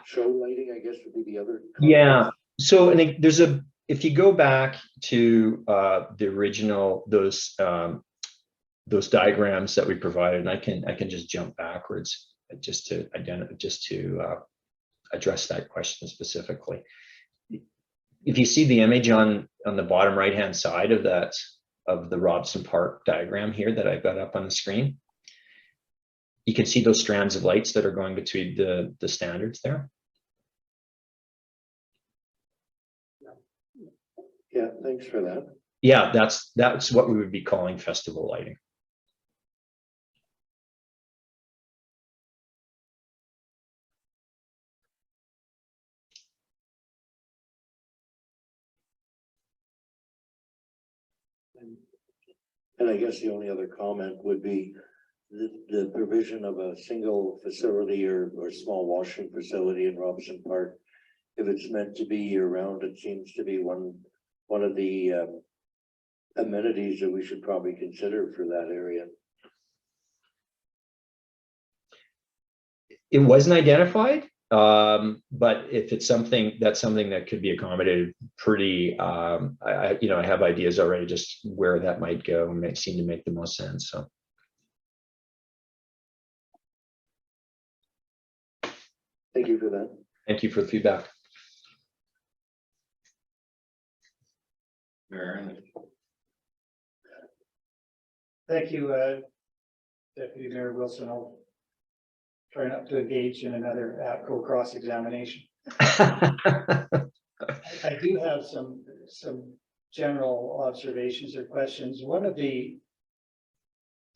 show lighting, I guess would be the other comment? Yeah, so I think if you go back to the original, those diagrams that we provided, and I can just jump backwards just to address that question specifically. If you see the image on the bottom right hand side of the Robson Park diagram here that I've got up on the screen, you can see those strands of lights that are going between the standards there. Yeah, thanks for that. Yeah, that's what we would be calling festival lighting. And I guess the only other comment would be the provision of a single facility or small washing facility in Robson Park if it's meant to be year round, it seems to be one of the amenities that we should probably consider for that area. It wasn't identified, but if it's something, that's something that could be accommodated pretty, I have ideas already just where that might go and might seem to make the most sense, so. Thank you for that. Thank you for the feedback. Thank you, Deputy Mayor Wilson. I'll try not to engage in another ATCO cross-examination. I do have some general observations or questions. One of the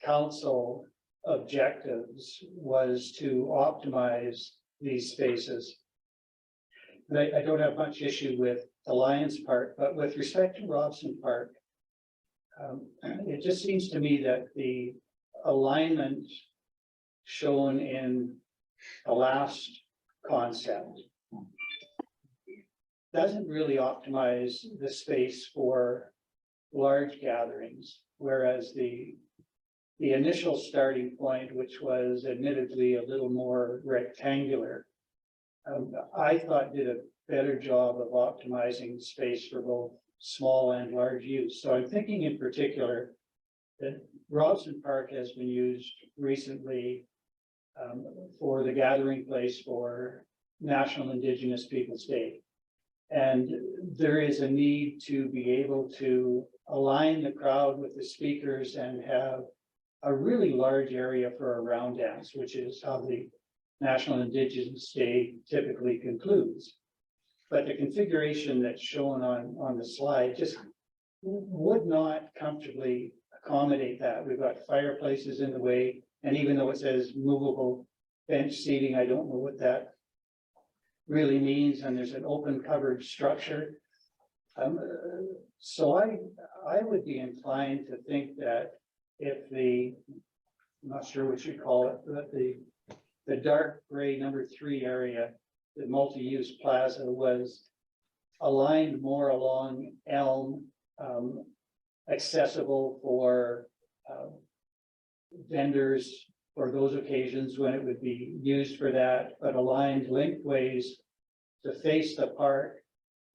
council objectives was to optimize these spaces. And I don't have much issue with Alliance Park, but with respect to Robson Park, it just seems to me that the alignment shown in the last concept doesn't really optimize the space for large gatherings, whereas the initial starting point, which was admittedly a little more rectangular, I thought did a better job of optimizing space for both small and large use. So I'm thinking in particular that Robson Park has been used recently for the gathering place for National Indigenous Peoples Day. And there is a need to be able to align the crowd with the speakers and have a really large area for a round dance, which is how the National Indigenous Day typically concludes. But the configuration that's shown on the slide just would not comfortably accommodate that. We've got fireplaces in the way, and even though it says movable bench seating, I don't know what that really means, and there's an open covered structure. So I would be inclined to think that if I'm not sure what you call it, but the dark gray number 3 area, the multi-use plaza, was aligned more along Elm, accessible for vendors for those occasions when it would be used for that, but aligned lengthways to face the park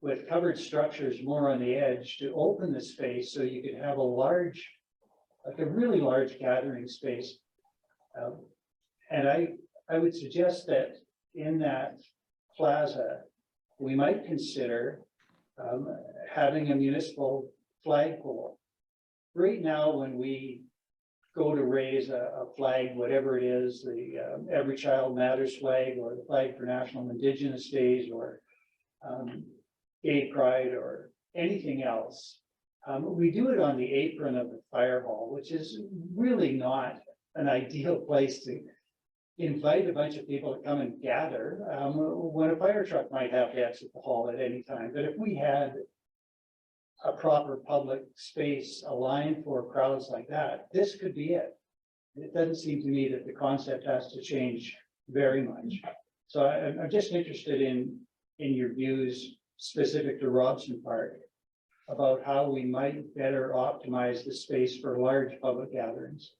with covered structures more on the edge to open the space so you could have a large, like a really large gathering space. And I would suggest that in that plaza, we might consider having a municipal flagpole. Right now, when we go to raise a flag, whatever it is, the Every Child Matters flag, or the flag for National Indigenous Days, or Gay Pride, or anything else, we do it on the apron of the fire hall, which is really not an ideal place to invite a bunch of people to come and gather when a fire truck might have to exit the hall at any time. But if we had a proper public space aligned for crowds like that, this could be it. It doesn't seem to me that the concept has to change very much. So I'm just interested in your views specific to Robson Park about how we might better optimize the space for large public gatherings.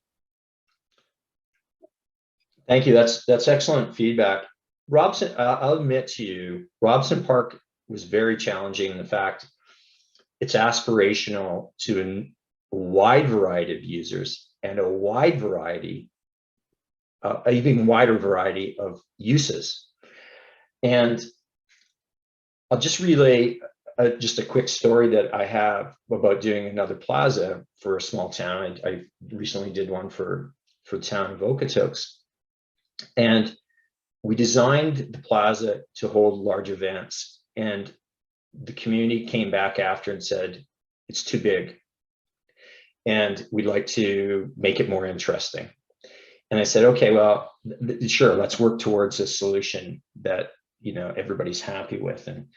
Thank you. That's excellent feedback. Robson, I'll admit to you, Robson Park was very challenging in the fact it's aspirational to a wide variety of users and a wide variety, even wider variety of uses. And I'll just relay just a quick story that I have about doing another plaza for a small town. I recently did one for the town of Okotoks. And we designed the plaza to hold large events, and the community came back after and said, it's too big and we'd like to make it more interesting. And I said, okay, well, sure, let's work towards a solution that, everybody's happy with. And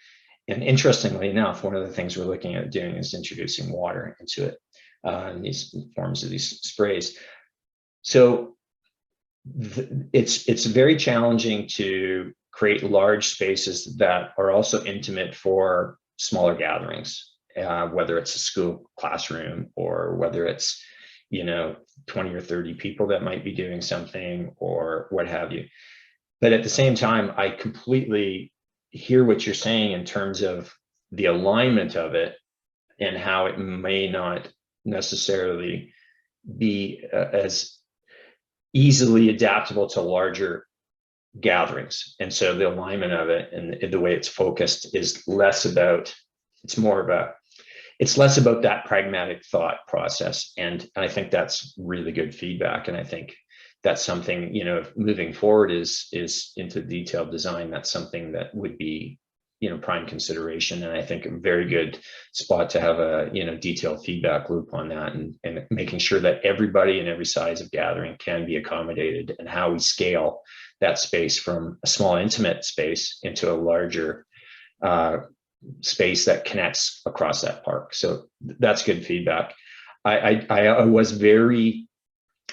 interestingly enough, one of the things we're looking at doing is introducing water into it in these forms of these sprays. So it's very challenging to create large spaces that are also intimate for smaller gatherings, whether it's a school classroom or whether it's, 20 or 30 people that might be doing something or what have you. But at the same time, I completely hear what you're saying in terms of the alignment of it and how it may not necessarily be as easily adaptable to larger gatherings. And so the alignment of it and the way it's focused is less about, it's less about that pragmatic thought process. And I think that's really good feedback. And I think that's something, moving forward is into detailed design. That's something that would be, prime consideration. And I think a very good spot to have a, detailed feedback loop on that and making sure that everybody in every size of gathering can be accommodated, and how we scale that space from a small intimate space into a larger space that connects across that park. So that's good feedback. I was very,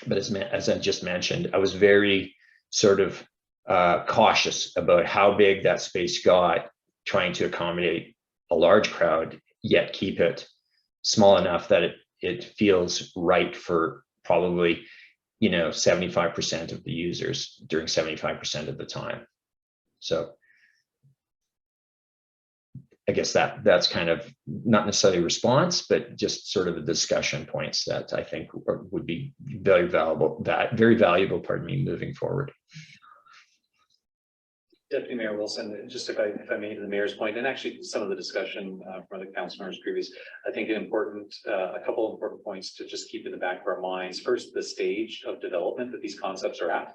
but as I just mentioned, I was very sort of cautious about how big that space got, trying to accommodate a large crowd, yet keep it small enough that it feels right for probably, 75% of the users during 75% of the time. So I guess that's kind of not necessarily a response, but just sort of the discussion points that I think would be very valuable, moving forward. Deputy Mayor Wilson, just if I may, to the mayor's point, and actually some of the discussion from the councillors previous, I think a couple of important points to just keep in the back of our minds. First, the stage of development that these concepts are at.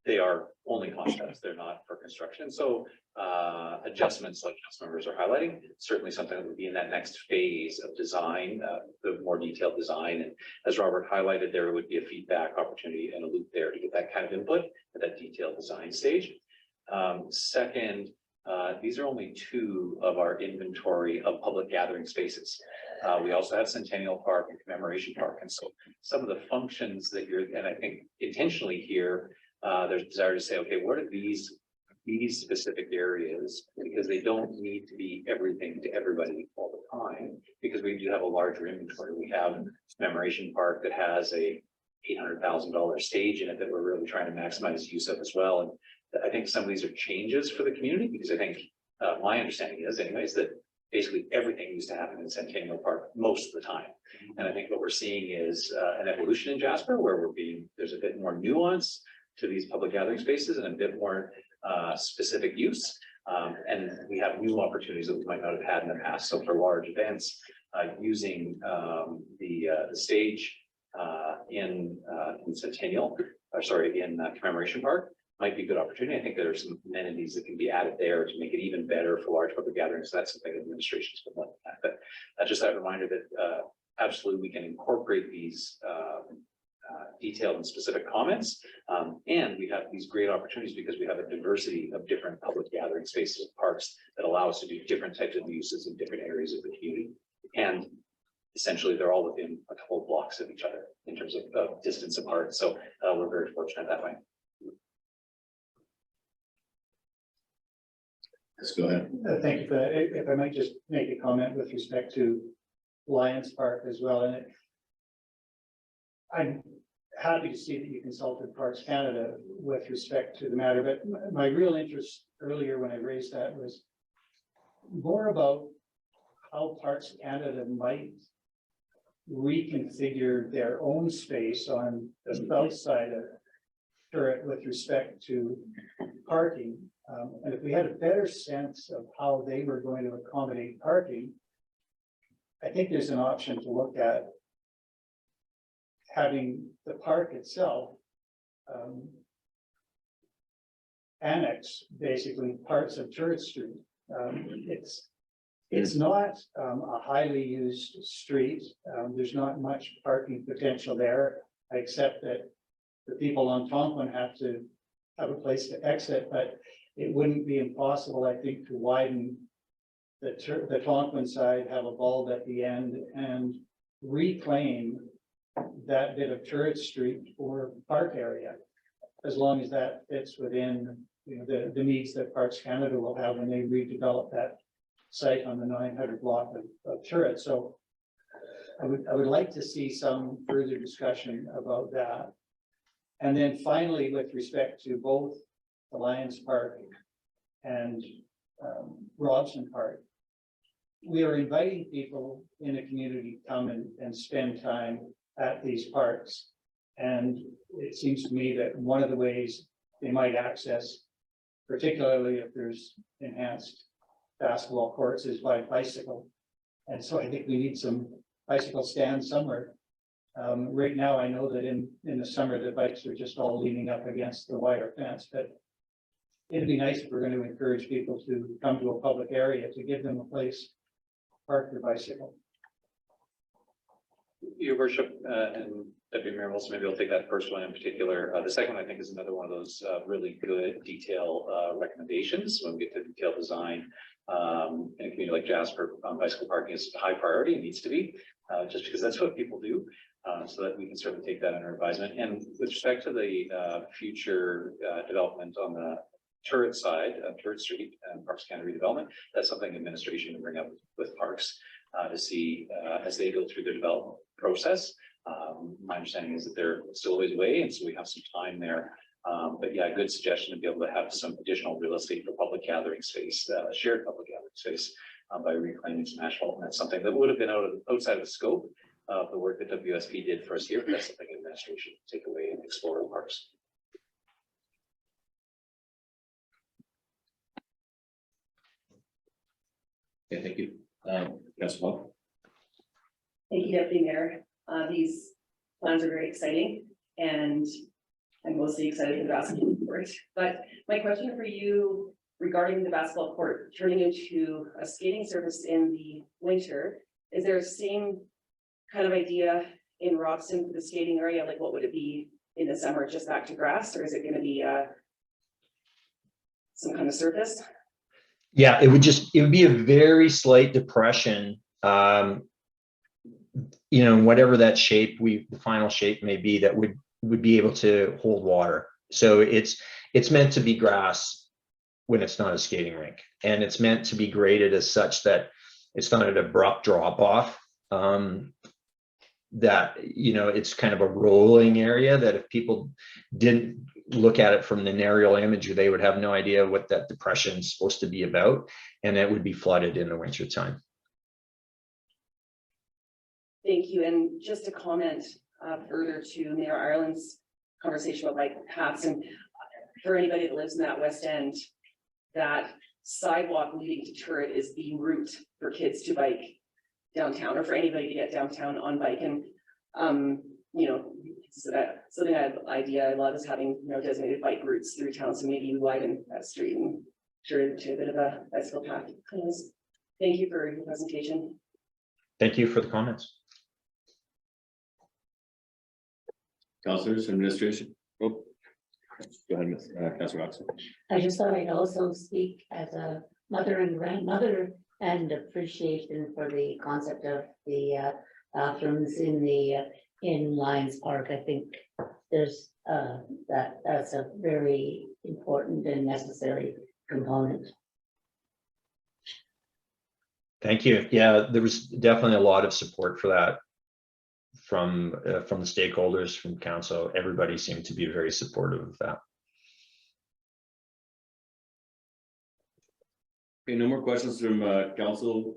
They are only concepts, they're not for construction. So adjustments like council members are highlighting, certainly something that would be in that next phase of design, the more detailed design. And as Robert highlighted, there would be a feedback opportunity and a loop there to get that kind of input at that detailed design stage. Second, these are only 2 of our inventory of public gathering spaces. We also have Centennial Park and Commemoration Park. And so some of the functions that and I think intentionally here, there's desire to say, okay, what are these specific areas, because they don't need to be everything to everybody all the time, because we do have a larger inventory. We have Commemoration Park that has a $800,000 stage in it that we're really trying to maximize use of as well. And I think some of these are changes for the community, because I think my understanding is anyways that basically everything used to happen in Centennial Park most of the time. And I think what we're seeing is an evolution in Jasper where there's a bit more nuance to these public gathering spaces and a bit more specific use. And we have new opportunities that we might not have had in the past. So for large events, using the stage in Centennial, in Commemoration Park might be a good opportunity. I think there are some amenities that can be added there to make it even better for large public gatherings. So that's something the administration's been looking at. But just that reminder that absolutely we can incorporate these detailed and specific comments. And we have these great opportunities because we have a diversity of different public gathering spaces and parks that allow us to do different types of uses in different areas of the community. And essentially they're all within a couple of blocks of each other in terms of distance apart. So we're very fortunate that way. Let's go ahead. Thank you for that. If I might just make a comment with respect to Lions Park as well. And I'm happy to see that you consulted Parks Canada with respect to the matter, but my real interest earlier when I raised that was more about how Parks Canada might reconfigure their own space on the south side of Turret with respect to parking. And if we had a better sense of how they were going to accommodate parking, I think there's an option to look at having the park itself annex basically parts of Turret Street. It's not a highly used street. There's not much parking potential there, except that the people on Tonquin have to have a place to exit, but it wouldn't be impossible, I think, to widen the Tonquin side, have a bulb at the end, and reclaim that bit of Turret Street for park area. as long as that fits within, the needs that Parks Canada will have when they redevelop that site on the 900 block of turret. So I would like to see some further discussion about that. And then finally, with respect to both the Lions Park and Robson Park, we are inviting people in the community to come and spend time at these parks. And it seems to me that one of the ways they might access, particularly if there's enhanced basketball courts, is by bicycle. And so I think we need some bicycle stands somewhere. Right now, I know that in the summer, the bikes are just all leaning up against the wire fence, but it'd be nice if we're going to encourage people to come to a public area to give them a place to park their bicycle. Your worship, and Deputy Mayor Wilson, maybe I'll take that first one in particular. The second one, I think, is another one of those really good detail recommendations. When we get to detailed design, in a community like Jasper, bicycle parking is high priority and needs to be, just because that's what people do. So that we can certainly take that under advisement. And with respect to the future development on the turret side, Turret Street and Parks Canada redevelopment, that's something administration can bring up with Parks to see as they go through their development process. My understanding is that they're still a ways away, and so we have some time there. But yeah, a good suggestion to be able to have some additional real estate for public gathering space, shared public gathering space by reclaiming some asphalt. And that's something that would have been outside of the scope of the work that WSP did for us here. But that's something administration take away and explore in Parks. Okay, thank you. Councillor. Thank you, Deputy Mayor. These plans are very exciting, and I'm mostly excited for the basketball court. But my question for you regarding the basketball court turning into a skating surface in the winter, is there the same kind of idea in Robson for the skating area? Like, what would it be in the summer, just back to grass, or is it going to be some kind of surface? Yeah, it would be a very slight depression. Whatever that shape the final shape may be, that would be able to hold water. So it's meant to be grass when it's not a skating rink, and it's meant to be graded as such that it's not an abrupt drop off. That it's kind of a rolling area that if people didn't look at it from the aerial image, they would have no idea what that depression is supposed to be about, and it would be flooded in the winter time. Thank you. And just to comment further to Mayor Ireland's conversation about bike paths, and for anybody that lives in that West End, that sidewalk leading to Turret is the route for kids to bike downtown, or for anybody to get downtown on bike. And something I love is having designated bike routes through town. So maybe you widen that street and turn it into a bit of a bicycle path. Thank you for your presentation. Thank you for the comments. Councillors, administration. Oh, go ahead, Councillor Robson. I just thought I'd also speak as a mother and grandmother and appreciation for the concept of the bathrooms in Lions Park. I think there's that's a very important and necessary component. Thank you. Yeah, there was definitely a lot of support for that from the stakeholders, from council. Everybody seemed to be very supportive of that. Okay, no more questions from council.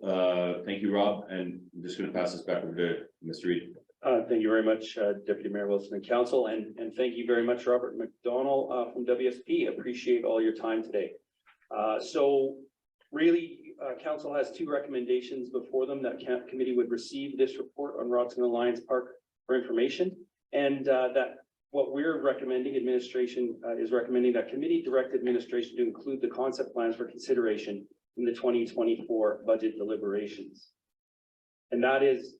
Thank you, Rob, and I'm just going to pass this back over to Mr. Reid. Thank you very much, Deputy Mayor Wilson and Council, and thank you very much, Robert McDonald from WSP. Appreciate all your time today. So really, Council has two recommendations before them that committee would receive this report on Robson and Lions Park for information, and that what we're recommending, administration is recommending that committee direct administration to include the concept plans for consideration in the 2024 budget deliberations. And that is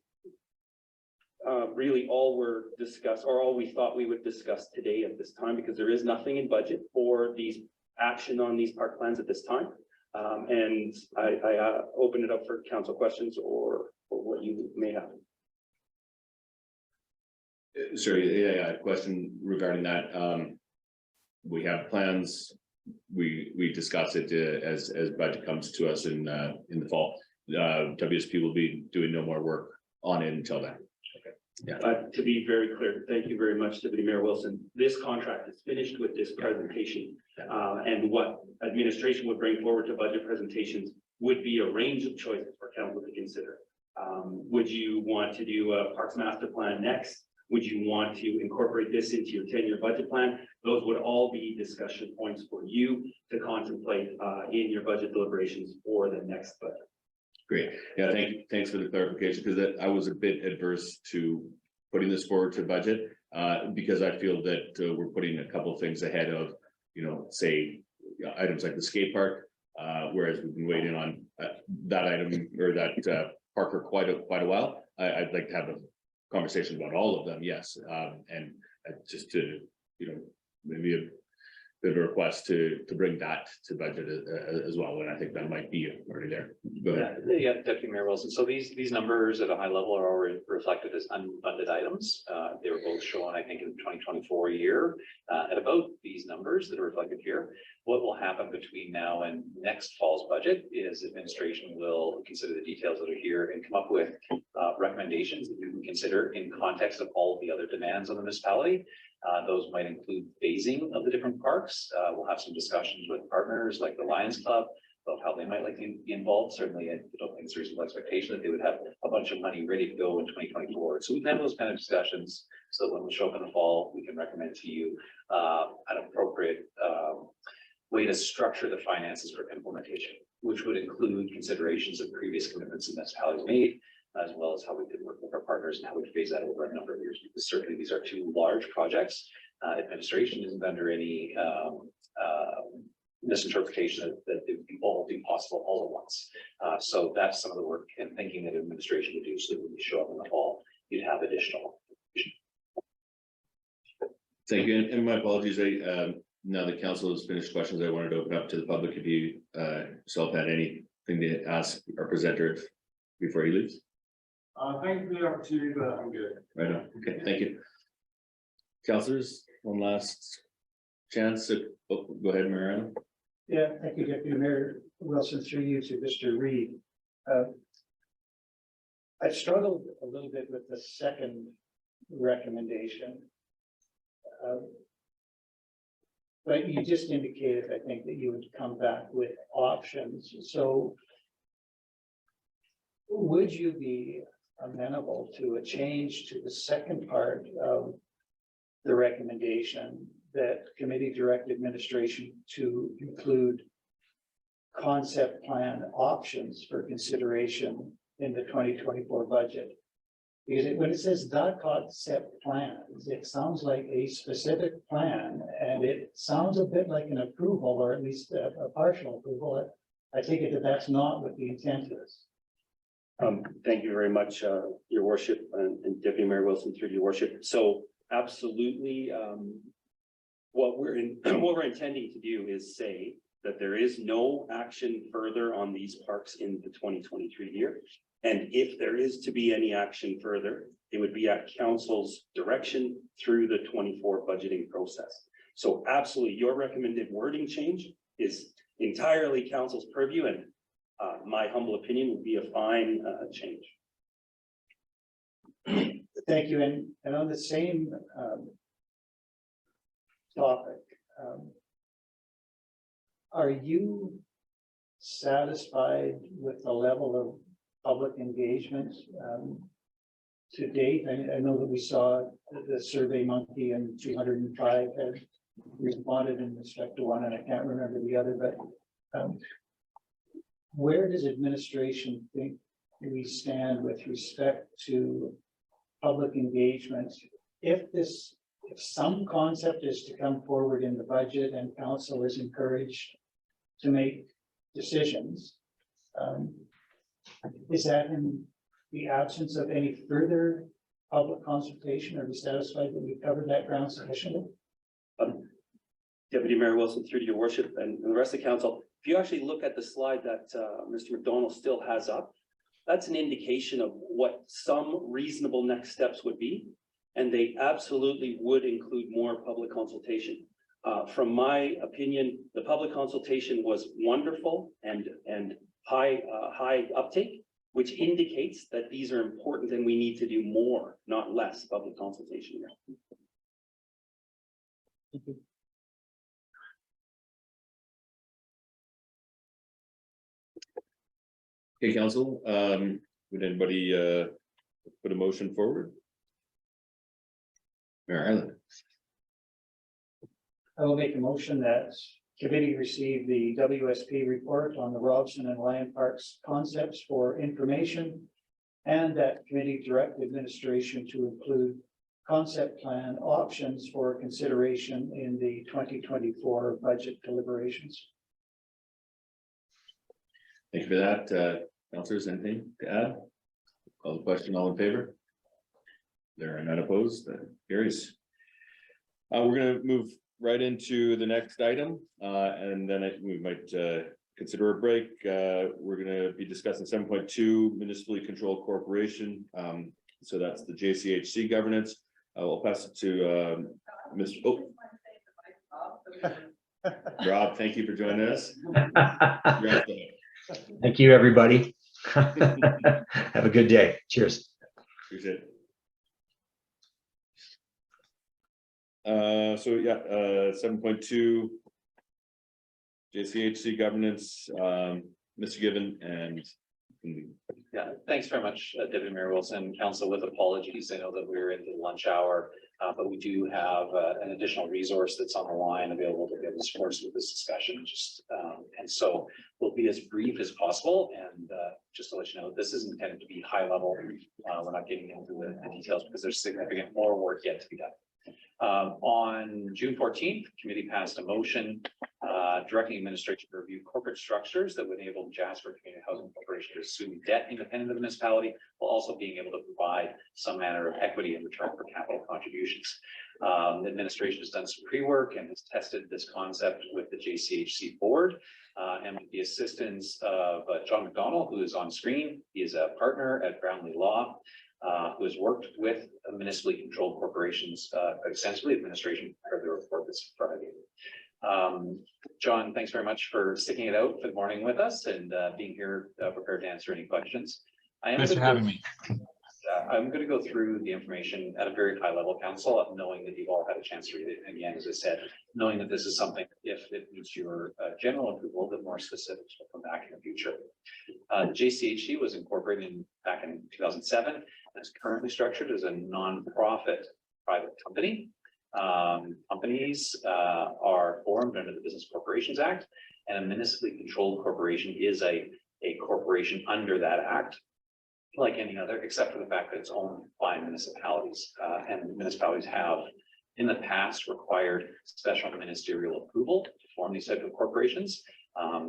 really all we're discussed, or all we thought we would discuss today at this time, because there is nothing in budget for these action on these park plans at this time. And I open it up for council questions or what you may have. Sorry, yeah, question regarding that. we have plans. We discuss it as budget comes to us in the fall. WSP will be doing no more work on it until then. To be very clear, thank you very much, Deputy Mayor Wilson. This contract is finished with this presentation. And what administration would bring forward to budget presentations would be a range of choices for council to consider. Would you want to do a Parks Master Plan next? Would you want to incorporate this into your 10-year budget plan? Those would all be discussion points for you to contemplate in your budget deliberations for the next budget. Great. Yeah, thanks for the clarification, because I was a bit adverse to putting this forward to budget, because I feel that we're putting a couple of things ahead of, say, items like the skate park, whereas we've been waiting on that item or that park for quite a while. I'd like to have a conversation about all of them, yes, and just to, maybe a bit of a request to bring that to budget as well, and I think that might be already there. Go ahead. Yeah, Deputy Mayor Wilson. So these numbers at a high level are already reflected as unfunded items. They were both shown, I think, in the 2024 year at about these numbers that are reflected here. What will happen between now and next fall's budget is administration will consider the details that are here and come up with recommendations that we can consider in context of all of the other demands on the municipality. Those might include phasing of the different parks. We'll have some discussions with partners like the Lions Club about how they might like to be involved. Certainly, I don't think it's reasonable expectation that they would have a bunch of money ready to go in 2024. So we can have those kind of discussions so that when we show up in the fall, we can recommend to you an appropriate way to structure the finances for implementation, which would include considerations of previous commitments the municipalities made, as well as how we could work with our partners and how we phase that over a number of years. Because certainly these are two large projects. Administration isn't under any misinterpretation that they would all be possible all at once. So that's some of the work and thinking that administration would do, so that when you show up in the fall, you'd have additional. Thank you, and my apologies. Now the council has finished questions, I wanted to open up to the public if you self had anything to ask our presenter before he leaves. Thank you for the opportunity, but I'm good. Right on. Okay, thank you. Councillors, one last chance to go ahead, Mariana. Yeah, thank you, Deputy Mayor Wilson, through you to Mr. Reed. I struggled a little bit with the second recommendation. But you just indicated, I think, that you would come back with options. So would you be amenable to a change to the second part of the recommendation that committee direct administration to include concept plan options for consideration in the 2024 budget? Because when it says the concept plans, it sounds like a specific plan, and it sounds a bit like an approval, or at least a partial approval. I take it that that's not what the intent is. Thank you very much, Your Worship, and Deputy Mayor Wilson, through Your Worship. So absolutely, what we're intending to do is say that there is no action further on these parks in the 2023 year. And if there is to be any action further, it would be at council's direction through the 24 budgeting process. So absolutely, your recommended wording change is entirely council's purview, and my humble opinion would be a fine change. Thank you. And on the same topic, are you satisfied with the level of public engagement to date? I know that we saw the Survey Monkey and 205 had responded in respect to one, and I can't remember the other, but where does administration think we stand with respect to public engagement? If some concept is to come forward in the budget and council is encouraged to make decisions, is that in the absence of any further public consultation? Are we satisfied that we've covered that ground sufficiently? Deputy Mayor Wilson, through to Your Worship and the rest of the council, if you actually look at the slide that Mr. McDonald still has up, that's an indication of what some reasonable next steps would be. And they absolutely would include more public consultation. From my opinion, the public consultation was wonderful and high uptake, which indicates that these are important and we need to do more, not less public consultation. Okay, council, would anybody put a motion forward? Mayor Island. I will make a motion that committee receive the WSP report on the Robson and Lion Parks concepts for information. And that committee direct administration to include concept plan options for consideration in the 2024 budget deliberations. Thank you for that. Councillors, anything to add? Call the question, all in favor? There are none opposed, that carries. We're gonna move right into the next item, and then we might consider a break. We're gonna be discussing 7.2 municipally controlled corporation. So that's the JCHC governance. I'll pass it to Mr. Rob, thank you for joining us. Thank you, everybody. Have a good day. Cheers. Appreciate it. So yeah, 7.2 JCHC governance, Mr. Given and. Yeah, thanks very much, Deputy Mayor Wilson. Council, with apologies, I know that we're in the lunch hour, but we do have an additional resource that's on the line available to be able to support us with this discussion. And so we'll be as brief as possible. And just to let you know, this is intended to be high level. We're not getting into the details because there's significant more work yet to be done. On June 14th, committee passed a motion directing administration to review corporate structures that would enable Jasper Community Housing Corporation to assume debt independent of the municipality, while also being able to provide some manner of equity in return for capital contributions. The administration has done some pre-work and has tested this concept with the JCHC board, and with the assistance of John McDonald, who is on screen. He is a partner at Brownlee Law, who has worked with municipally controlled corporations extensively. Administration prepared the report that's in front of you. John, thanks very much for sticking it out for the morning with us and being here prepared to answer any questions. Thanks for having me. I'm going to go through the information at a very high level, council, knowing that you've all had a chance to read it. And again, as I said, knowing that this is something, if it needs your general approval, that more specifics will come back in the future. The JCHC was incorporated back in 2007 and is currently structured as a non-profit private company. Companies are formed under the Business Corporations Act, and a municipally controlled corporation is a corporation under that act, like any other, except for the fact that it's owned by municipalities. And municipalities have in the past required special ministerial approval to form these type of corporations.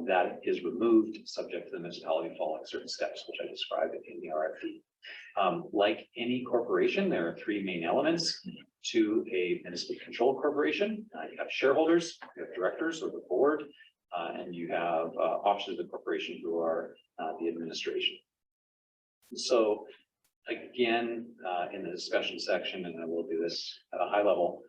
That is removed subject to the municipality following certain steps, which I described in the RFP. Like any corporation, there are three main elements to a municipally controlled corporation. You have shareholders, you have directors or the board, and you have officers of the corporation who are the administration. So again, in the discussion section, and I will do this at a high level,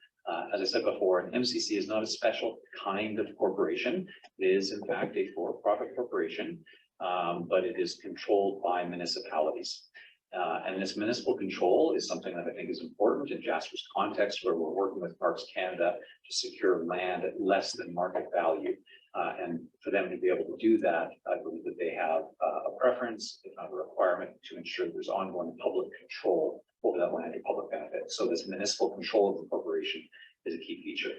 as I said before, an MCC is not a special kind of corporation. It is in fact a for-profit corporation, but it is controlled by municipalities. And this municipal control is something that I think is important in Jasper's context, where we're working with Parks Canada to secure land at less than market value. And for them to be able to do that, I believe that they have a preference, if not a requirement, to ensure there's ongoing public control over that land for public benefit. So this municipal control of the corporation is a key feature.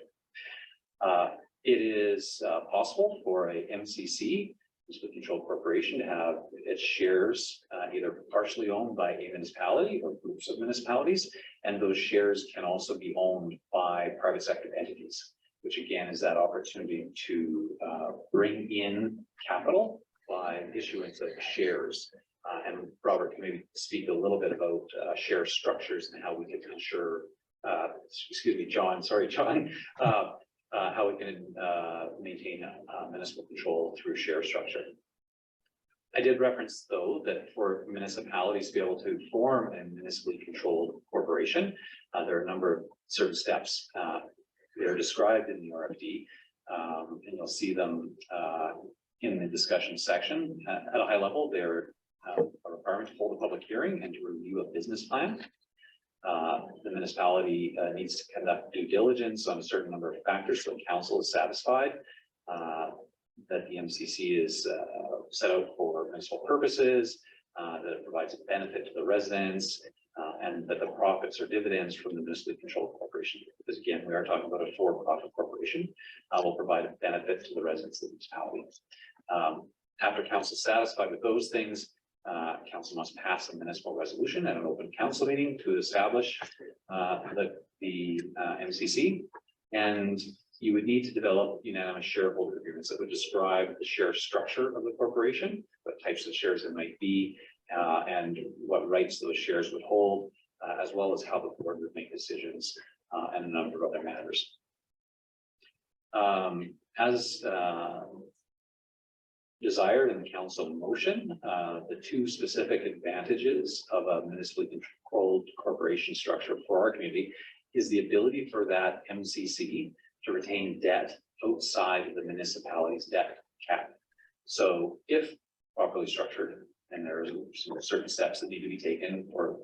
It is possible for a MCC, municipally controlled corporation, to have its shares either partially owned by a municipality or groups of municipalities, and those shares can also be owned by private sector entities, which again is that opportunity to bring in capital by issuance of shares. And Robert can maybe speak a little bit about share structures and how we can ensure, excuse me, John, sorry, John, how we can maintain municipal control through share structure. I did reference, though, that for municipalities to be able to form a municipally controlled corporation, there are a number of certain steps. They're described in the RFD, and you'll see them in the discussion section. At a high level, they're a requirement to hold a public hearing and to review a business plan. The municipality needs to conduct due diligence on a certain number of factors, so council is satisfied that the MCC is set out for municipal purposes, that it provides a benefit to the residents, and that the profits or dividends from the municipally controlled corporation, because again, we are talking about a for-profit corporation, will provide a benefit to the residents of the municipality. After council is satisfied with those things, council must pass a municipal resolution at an open council meeting to establish the MCC, and you would need to develop unanimous shareholder agreements that would describe the share structure of the corporation, what types of shares it might be, and what rights those shares would hold, as well as how the board would make decisions and a number of other matters. As desired in the council motion, the two specific advantages of a municipally controlled corporation structure for our community is the ability for that MCC to retain debt outside of the municipality's debt cap. So if properly structured, and there are certain steps that need to be taken for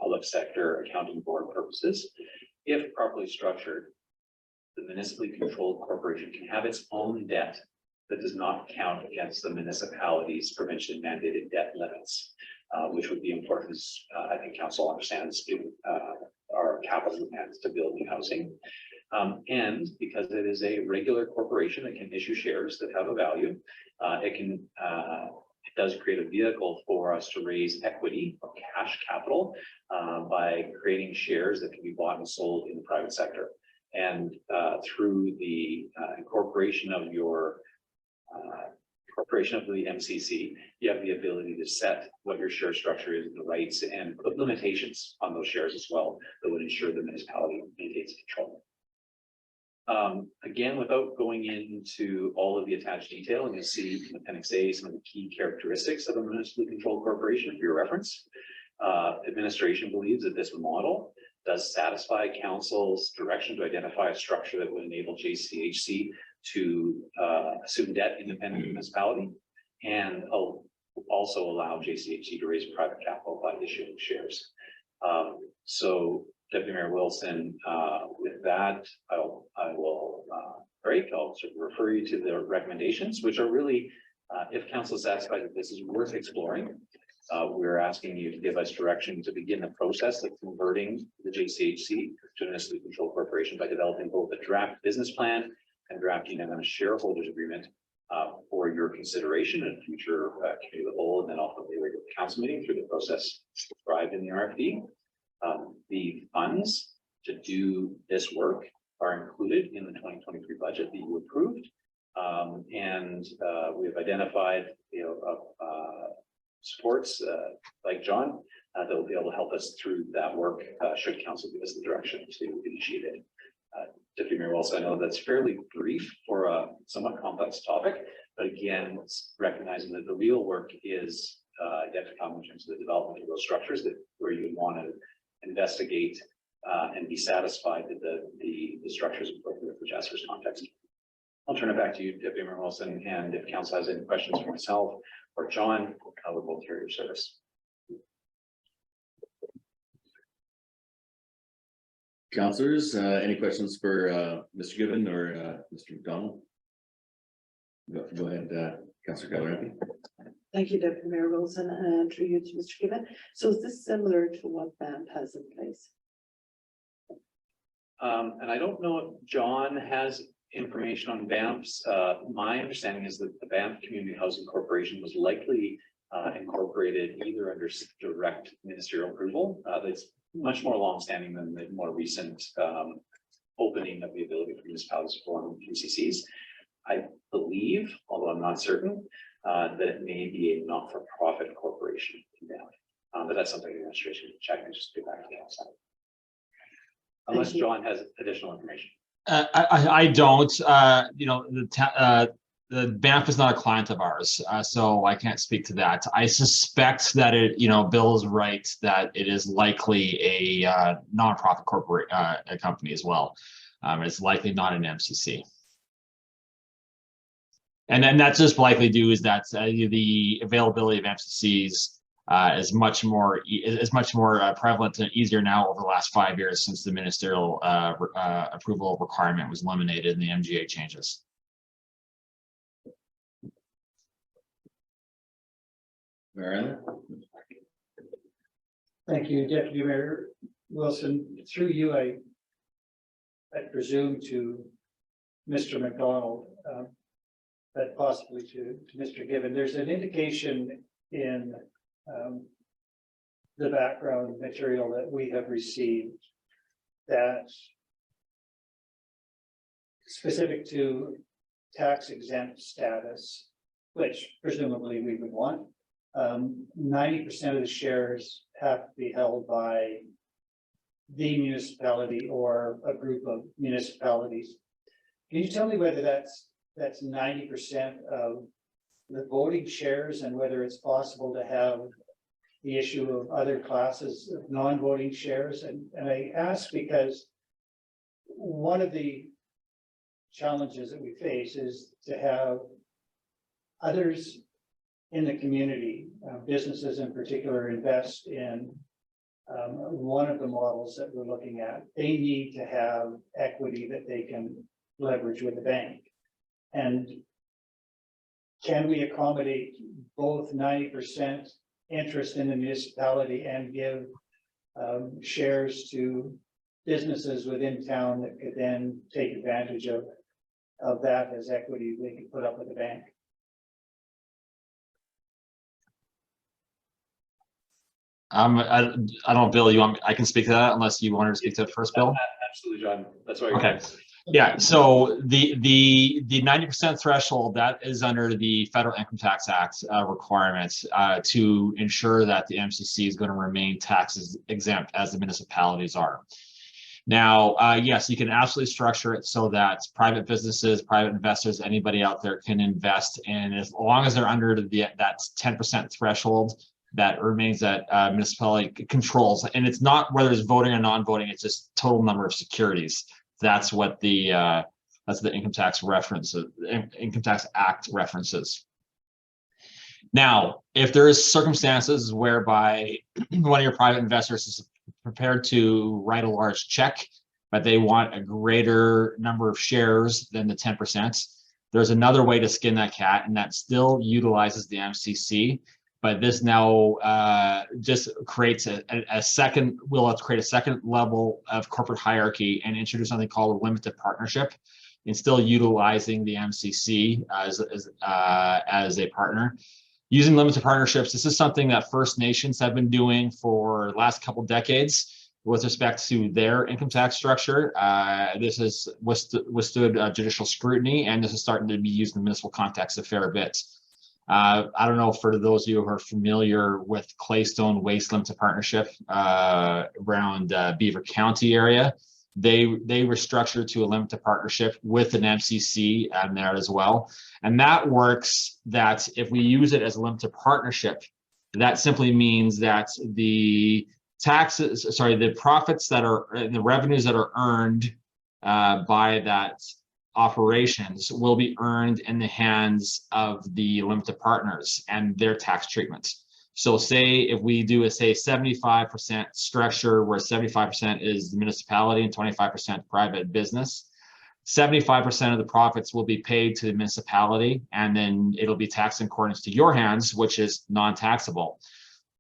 public sector accounting board purposes, if properly structured, the municipally controlled corporation can have its own debt that does not count against the municipality's provincially mandated debt limits, which would be important, as I think council understands, to our capital demands to build new housing. And because it is a regular corporation that can issue shares that have a value, it does create a vehicle for us to raise equity or cash capital by creating shares that can be bought and sold in the private sector. And through the incorporation of the MCC, you have the ability to set what your share structure is, the rights, and put limitations on those shares as well that would ensure the municipality maintains control. Again, without going into all of the attached detail, and you'll see in Appendix A some of the key characteristics of a municipally controlled corporation for your reference. Administration believes that this model does satisfy council's direction to identify a structure that would enable JCHC to assume debt independent of the municipality, and also allow JCHC to raise private capital by issuing shares. So Deputy Mayor Wilson, with that, I will break. I'll sort of refer you to the recommendations, which are really, if council is satisfied that this is worth exploring, we're asking you to give us direction to begin the process of converting the JCHC to a municipally controlled corporation by developing both a draft business plan and draft unanimous shareholders agreement for your consideration and future committee of the whole, and then ultimately regular council meeting through the process described in the RFD. The funds to do this work are included in the 2023 budget that you approved, and we've identified, supports like John that will be able to help us through that work should council give us the direction to initiate it. Deputy Mayor Wilson, I know that's fairly brief for a somewhat complex topic, but again, recognizing that the real work is yet to come in terms of the development of those structures where you would want to investigate and be satisfied that the structure is appropriate for Jasper's context. I'll turn it back to you, Deputy Mayor Wilson, and if council has any questions for myself or John, I will both hear your service. Councillors, any questions for Mr. Gibbon or Mr. McDonald? Go ahead, Councillor Keller. Thank you, Deputy Mayor Wilson, and through you to Mr. Gibbon. So is this similar to what BAMP has in place? And I don't know if John has information on BAMP's. My understanding is that the BAMP Community Housing Corporation was likely incorporated either under direct ministerial approval. That's much more longstanding than the more recent opening of the ability for municipalities to form QCCs. I believe, although I'm not certain, that it may be a not-for-profit corporation now, but that's something the administration can check and just get back to the council. Unless John has additional information. I don't. The BAMF is not a client of ours, so I can't speak to that. I suspect that Bill is right that it is likely a nonprofit corporate company as well. It's likely not an MCC. And then that's just likely due is that the availability of MCCs is much more prevalent and easier now over the last 5 years since the ministerial approval requirement was eliminated in the MGA changes. Marianne? Thank you, Deputy Mayor Wilson. Through you, I presume to Mr. McDonald, but possibly to Mr. Given. There's an indication in the background material that we have received that specific to tax exempt status, which presumably we would want, 90% of the shares have to be held by the municipality or a group of municipalities. Can you tell me whether that's 90% of the voting shares and whether it's possible to have the issue of other classes of non-voting shares? And I ask because one of the challenges that we face is to have others in the community, businesses in particular, invest in one of the models that we're looking at. They need to have equity that they can leverage with the bank. And can we accommodate both 90% interest in the municipality and give shares to businesses within town that could then take advantage of that as equity they could put up with the bank? I don't know, Bill, I can speak to that unless you wanted to speak to it first, Bill. Absolutely, John. That's why. Okay. Yeah, so the 90% threshold, that is under the Federal Income Tax Act requirements to ensure that the MCC is going to remain tax exempt as the municipalities are. Now, yes, you can absolutely structure it so that private businesses, private investors, anybody out there can invest, and as long as they're under that 10% threshold, that remains that municipality controls. And it's not whether it's voting or non-voting, it's just total number of securities. That's what the Income Tax Act references. Now, if there is circumstances whereby one of your private investors is prepared to write a large check, but they want a greater number of shares than the 10%, there's another way to skin that cat, and that still utilizes the MCC. But this now just creates a second, we'll have to create a second level of corporate hierarchy and introduce something called a limited partnership, and still utilizing the MCC as a partner. Using limited partnerships, this is something that First Nations have been doing for the last couple decades with respect to their income tax structure. This has withstood judicial scrutiny, and this is starting to be used in the municipal context a fair bit. I don't know, for those of you who are familiar with Claystone Waste Limited Partnership around Beaver County area, they restructured to a limited partnership with an MCC there as well. And that works that if we use it as a limited partnership, that simply means that the profits that are, the revenues that are earned by that operations will be earned in the hands of the limited partners and their tax treatment. So say if we do a 75% structure where 75% is the municipality and 25% private business, 75% of the profits will be paid to the municipality, and then it'll be taxed in accordance to your hands, which is non-taxable.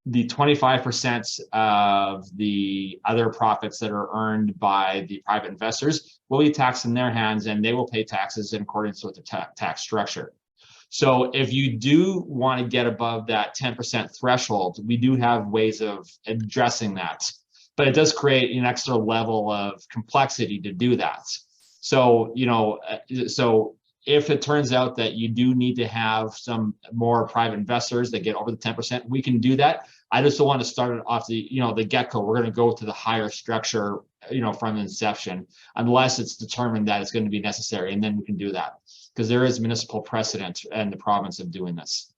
The 25% of the other profits that are earned by the private investors will be taxed in their hands, and they will pay taxes in accordance with the tax structure. So if you do want to get above that 10% threshold, we do have ways of addressing that, but it does create an extra level of complexity to do that. So, so if it turns out that you do need to have some more private investors that get over the 10%, we can do that. I just don't want to start it off the get-go. We're going to go to the higher structure, from the inception, unless it's determined that it's going to be necessary, and then we can do that, because there is municipal precedent in the province of doing this.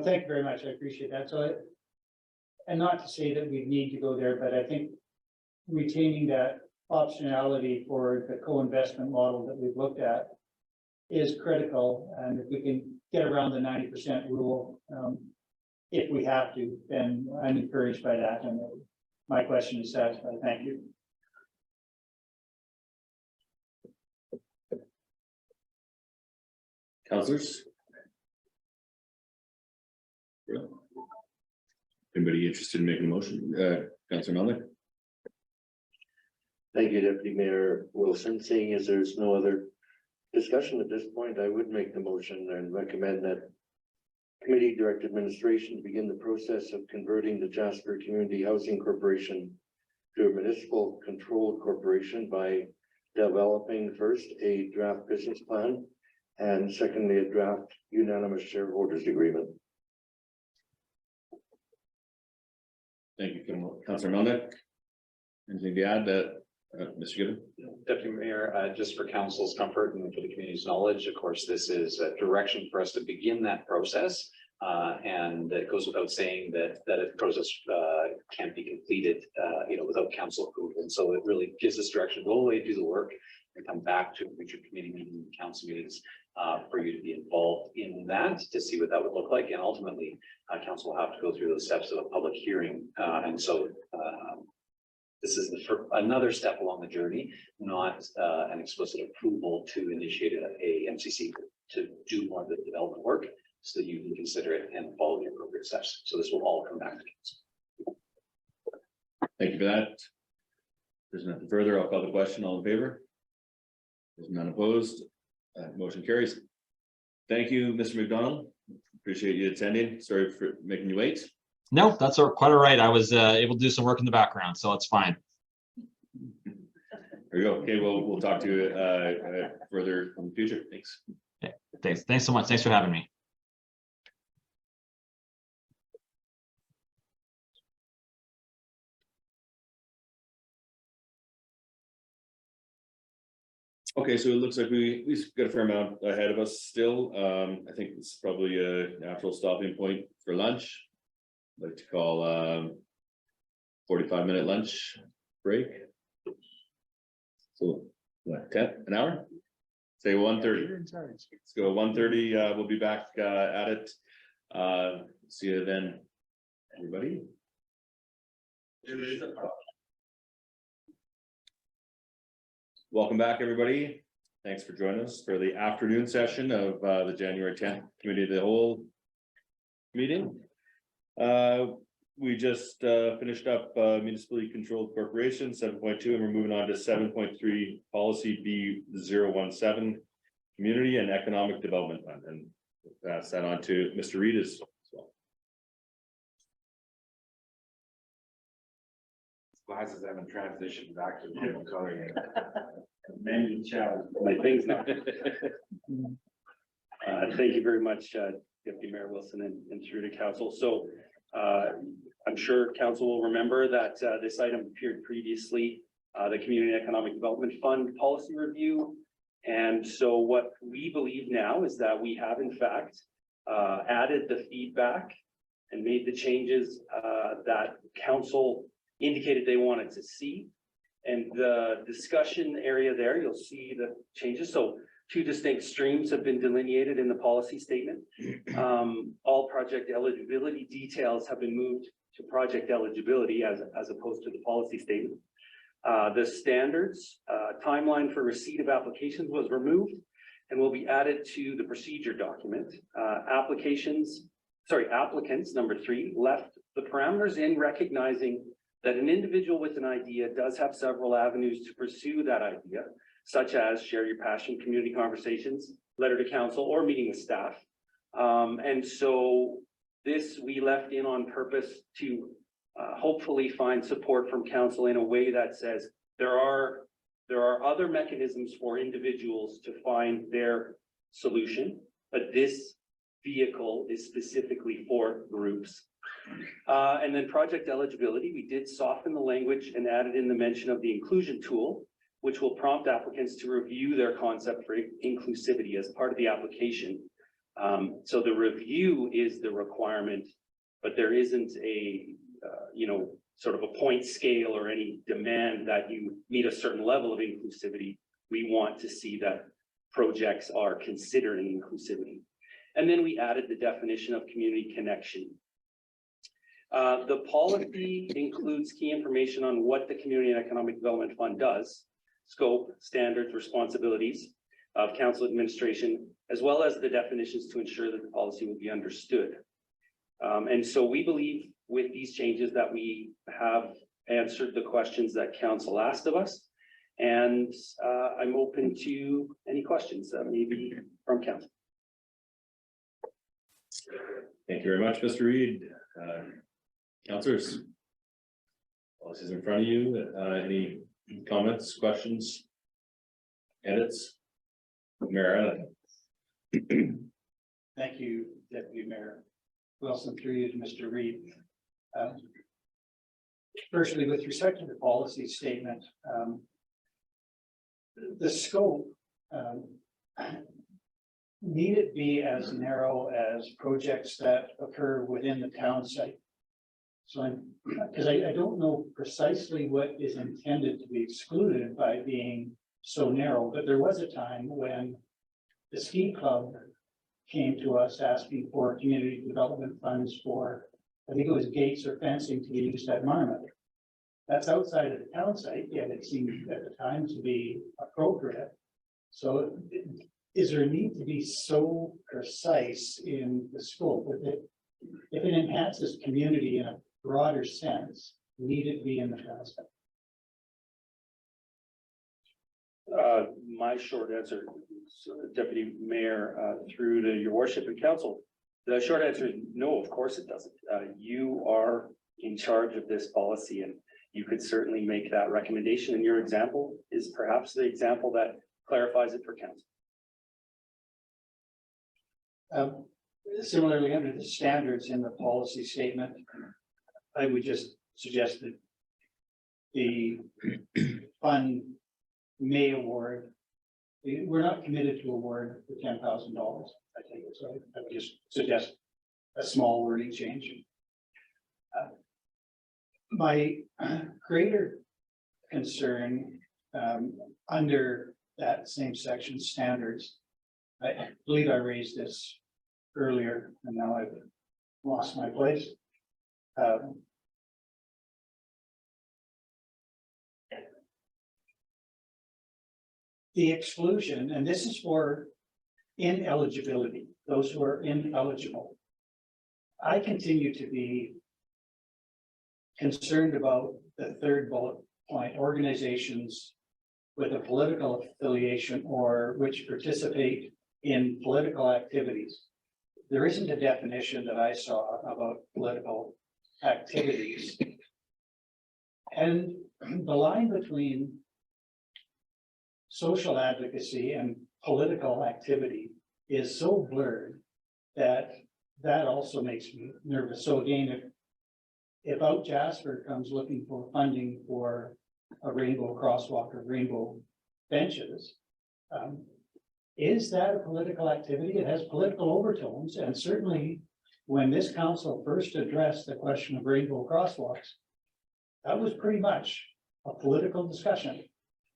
Thank you very much. I appreciate that. And not to say that we need to go there, but I think retaining that optionality for the co-investment model that we've looked at is critical, and if we can get around the 90% rule, if we have to, then I'm encouraged by that, and my question is satisfied. Thank you. Councillors? Anybody interested in making a motion? Councillor Melnick? Thank you, Deputy Mayor Wilson. Seeing as there's no other discussion at this point, I would make the motion and recommend that committee direct administration begin the process of converting the Jasper Community Housing Corporation to a municipal controlled corporation by developing first a draft business plan and secondly, a draft unanimous shareholders agreement. Thank you, Councillor Melnick. Anything to add, Mr. Gibbon? Deputy Mayor, just for council's comfort and for the community's knowledge, of course, this is a direction for us to begin that process. And it goes without saying that a process can't be completed, without council approval. And so it really gives us direction, go away, do the work, and come back to future committee meetings, council meetings, for you to be involved in that, to see what that would look like. And ultimately, council will have to go through those steps of a public hearing. And so this is another step along the journey, not an explicit approval to initiate a MCC to do more of the development work, so that you can consider it and follow the appropriate steps. So this will all come back to council. Thank you for that. There's nothing further. I'll call the question. All in favor? There's none opposed. Motion carries. Thank you, Mr. McDonald. Appreciate you attending. Sorry for making you wait. No, that's quite all right. I was able to do some work in the background, so it's fine. There you go. Okay, we'll talk to you further in the future. Thanks. Okay, thanks so much. Thanks for having me. Okay, so it looks like we've got a fair amount ahead of us still. I think it's probably a natural stopping point for lunch. I'd like to call 45-minute lunch break. So what, 10 an hour? Say 1:30. Let's go 1:30. We'll be back at it. See you then, everybody. Welcome back, everybody. Thanks for joining us for the afternoon session of the January 10th Committee of the Whole meeting. We just finished up municipally controlled corporation 7.2, and we're moving on to 7.3 policy B017 community and economic development fund, and pass that on to Mr. Reed as well. Glasses haven't transitioned back to the different color yet. Many challenge my things now. Thank you very much, Deputy Mayor Wilson and through to council. So I'm sure council will remember that this item appeared previously, the Community Economic Development Fund policy review. And so what we believe now is that we have in fact added the feedback and made the changes that council indicated they wanted to see. And the discussion area there, you'll see the changes. So 2 distinct streams have been delineated in the policy statement. All project eligibility details have been moved to project eligibility as opposed to the policy statement. The standards timeline for receipt of applications was removed and will be added to the procedure document. Applicants, number 3, left the parameters in, recognizing that an individual with an idea does have several avenues to pursue that idea, such as share your passion, community conversations, letter to council, or meeting with staff. And so this we left in on purpose to hopefully find support from council in a way that says there are other mechanisms for individuals to find their solution, but this vehicle is specifically for groups. And then project eligibility, we did soften the language and added in the mention of the inclusion tool, which will prompt applicants to review their concept for inclusivity as part of the application. So the review is the requirement, but there isn't a sort of a point scale or any demand that you meet a certain level of inclusivity. We want to see that projects are considering inclusivity. And then we added the definition of community connection. The policy includes key information on what the Community and Economic Development Fund does, scope, standards, responsibilities of council administration, as well as the definitions to ensure that the policy will be understood. And so we believe with these changes that we have answered the questions that council asked of us. And I'm open to any questions that may be from council. Thank you very much, Mr. Reed. Councillors. Policies in front of you. Any comments, questions, edits? Mayor. Thank you, Deputy Mayor Wilson, through you to Mr. Reed. Firstly, with respect to the policy statement, the scope need it be as narrow as projects that occur within the town site. So because I don't know precisely what is intended to be excluded by being so narrow, but there was a time when the ski club came to us asking for community development funds for, I think it was gates or fencing to be used at Marmot. That's outside of the town site, yet it seemed at the time to be appropriate. So is there a need to be so precise in the scope? If it enhances community in a broader sense, need it be in the town site? My short answer, Deputy Mayor, through to your worship and council. The short answer is no, of course it doesn't. You are in charge of this policy and you could certainly make that recommendation. And your example is perhaps the example that clarifies it for council. Similarly, under the standards in the policy statement, I would just suggest that the fund may award. We're not committed to award the $10,000. I think so. I would just suggest a small wording change. My greater concern under that same section standards, I believe I raised this earlier and now I've lost my place. The exclusion, and this is for ineligibility, those who are ineligible. I continue to be concerned about the third bullet point, organizations with a political affiliation or which participate in political activities. There isn't a definition that I saw about political activities. And the line between social advocacy and political activity is so blurred that that also makes me nervous. So again, if out Jasper comes looking for funding for a rainbow crosswalk or rainbow benches, is that a political activity? It has political overtones, and certainly when this council first addressed the question of rainbow crosswalks, that was pretty much a political discussion.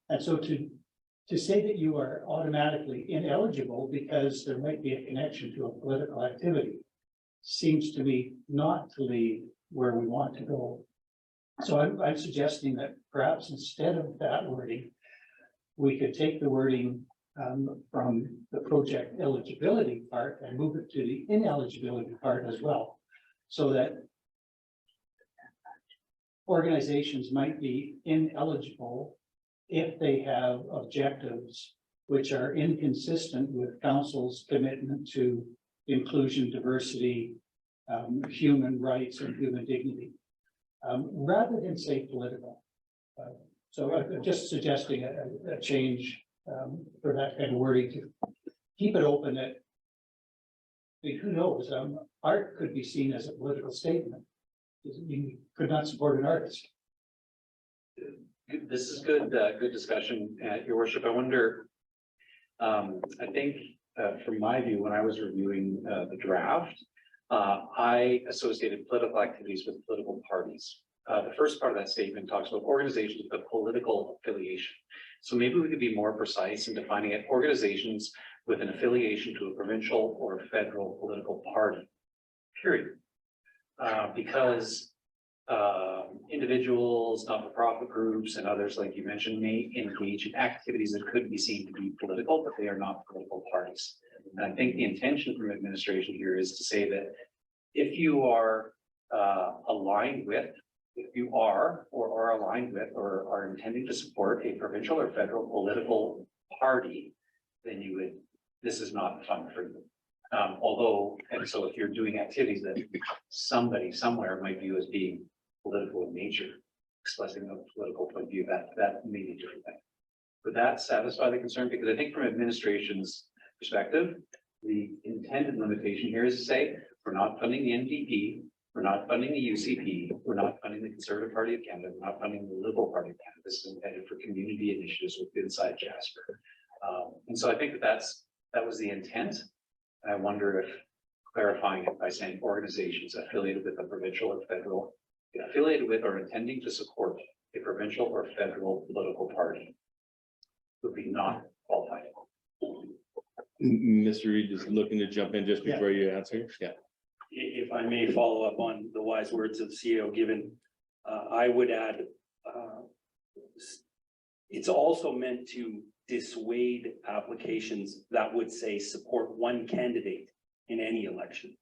And so to say that you are automatically ineligible because there might be a connection to a political activity seems to me not to lead where we want to go. So I'm suggesting that perhaps instead of that wording, we could take the wording from the project eligibility part and move it to the ineligibility part as well, so that organizations might be ineligible if they have objectives which are inconsistent with council's commitment to inclusion, diversity, human rights, and human dignity, rather than say political. So I'm just suggesting a change for that kind of wording to keep it open. That, I mean, who knows? Art could be seen as a political statement. You could not support an artist. This is good, good discussion, Your Worship. I wonder, I think from my view, when I was reviewing the draft, I associated political activities with political parties. the first part of that statement talks about organizations with a political affiliation. So maybe we could be more precise in defining it, organizations with an affiliation to a provincial or federal political party, period. Because individuals, not-for-profit groups, and others, like you mentioned, may engage in activities that could be seen to be political, but they are not political parties. And I think the intention from administration here is to say that if you are aligned with, if you are or are aligned with or are intending to support a provincial or federal political party, then you would, this is not fun for you. Although, and so if you're doing activities that somebody somewhere might view as being political in nature, expressing a political point of view, that may be a different thing. Would that satisfy the concern? Because I think from administration's perspective, the intended limitation here is to say, we're not funding the NDP, we're not funding the UCP, we're not funding the Conservative Party of Canada, we're not funding the Liberal Party of Canada. This is intended for community initiatives inside Jasper. And so I think that was the intent. And I wonder if clarifying it by saying organizations affiliated with a provincial or federal, affiliated with or intending to support a provincial or federal political party would be not qualified. Mr. Reed is looking to jump in just before you answer. Yeah. If I may follow up on the wise words of CEO Given, I would add, it's also meant to dissuade applications that would say support one candidate in any election.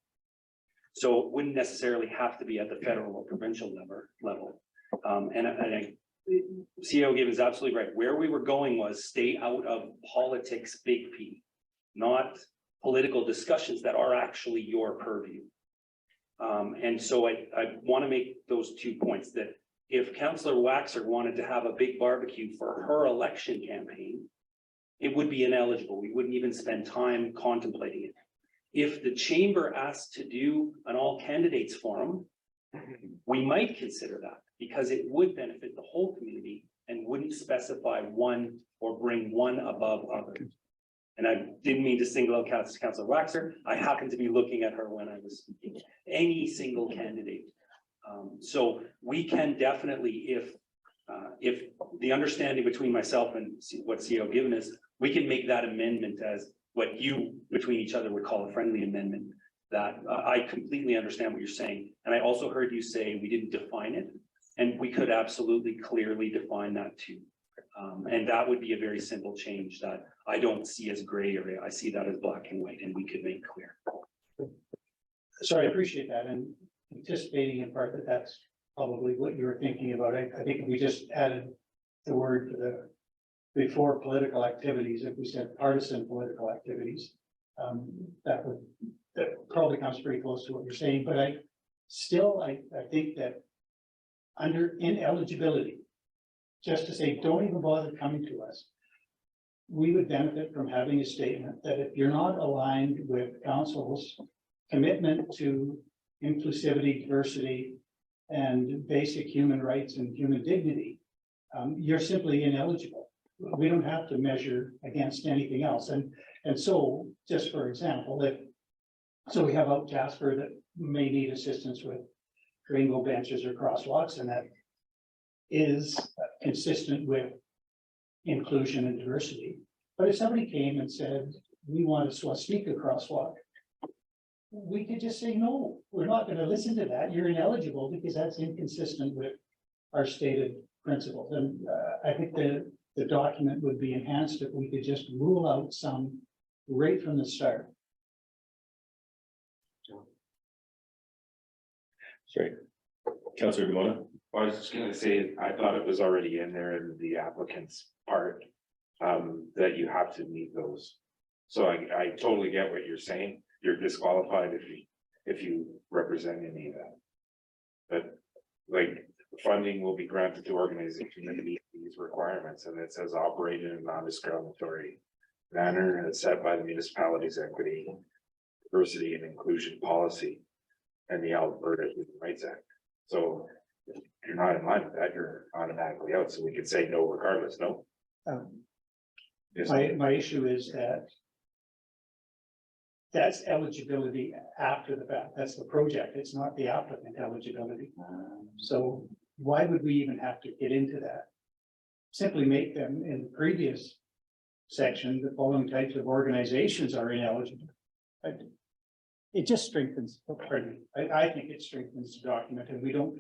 So it wouldn't necessarily have to be at the federal or provincial level. And I CEO Given is absolutely right. Where we were going was stay out of politics, big P, not political discussions that are actually your purview. And so I want to make those 2 points, that if Councillor Waxer wanted to have a big barbecue for her election campaign, it would be ineligible. We wouldn't even spend time contemplating it. If the chamber asked to do an all candidates forum, we might consider that because it would benefit the whole community and wouldn't specify one or bring one above others. And I didn't mean to single out Councillor Waxer. I happened to be looking at her when I was speaking. Any single candidate. So we can definitely, if the understanding between myself and what CEO Given is, we can make that amendment as what you between each other would call a friendly amendment. That I completely understand what you're saying. And I also heard you say we didn't define it, and we could absolutely clearly define that too. And that would be a very simple change that I don't see as gray area. I see that as black and white, and we could make clear. So I appreciate that, and anticipating in part that that's probably what you were thinking about. I think if we just added the word to the before political activities, if we said partisan political activities, that probably comes pretty close to what you're saying. But I think that under ineligibility, just to say, don't even bother coming to us, we would benefit from having a statement that if you're not aligned with council's commitment to inclusivity, diversity, and basic human rights and human dignity, you're simply ineligible. We don't have to measure against anything else. And so, just for example, so we have out Jasper that may need assistance with rainbow benches or crosswalks, and that is consistent with inclusion and diversity. But if somebody came and said, we want a swastika crosswalk, we could just say, no, we're not going to listen to that. You're ineligible because that's inconsistent with our stated principles. And I think the document would be enhanced if we could just rule out some right from the start. Sorry, Councillor Demona. I was just gonna say, I thought it was already in there in the applicant's part, that you have to meet those. So I totally get what you're saying. You're disqualified if you represent any of that. But like, funding will be granted to organizations that meet these requirements, and it says operate in a non-discriminatory manner as set by the municipality's equity, diversity and inclusion policy and the Alberta Human Rights Act. So if you're not in line with that, you're automatically out. So we could say no regardless, no? My issue is that that's eligibility after the fact. That's the project. It's not the applicant eligibility. So why would we even have to get into that? Simply make them in the previous section, the following types of organizations are ineligible. It just strengthens, pardon me, I think it strengthens the document, and we don't.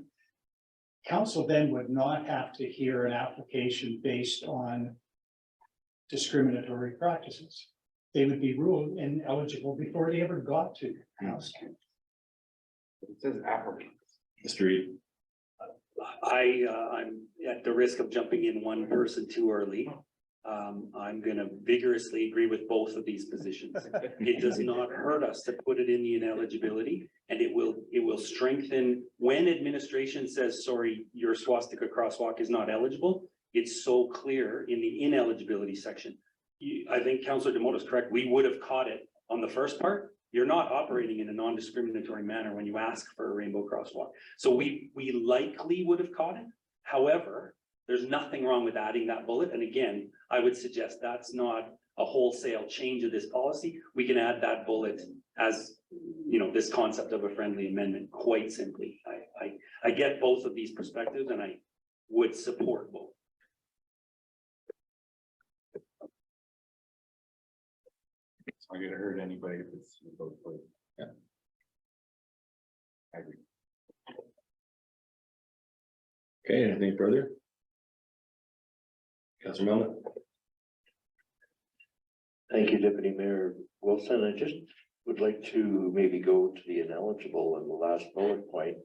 Council then would not have to hear an application based on discriminatory practices. They would be ruled ineligible before they ever got to council. It says applicant. Mr. Reed. I'm at the risk of jumping in one person too early. I'm gonna vigorously agree with both of these positions. It does not hurt us to put it in the ineligibility, and it will strengthen when administration says, sorry, your swastika crosswalk is not eligible. It's so clear in the ineligibility section. I think Councillor Demoto is correct. We would have caught it on the first part. You're not operating in a non-discriminatory manner when you ask for a rainbow crosswalk. So we likely would have caught it. However, there's nothing wrong with adding that bullet. And again, I would suggest that's not a wholesale change of this policy. We can add that bullet as, you know, this concept of a friendly amendment quite simply. I get both of these perspectives and I would support both. It's not gonna hurt anybody if it's both ways. Yeah. I agree. Okay, anything further? Councillor Melnick. Thank you, Deputy Mayor Wilson. I just would like to maybe go to the ineligible in the last bullet point,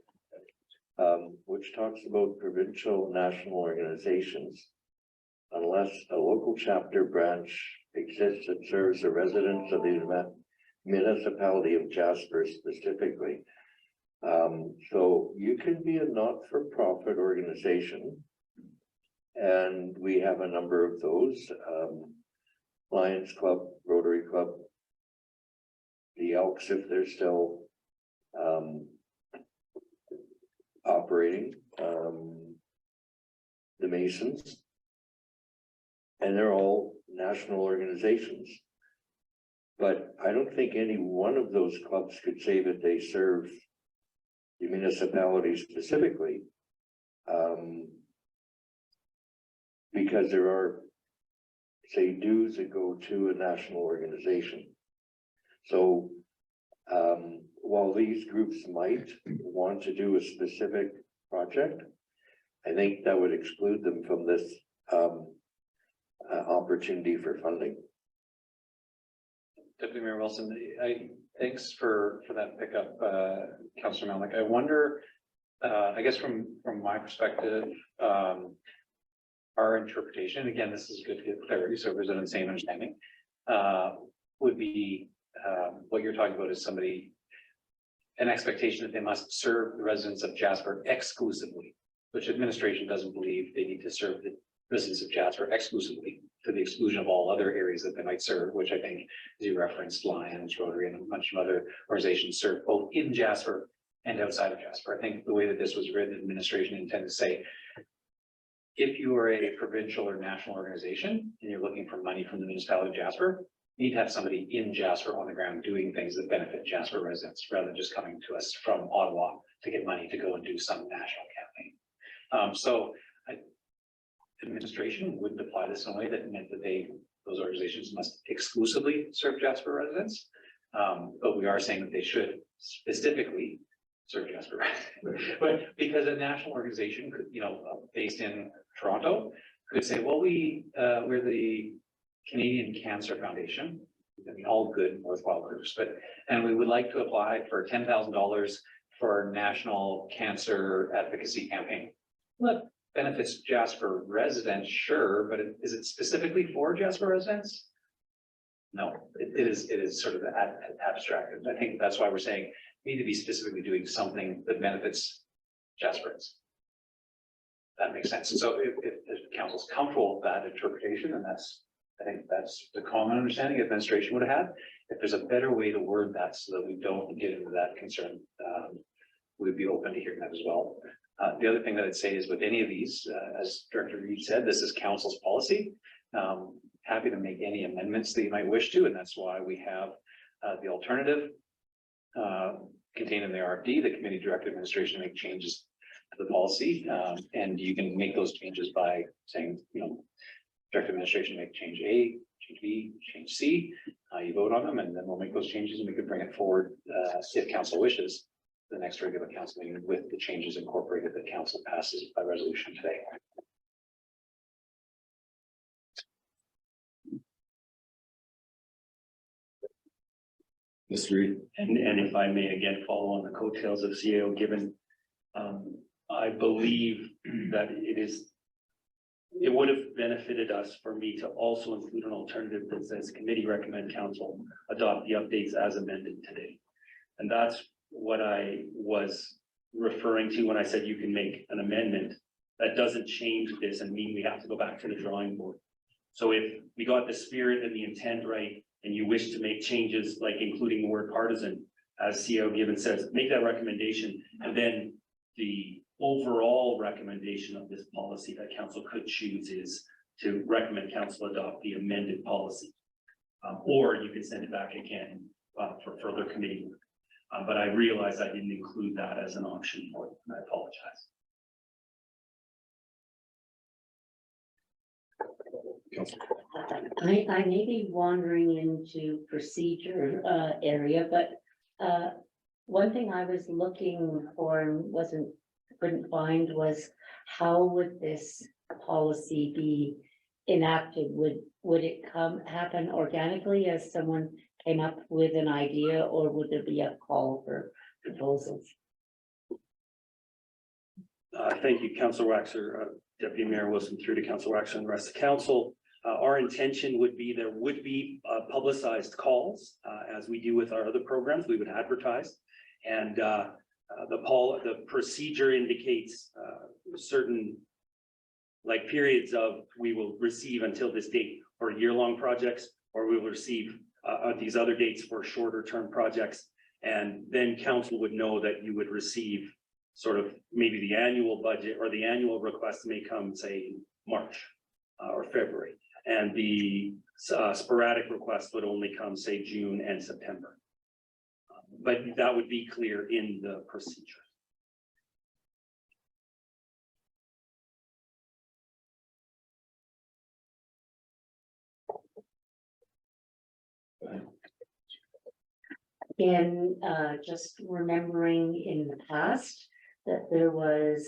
which talks about provincial national organizations. Unless a local chapter branch exists that serves the residents of the municipality of Jasper specifically. So you can be a not-for-profit organization, and we have a number of those, Lions Club, Rotary Club, the Elks, if they're still operating, the Masons, and they're all national organizations. But I don't think any one of those clubs could say that they serve the municipality specifically. Because there are, say, dues that go to a national organization. So while these groups might want to do a specific project, I think that would exclude them from this opportunity for funding. Deputy Mayor Wilson, thanks for that pickup, Councillor Melnick. I wonder, I guess from my perspective, our interpretation, again, this is good to get clarity, so there's an same understanding, would be what you're talking about is somebody, an expectation that they must serve the residents of Jasper exclusively, which administration doesn't believe they need to serve the residents of Jasper exclusively, to the exclusion of all other areas that they might serve, which I think, as you referenced, Lions, Rotary, and a bunch of other organizations serve both in Jasper and outside of Jasper. I think the way that this was written, administration intended to say, if you are a provincial or national organization and you're looking for money from the municipality of Jasper, you need to have somebody in Jasper on the ground doing things that benefit Jasper residents, rather than just coming to us from Ottawa to get money to go and do some national campaign. So administration wouldn't apply this in a way that meant that those organizations must exclusively serve Jasper residents. But we are saying that they should specifically serve Jasper residents. But because a national organization could, based in Toronto, could say, well, we're the Canadian Cancer Foundation. I mean, all good worthwhile groups, and we would like to apply for $10,000 for national cancer advocacy campaign. Look, benefits Jasper residents, sure, but is it specifically for Jasper residents? No, it is sort of abstracted. I think that's why we're saying we need to be specifically doing something that benefits Jaspers. That makes sense. And so if the council's comfortable with that interpretation, and I think that's the common understanding administration would have had. If there's a better way to word that so that we don't get into that concern, we'd be open to hearing that as well. The other thing that I'd say is with any of these, as Director Reed said, this is council's policy. Happy to make any amendments that you might wish to, and that's why we have the alternative contained in the RFD, the committee directed administration to make changes the policy. And you can make those changes by saying, you know, director administration make change A, change B, change C. You vote on them, and then we'll make those changes, and we could bring it forward if council wishes, the next regular council meeting with the changes incorporated that council passes by resolution today. Mr. Reed. And if I may again follow on the coattails of CAO, given, I believe that it would have benefited us for me to also include an alternative that says committee recommend council adopt the updates as amended today. And that's what I was referring to when I said you can make an amendment that doesn't change this and mean we have to go back to the drawing board. So if we got the spirit and the intent right, and you wish to make changes like including the word partisan, as CEO Given says, make that recommendation, and then the overall recommendation of this policy that council could choose is to recommend council adopt the amended policy. Or you can send it back again for further committee work. But I realized I didn't include that as an option for it, and I apologize. I may be wandering into procedure area, but one thing I was looking for and couldn't find was how would this policy be enacted? Would it happen organically as someone came up with an idea, or would there be a call for proposals? Thank you, Councillor Waxer, Deputy Mayor Wilson, through to Councillor Waxer and the rest of the council. Our intention would be there would be publicized calls as we do with our other programs. We would advertise, and the procedure indicates certain like periods of we will receive until this date for year-long projects, or we will receive these other dates for shorter term projects, and then council would know that you would receive sort of maybe the annual budget or the annual request may come, say, in March or February. And the sporadic requests would only come, say, June and September. But that would be clear in the procedure. Again, just remembering in the past that there was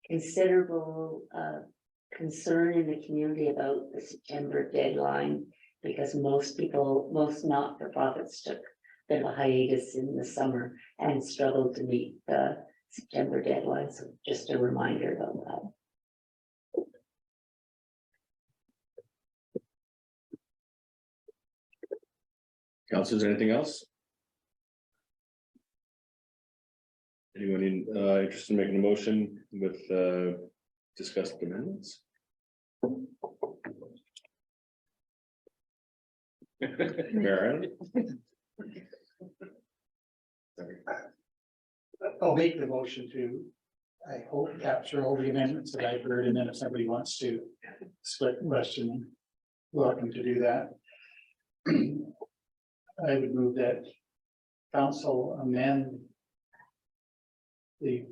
considerable concern in the community about the September deadline, because most not-for-profits took a bit of a hiatus in the summer and struggled to meet the September deadline. So just a reminder about that. Councilors, anything else? Anyone interested in making a motion with discussed amendments? Mayor, I'll make the motion to, I hope, capture all the amendments that I've heard, and then if somebody wants to split the question, welcome to do that. I would move that council amend the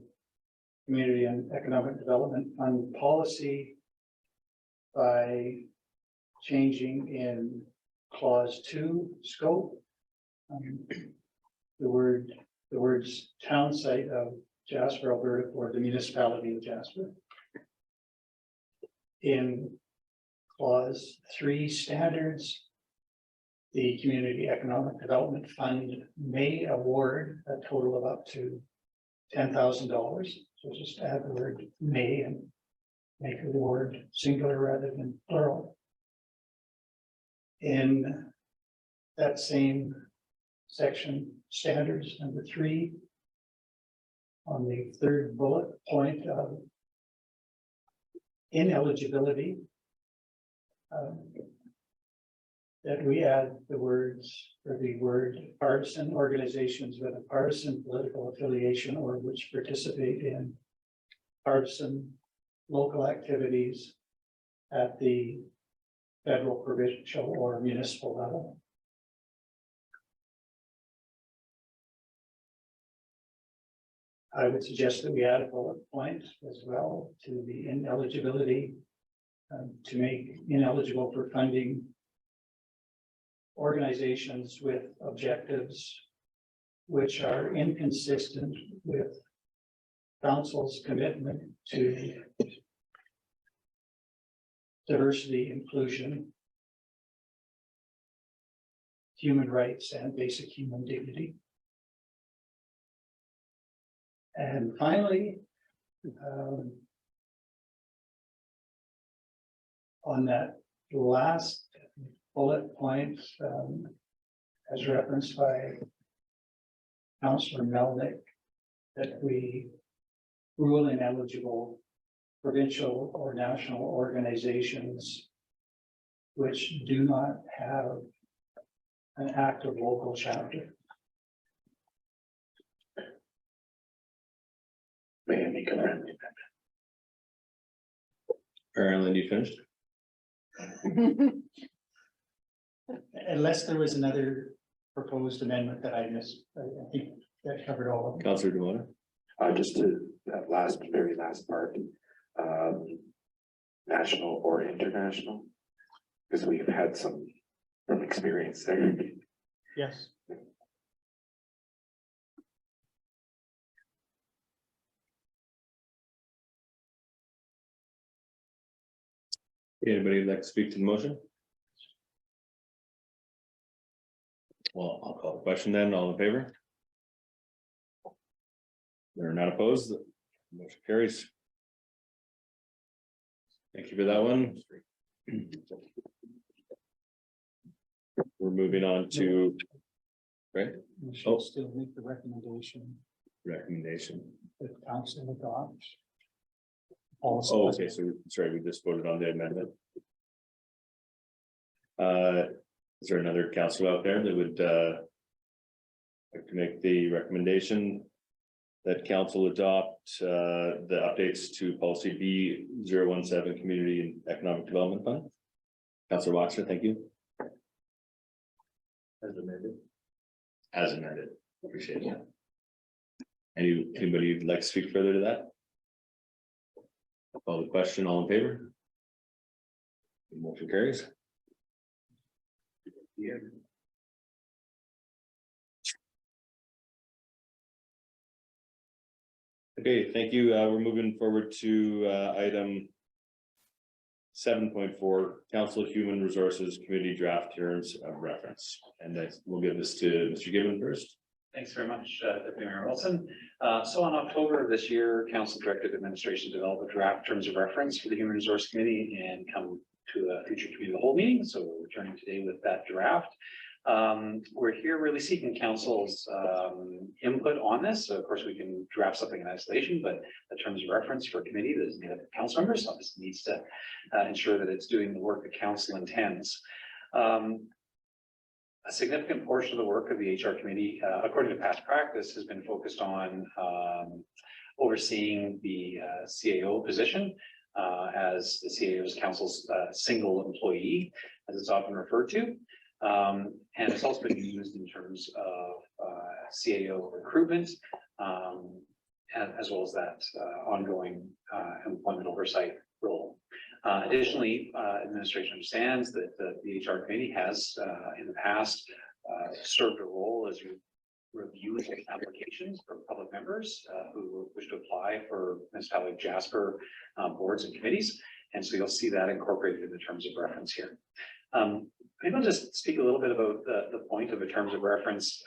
Community and Economic Development Fund policy by changing in clause 2 scope the words town site of Jasper, Alberta, or the municipality of Jasper. In clause 3 standards, the Community Economic Development Fund may award a total of up to $10,000. So just add the word may and make the word singular rather than plural. In that same section, standards number 3, on the third bullet point of ineligibility, that we add the words or the word partisan organizations with a partisan political affiliation or which participate in partisan local activities at the federal, provincial, or municipal level. I would suggest that we add a bullet point as well to the ineligibility, to make ineligible for funding organizations with objectives which are inconsistent with council's commitment to diversity, inclusion, human rights, and basic human dignity. And finally, on that last bullet point, as referenced by Councillor Melnick, that we rule ineligible provincial or national organizations which do not have an active local chapter. May I make a friendly Apparently you finished. Unless there was another proposed amendment that I missed, I think that covered all of them. Councillor Dumont. Just to that very last part, national or international, because we've had some from experience there. Yes. Anybody like to speak to the motion? Well, I'll call the question then. All in favor? They're not opposed. The motion carries. Thank you for that one. We're moving on to, right? We should still make the recommendation Recommendation. that council adopts. Oh, okay, so sorry, we just voted on the amendment. Is there another council out there that would like to make the recommendation that council adopt the updates to policy B017 Community and Economic Development Fund? Councillor Watson, thank you. As amended. As amended. Appreciate it. Anybody would like to speak further to that? I'll call the question. All in favor? The motion carries. Yeah. Okay, thank you. We're moving forward to item 7.4, Council Human Resources Committee Draft Terms of Reference. And we'll give this to Mr. Gibbon first. Thanks very much, Deputy Mayor Wilson. So on October of this year, Council directed administration to develop a draft terms of reference for the Human Resource Committee and come to a future committee of the whole meeting. So we're returning today with that draft. We're here really seeking council's input on this. So of course, we can draft something in isolation, but the terms of reference for a committee that is made up of council members obviously needs to ensure that it's doing the work that council intends. A significant portion of the work of the HR committee, according to past practice, has been focused on overseeing the CAO position as the CAO is council's single employee, as it's often referred to. And it's also been used in terms of CAO recruitment, as well as that ongoing employment oversight role. Additionally, administration understands that the HR committee has in the past served a role as reviewing applications from public members who wish to apply for Municipally Jasper boards and committees. And so you'll see that incorporated in the terms of reference here. Maybe I'll just speak a little bit about the point of a terms of reference.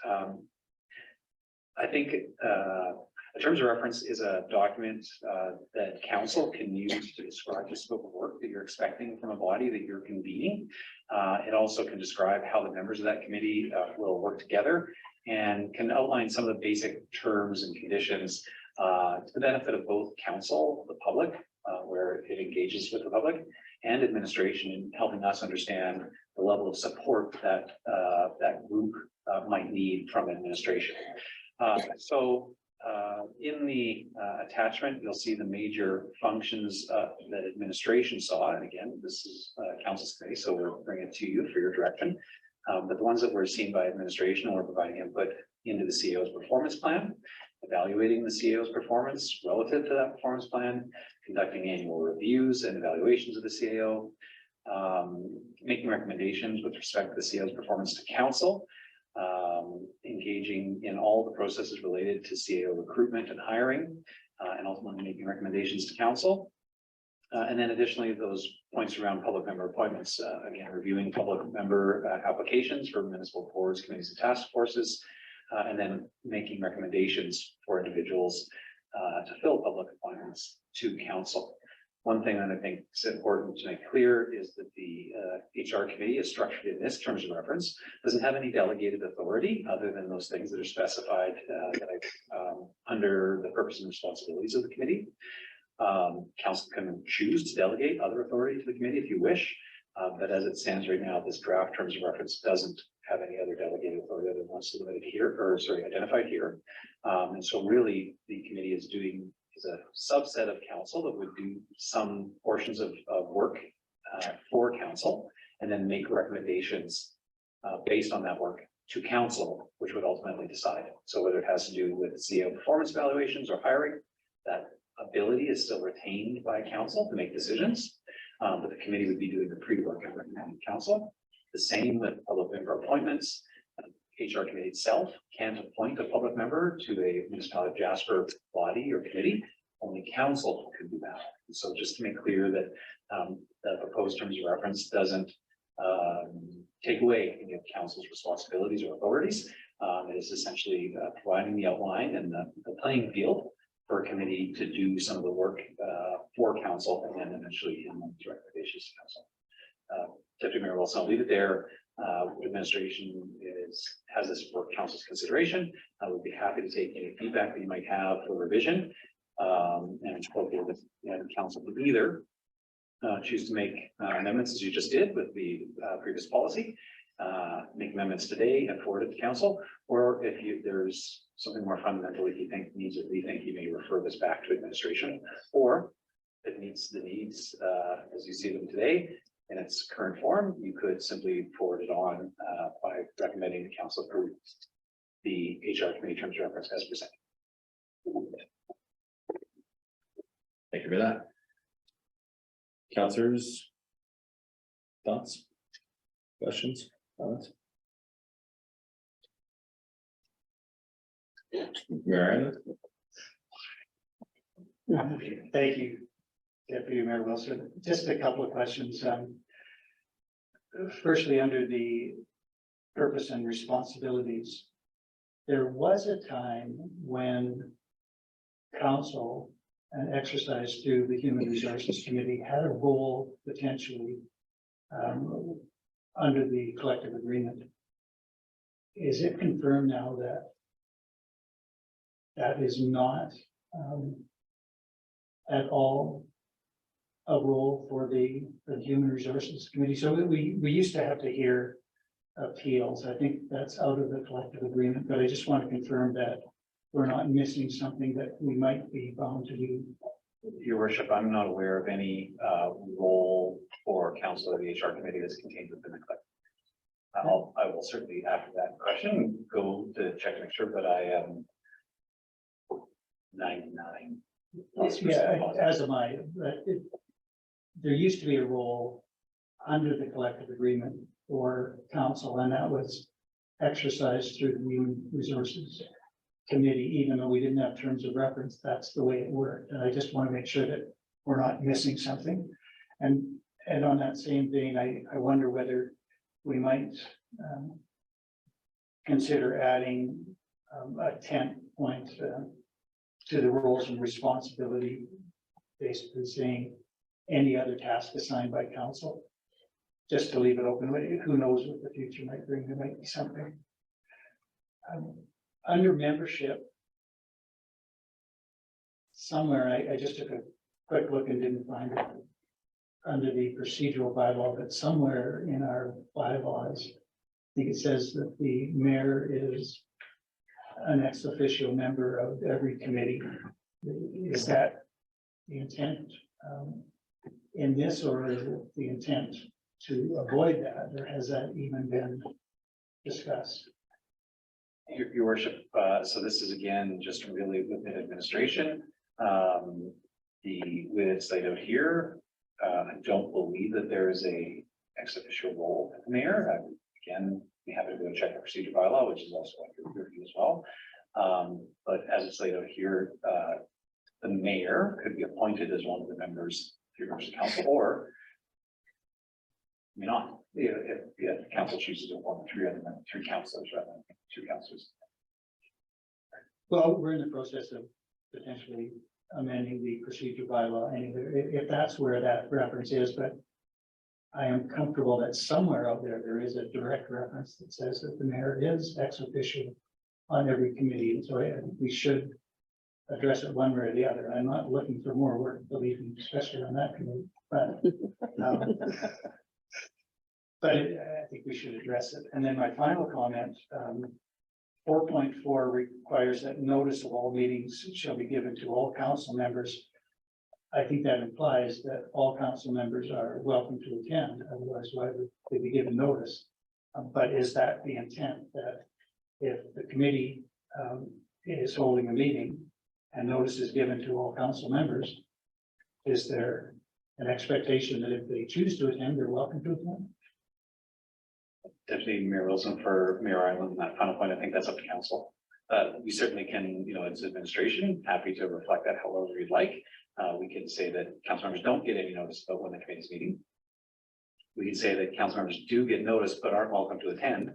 I think a terms of reference is a document that council can use to describe the scope of work that you're expecting from a body that you're convening. It also can describe how the members of that committee will work together and can outline some of the basic terms and conditions to the benefit of both council, the public, where it engages with the public, and administration in helping us understand the level of support that that group might need from administration. In the attachment, you'll see the major functions that administration saw. And again, this is council's committee, so we're bringing it to you for your direction. But the ones that were seen by administration, we're providing input into the CEO's performance plan. evaluating the CAO's performance relative to that performance plan, conducting annual reviews and evaluations of the CAO, making recommendations with respect to the CAO's performance to council, engaging in all the processes related to CAO recruitment and hiring, and ultimately making recommendations to council. And then additionally, those points around public member appointments, again, reviewing public member applications for municipal boards, committees, and task forces, and then making recommendations for individuals to fill public appointments to council. One thing that I think is important to make clear is that the HR committee is structured in this terms of reference, doesn't have any delegated authority other than those things that are specified under the purpose and responsibilities of the committee. Council can choose to delegate other authority to the committee if you wish, but as it stands right now, this draft terms of reference doesn't have any other delegated authority other than what's identified here. And so really the committee is a subset of council that would do some portions of work for council and then make recommendations based on that work to council, which would ultimately decide. So whether it has to do with CEO performance evaluations or hiring, that ability is still retained by council to make decisions, but the committee would be doing the pre-work and recommending council. The same with public member appointments. HR committee itself can't appoint a public member to a municipality of Jasper body or committee. Only council can do that. And so just to make clear that the proposed terms of reference doesn't take away any of council's responsibilities or authorities. It is essentially providing the outline and the playing field for a committee to do some of the work for council and then eventually in recommendations to council. Deputy Mayor Wilson, I'll leave it there. Administration has this for council's consideration. I would be happy to take any feedback that you might have for revision, and hopefully the council would either choose to make amendments as you just did with the previous policy, make amendments today and forward it to council, or if there's something more fundamental that you think needs a rethink, you may refer this back to administration, or if it meets the needs as you see them today in its current form, you could simply forward it on by recommending the council approve the HR committee terms of reference as presented. Thank you for that. Councillors, thoughts, questions, comments? Mariah? Thank you, Deputy Mayor Wilson. Just a couple of questions. Firstly, under the purpose and responsibilities, there was a time when council and exercise through the Human Resources Committee had a role potentially under the collective agreement. Is it confirmed now that that is not at all a role for the Human Resources Committee? So we used to have to hear appeals. I think that's out of the collective agreement, but I just want to confirm that we're not missing something that we might be bound to do. Your worship, I'm not aware of any role for council or the HR committee that's contained within the collective. I will certainly, after that question, go to check to make sure, but I am 99. Yeah, as am I. There used to be a role under the collective agreement for council, and that was exercised through the Human Resources Committee, even though we didn't have terms of reference. That's the way it worked, and I just want to make sure that we're not missing something. And on that same vein, I wonder whether we might consider adding a 10 point to the roles and responsibility, basically saying any other task assigned by council, just to leave it open. Who knows what the future might bring? There might be something. Under membership, somewhere, I just took a quick look and didn't find it under the procedural bylaw, but somewhere in our bylaws, I think it says that the mayor is an ex officio member of every committee. Is that the intent in this, or is it the intent to avoid that, or has that even been discussed? Your worship, so this is again, just really within administration. With it's laid out here, I don't believe that there is a ex officio role at the mayor. Again, we have to go check the procedure bylaw, which is also under review as well. But as it's laid out here, the mayor could be appointed as one of the members, of the council, or may not, if the council chooses to appoint three councillors rather than two councillors. Well, we're in the process of potentially amending the procedure bylaw anyway, if that's where that reference is, but I am comfortable that somewhere out there is a direct reference that says that the mayor is ex officio on every committee, and so I think we should address it one way or the other. I'm not looking for more work, believe me, especially on that committee, but I think we should address it. And then my final comment, 4.4 requires that notice of all meetings shall be given to all council members. I think that implies that all council members are welcome to attend, otherwise why would they be given notice? But is that the intent, that if the committee is holding a meeting and notice is given to all council members, is there an expectation that if they choose to attend, they're welcome to attend? Deputy Mayor Wilson for Mayor Island, that final point, I think that's up to council. We certainly can, as administration, happy to reflect that however you'd like. We can say that council members don't get any notice about when the committee's meeting. We can say that council members do get notice but aren't welcome to attend.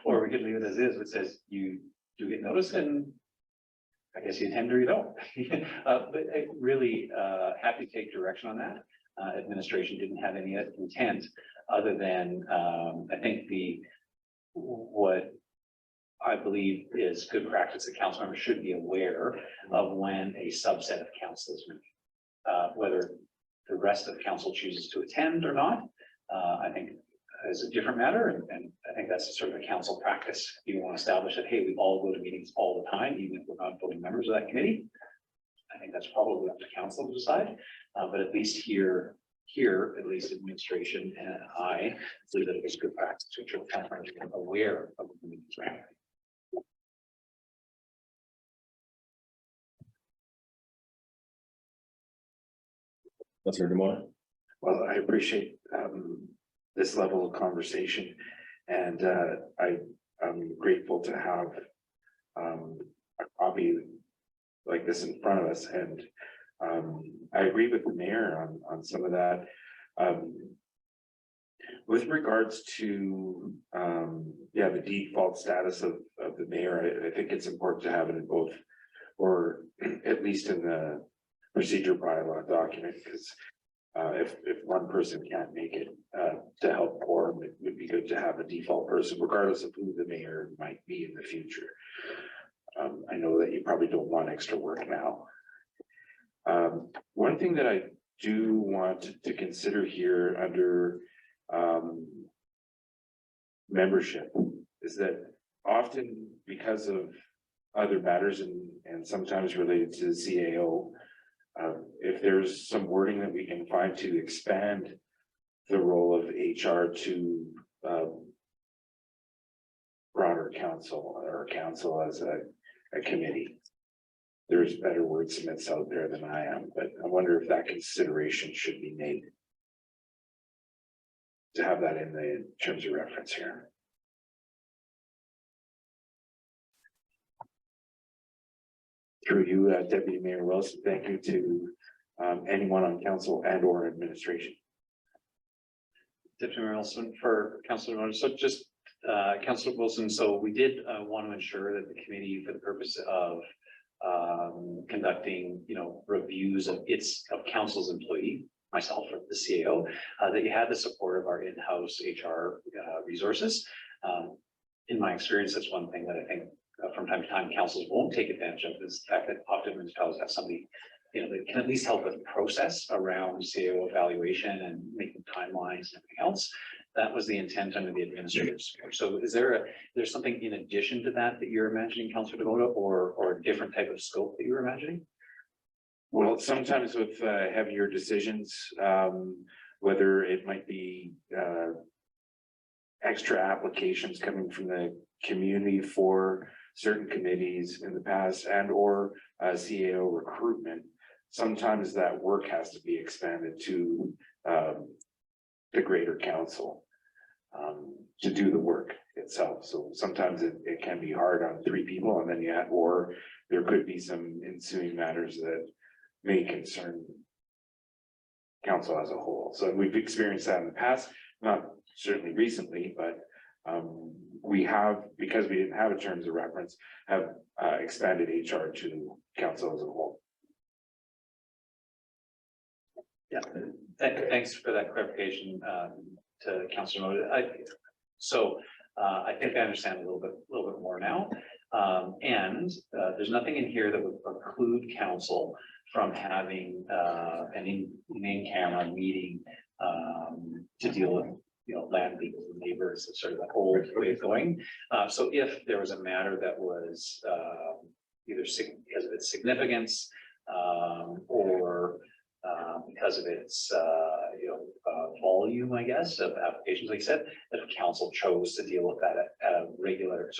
Or we could leave it as is, which says you do get notice and I guess you attend or you don't. But I really happy to take direction on that. Administration didn't have any intent other than I think what I believe is good practice that council members should be aware of when a subset of council is meeting. Whether the rest of council chooses to attend or not, I think is a different matter. And I think that's sort of a council practice. You want to establish that, hey, we all go to meetings all the time, even if we're not voting members of that committee. I think that's probably up to council to decide. But at least here, at least administration and I believe that it was good practice to ensure council members are aware of the meetings around. That's your demand. Well, I appreciate this level of conversation, and I'm grateful to have a copy like this in front of us. And I agree with the mayor on some of that. With regards to the default status of the mayor, I think it's important to have it in both, or at least in the procedure bylaw document, because if one person can't make it to help quorum, it would be good to have a default person, regardless of who the mayor might be in the future. I know that you probably don't want extra work now. One thing that I do want to consider here under membership is that often, because of other matters and sometimes related to the CAO, if there's some wording that we can find to expand the role of HR to broader council or council as a committee. There's better wordsmiths out there than I am, but I wonder if that consideration should be made to have that in the terms of reference here. Through you, Deputy Mayor Wilson, thank you to anyone on council and or administration. Deputy Mayor Wilson for Councillor. So just Councillor Wilson, so we did want to ensure that the committee, for the purpose of conducting, reviews of council's employee, myself or the CAO, that you had the support of our in-house HR resources. In my experience, that's one thing that I think from time to time councils won't take advantage of, is the fact that often municipalities have somebody, that can at least help with the process around CAO evaluation and making timelines and everything else. That was the intent under the administrative support. So is there's something in addition to that you're imagining, Councillor Devoto, or a different type of scope that you're imagining? Well, sometimes with heavier decisions, whether it might be extra applications coming from the community for certain committees in the past and or CAO recruitment. Sometimes that work has to be expanded to the greater council to do the work itself. So sometimes it can be hard on 3 people, and then you have, or there could be some ensuing matters that may concern council as a whole. So we've experienced that in the past, not certainly recently, but we have, because we didn't have a terms of reference, have expanded HR to council as a whole. Yeah, thanks for that clarification to Councillor Moda. So I think I understand a little bit more now. And there's nothing in here that would preclude council from having an in-camera meeting to deal with, land legal neighbors, sort of the whole way of going. So if there was a matter that was either because of its significance or because of its volume, I guess, of applications, like I said, that council chose to deal with that at a regular,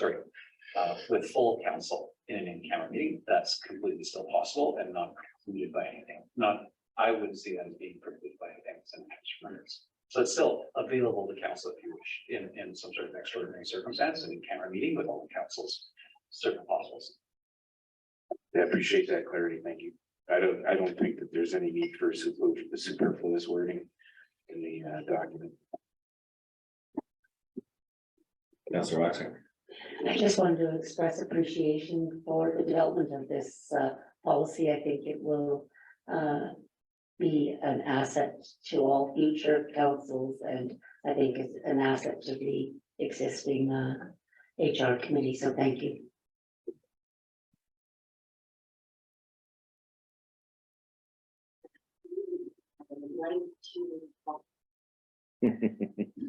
with full council in an in-camera meeting, that's completely still possible and not precluded by anything. I wouldn't see that as being precluded by anything. So it's still available to council if you wish, in some sort of extraordinary circumstance, an in-camera meeting with all the council's certain possibles. I appreciate that clarity. Thank you. I don't think that there's any need for superfluous wording in the document. Councillor Robson. I just wanted to express appreciation for the development of this policy. I think it will be an asset to all future councils, and I think it's an asset to the existing HR committee. So thank you.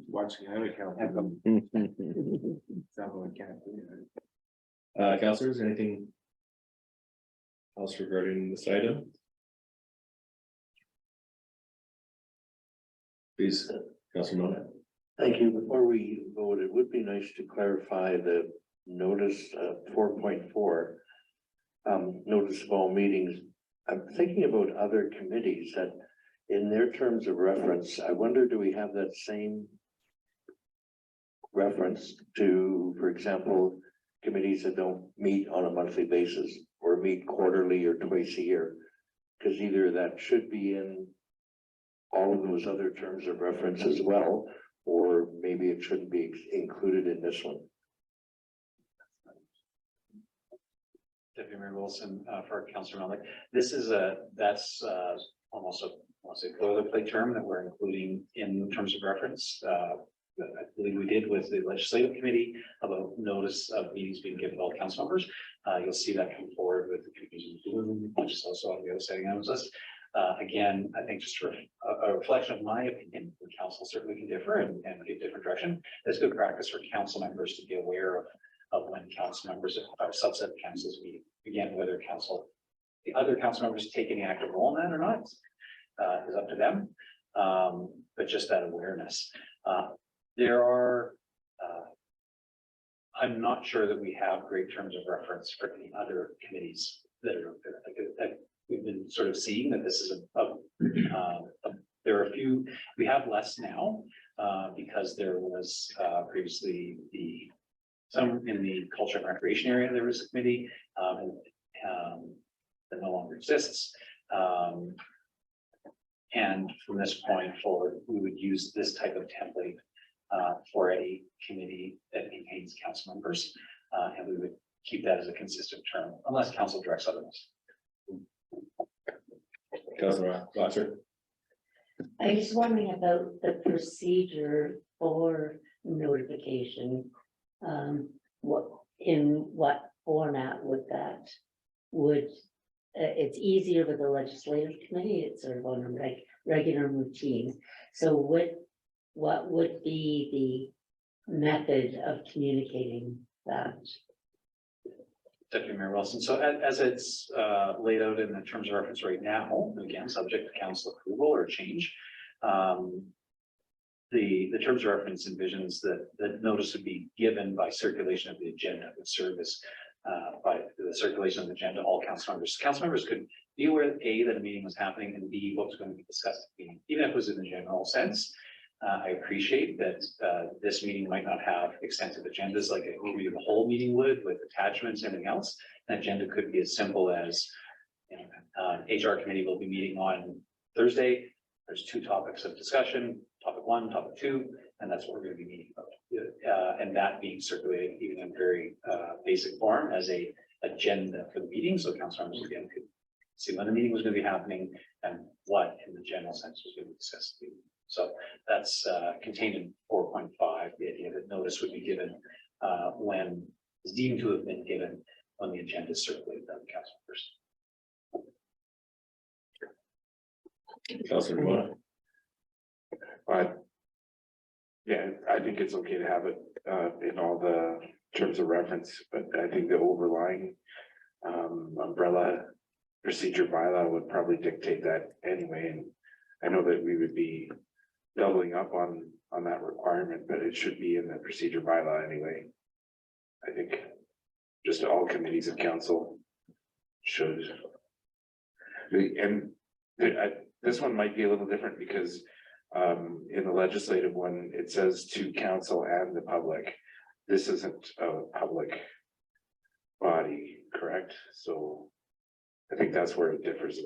Watching how it count. Councillors, anything else regarding this item? Please, Councillor Mona. Thank you. Before we vote, it would be nice to clarify the notice 4.4. Notice of all meetings. I'm thinking about other committees that in their terms of reference, I wonder, do we have that same reference to, for example, committees that don't meet on a monthly basis or meet quarterly or twice a year? Because either that should be in all of those other terms of reference as well, or maybe it shouldn't be included in this one. Deputy Mayor Wilson, for Councillor Malik, this is that's almost a boilerplate term that we're including in terms of reference. I believe we did with the legislative committee about notice of meetings being given to all council members. You'll see that come forward with the committees, which is also on the other setting items list. Again, I think just a reflection of my opinion, the council certainly can differ and give different direction. It's good practice for council members to be aware of when council members or subset of councils meet. Again, whether the other council members take any active role in that or not is up to them. But just that awareness. There are, I'm not sure that we have great terms of reference for any other committees that are out there. Like we've been sort of seeing that this is there are a few, we have less now because there was previously some in the culture and recreation area, there was a committee that no longer exists. And from this point forward, we would use this type of template for a committee that contains council members, and we would keep that as a consistent term unless council directs otherwise. Councillor Robson. I was wondering about the procedure for notification. What format would that it's easier with the legislative committee, it's sort of on like regular routines. So what would be the method of communicating that? Deputy Mayor Wilson. So as it's laid out in the terms of reference right now, again, subject to council approval or change, the terms of reference envisions that notice would be given by circulation of the agenda of service. By the circulation of the agenda, all council members. Council members could be aware that A, that a meeting was happening, and B, what was going to be discussed at the meeting, even if it was in the general sense. I appreciate that this meeting might not have extensive agendas like a committee of the whole meeting would, with attachments and everything else. An agenda could be as simple as, HR committee will be meeting on Thursday. There's 2 topics of discussion, topic 1, topic 2, and that's what we're going to be meeting about. And that being circulated even in very basic form as a agenda for the meeting, so council members again could see when the meeting was going to be happening and what in the general sense was going to be discussed. So that's contained in 4.5, the idea that notice would be given when is deemed to have been given when the agenda is circulated by the council person. Councillor Moore. Yeah, I think it's okay to have it in all the terms of reference, but I think the overlying umbrella procedure bylaw would probably dictate that anyway. And I know that we would be doubling up on that requirement, but it should be in the procedure bylaw anyway. I think just all committees of council should. And this one might be a little different because in the legislative one, it says to council and the public. This isn't a public body, correct? So I think that's where it differs.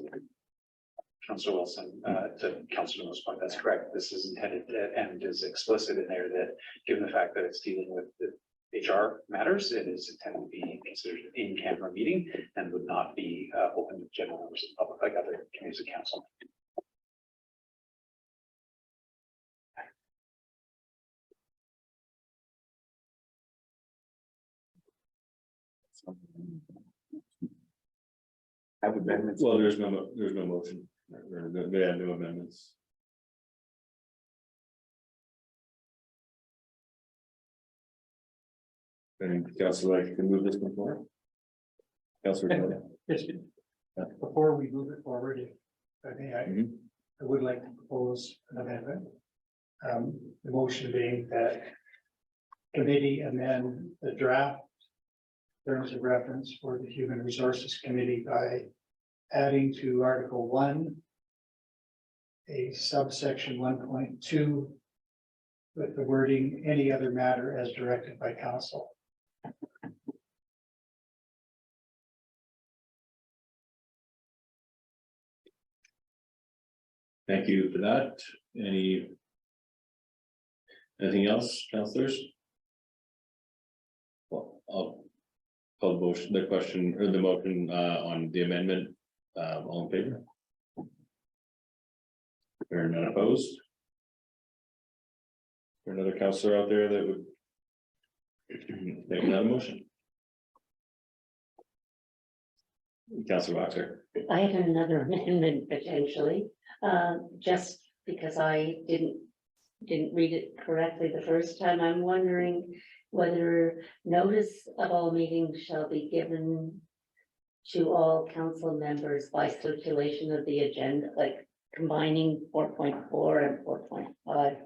Councillor Wilson, to Councillor Mo's point, that's correct. This is intended and is explicit in there that given the fact that it's dealing with the HR matters, it is intended to be considered an in-camera meeting and would not be open to general members of the public like other committees of council. Have amendments. Well, there's no motion. They have no amendments. And Councillor, you can move this one forward. Councillor. Yes, before we move it forward, if I may, I would like to propose an amendment. The motion being that committee amend the draft terms of reference for the Human Resources Committee by adding to Article 1 a subsection 1.2 with the wording any other matter as directed by council. Thank you for that. Anything else, councillors? Well, I'll call the question or the motion on the amendment. All in favor? Or none opposed? Is there another councillor out there that would make that motion? Councillor Boxer. I have another amendment potentially, just because I didn't read it correctly the first time. I'm wondering whether notice of all meetings shall be given to all council members by circulation of the agenda, like combining 4.4 and 4.5.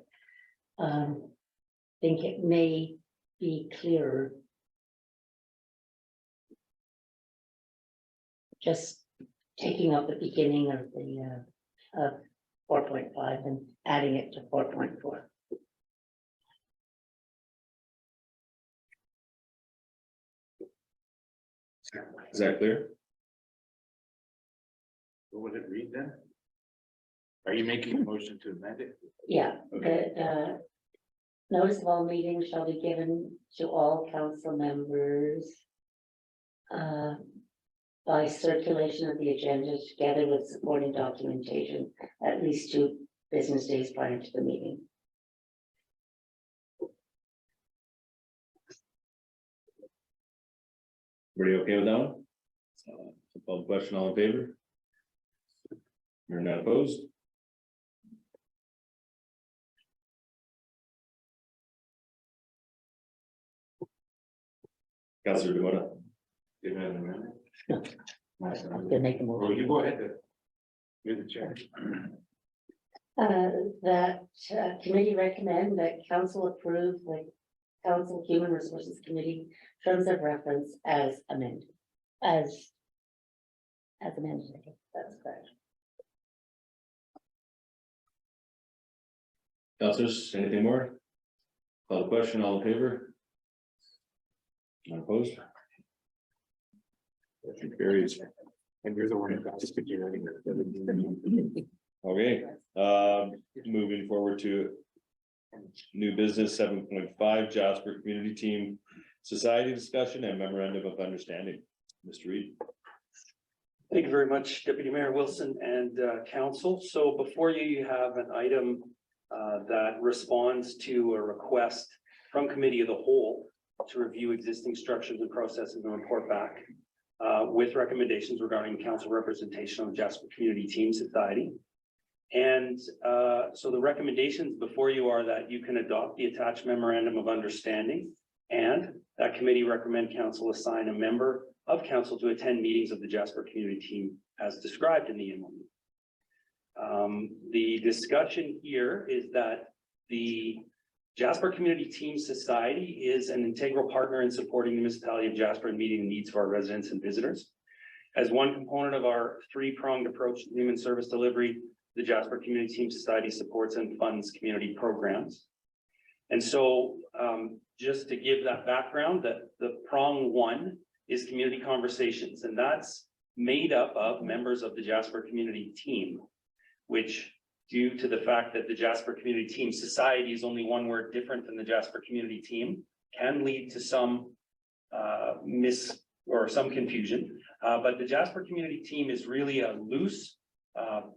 Think it may be clearer. Just taking up the beginning of the 4.5 and adding it to 4.4. Is that clear? What would it read then? Are you making a motion to amend it? Yeah, Okay. the notice of all meetings shall be given to all council members by circulation of the agenda together with supporting documentation at least 2 business days prior to the meeting. Everybody okay with that one? Call the question, all in favor? You're not opposed? Councillor Demona. Give an amendment. I'm gonna make a motion. Well, you go ahead then. You're the chair. That committee recommend that council approve the Council Human Resources Committee terms of reference as amended, as amended, I think that's correct. Councilors, anything more? Call the question, all in favor? None opposed? Motion carries. And you're the one who asked to do anything. Okay, moving forward to new business 7.5 Jasper Community Team Society discussion and memorandum of understanding. Mr. Reed. Thank you very much, Deputy Mayor Wilson and council. So before you, you have an item that responds to a request from Committee of the Whole to review existing structures and processes and report back with recommendations regarding council representation on the Jasper Community Team Society. And so the recommendations before you are that you can adopt the attached memorandum of understanding, and that committee recommend council assign a member of council to attend meetings of the Jasper Community Team as described in the MOU. The discussion here is that the Jasper Community Team Society is an integral partner in supporting the municipality of Jasper and meeting the needs of our residents and visitors. As one component of our three-pronged approach to human service delivery, the Jasper Community Team Society supports and funds community programs. And so just to give that background, that the prong one is community conversations, and that's made up of members of the Jasper Community Team, which due to the fact that the Jasper Community Team Society is only one word different than the Jasper Community Team, can lead to some some confusion. But the Jasper Community Team is really a loose,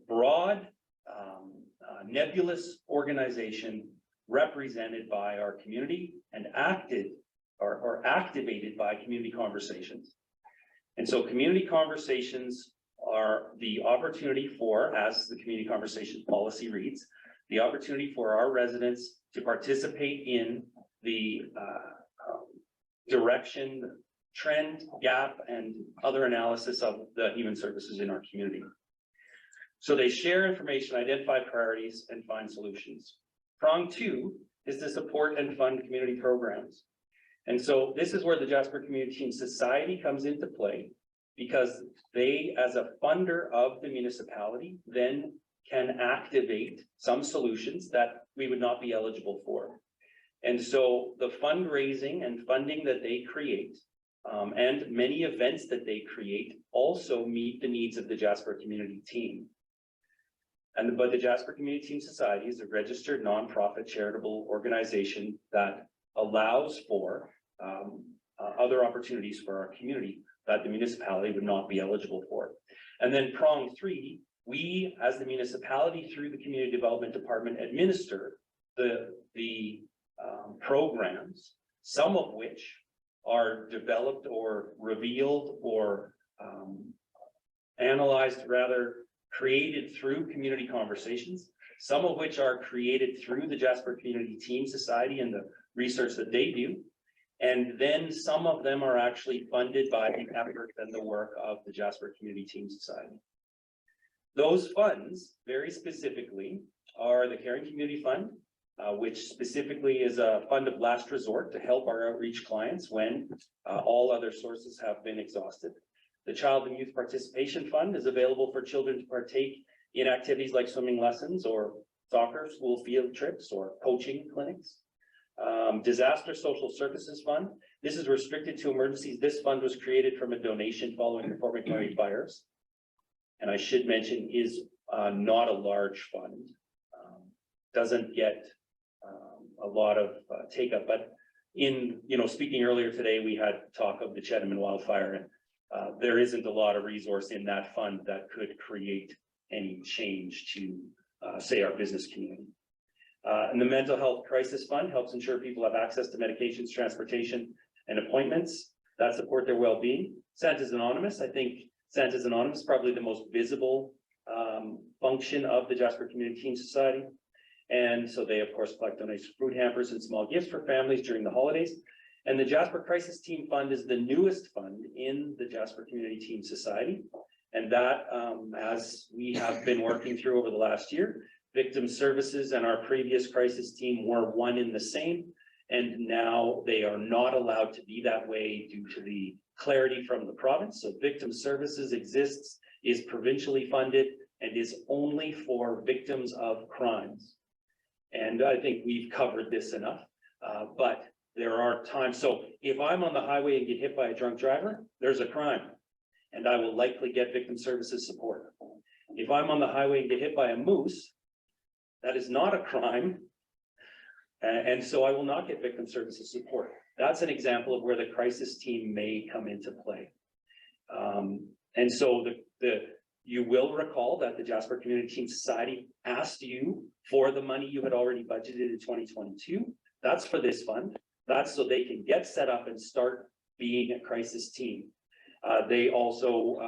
broad, nebulous organization represented by our community and acted or activated by community conversations. And so community conversations are the opportunity for, as the community conversation policy reads, the opportunity for our residents to participate in the direction, trend, gap, and other analysis of the human services in our community. So they share information, identify priorities, and find solutions. Prong two is to support and fund community programs. And so this is where the Jasper Community Team Society comes into play, because they, as a funder of the municipality, then can activate some solutions that we would not be eligible for. And so the fundraising and funding that they create, and many events that they create, also meet the needs of the Jasper Community Team. But the Jasper Community Team Society is a registered nonprofit charitable organization that allows for other opportunities for our community that the municipality would not be eligible for. And then prong three, we as the municipality through the Community Development Department administer the programs, some of which are developed or revealed or analyzed, rather created through community conversations, some of which are created through the Jasper Community Team Society and the research that they do. And then some of them are actually funded by the effort and the work of the Jasper Community Team Society. Those funds, very specifically, are the Caring Community Fund, which specifically is a fund of last resort to help our outreach clients when all other sources have been exhausted. The Child and Youth Participation Fund is available for children to partake in activities like swimming lessons or soccer, school field trips, or coaching clinics. Disaster Social Services Fund. This is restricted to emergencies. This fund was created from a donation following the Fort McMurray fires. And I should mention is not a large fund. Doesn't get a lot of take up, but in, speaking earlier today, we had talk of the Chetamon wildfire, and there isn't a lot of resource in that fund that could create any change to say our business community. And the Mental Health Crisis Fund helps ensure people have access to medications, transportation, and appointments that support their well-being. Santa's Anonymous, I think Santa's Anonymous is probably the most visible function of the Jasper Community Team Society. And so they, of course, collect donations, food hampers, and small gifts for families during the holidays. And the Jasper Crisis Team Fund is the newest fund in the Jasper Community Team Society. And that, as we have been working through over the last year, Victim services and our previous crisis team were one in the same. And now they are not allowed to be that way due to the clarity from the province. So victim services exists, is provincially funded, and is only for victims of crimes. And I think we've covered this enough, but there are times, so if I'm on the highway and get hit by a drunk driver, there's a crime, and I will likely get victim services support. If I'm on the highway and get hit by a moose, that is not a crime, and so I will not get victim services support. That's an example of where the crisis team may come into play. And so you will recall that the Jasper Community Team Society asked you for the money you had already budgeted in 2022. That's for this fund. That's so they can get set up and start being a crisis team. They also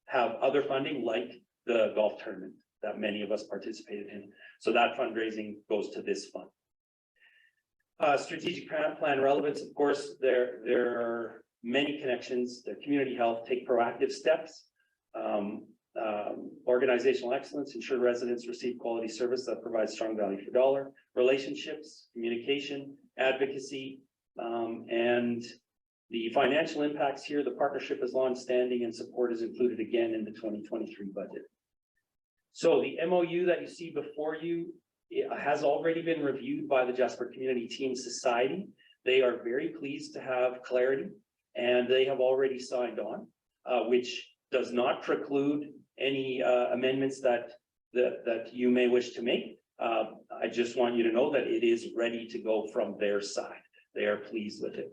have other funding like the golf tournament that many of us participated in. So that fundraising goes to this fund. Strategic plan relevance, of course, there are many connections. The community health, take proactive steps. Organizational excellence, ensure residents receive quality service that provides strong value for dollar. Relationships, communication, advocacy, and the financial impacts here. The partnership is long-standing and support is included again in the 2023 budget. So the MOU that you see before you has already been reviewed by the Jasper Community Team Society. They are very pleased to have clarity, and they have already signed on, which does not preclude any amendments that you may wish to make. I just want you to know that it is ready to go from their side. They are pleased with it.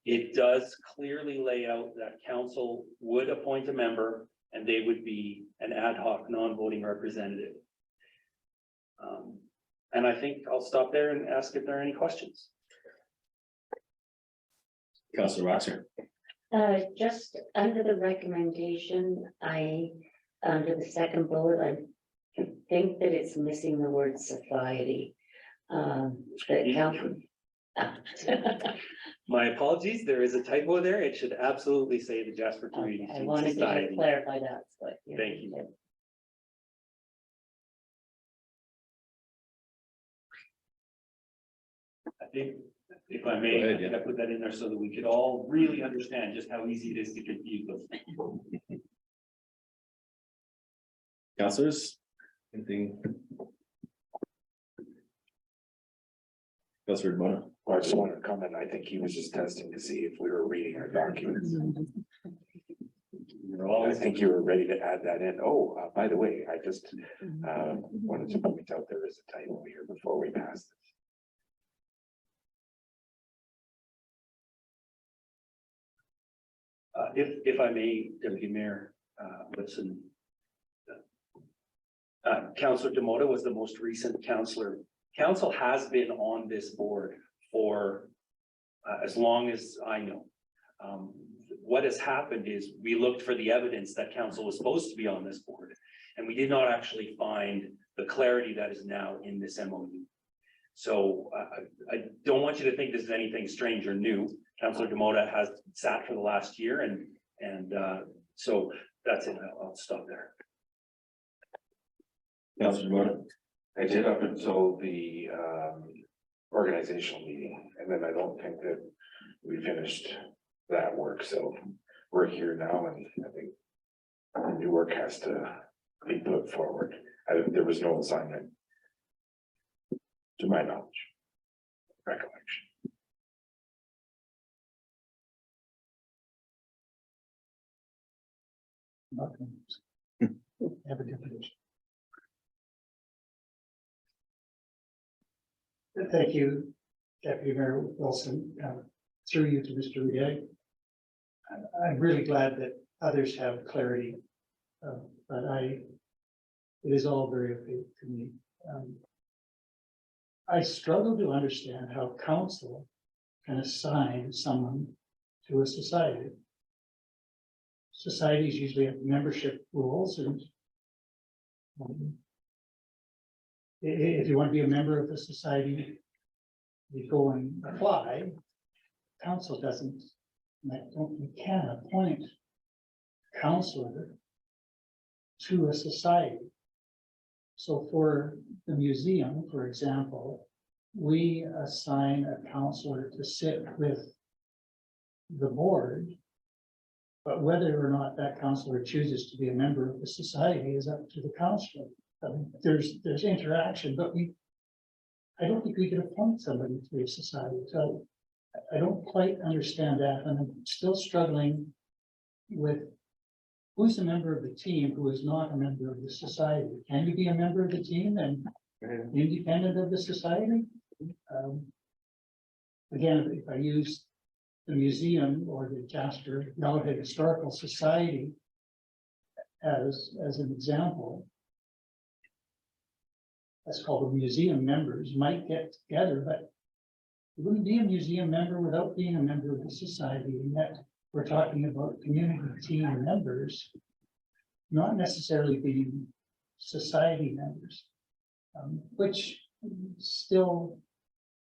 It does clearly lay out that council would appoint a member and they would be an ad hoc non-voting representative. And I think I'll stop there and ask if there are any questions. Councillor Roxer. Just under the recommendation, under the second bullet, I think that it's missing the word society. My apologies, there is a typo there. It should absolutely say the Jasper Community I Team wanted Society. to clarify that, but. Thank you. I think, if I may, Go ahead, I think I put that in there so that we could all really understand just how easy it is to confuse those people. Councillors, anything? Councillor Mona. Well, I just wanted to comment. I think he was just testing to see if we were reading our documents. I think you were ready to add that in. Oh, by the way, I just wanted to point out there is a typo here before we pass this. If I may, Deputy Mayor, listen. Councillor Demota was the most recent councillor. Council has been on this board for as long as I know. What has happened is we looked for the evidence that council was supposed to be on this board, and we did not actually find the clarity that is now in this MOU. So I don't want you to think this is anything strange or new. Councillor Demota has sat for the last year, and so that's it. I'll stop there. Councillor Demota. I did up until the organizational meeting, and then I don't think that we finished that work. So we're here now, and I think the new work has to be put forward. There was no assignment, to my knowledge, recollection. Have a definition. Thank you, Deputy Mayor Wilson. Through you to Mr. Rieg. I'm really glad that others have clarity, but it is all very opaque to me. I struggle to understand how council can assign someone to a society. Societies usually have membership rules, and if you want to be a member of the society, you go and apply. Council doesn't, you can't appoint a counselor to a society So for the museum, for example, we assign a counselor to sit with the board. But whether or not that counselor chooses to be a member of the society is up to the counselor. I mean, there's interaction, but I don't think we could appoint somebody to a society, so I don't quite understand that, and I'm still struggling with who's a member of the team, who is not a member of the society. Can you be a member of the team and independent of the society? Again, if I use the museum or the Jasper Relative Historical Society as an example, that's called the museum members might get together, but you wouldn't be a museum member without being a member of the society, and yet we're talking about community team members, not necessarily being society members, which still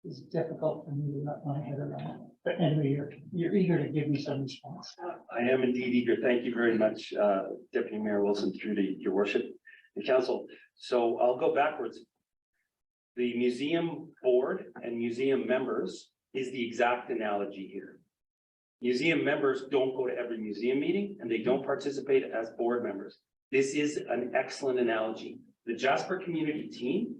is difficult for me to wrap my head around. But anyway, you're eager to give me some response. I am indeed eager. Thank you very much, Deputy Mayor Wilson, through to your worship and council. So I'll go backwards. The museum board and museum members is the exact analogy here. Museum members don't go to every museum meeting and they don't participate as board members. This is an excellent analogy. The Jasper community team,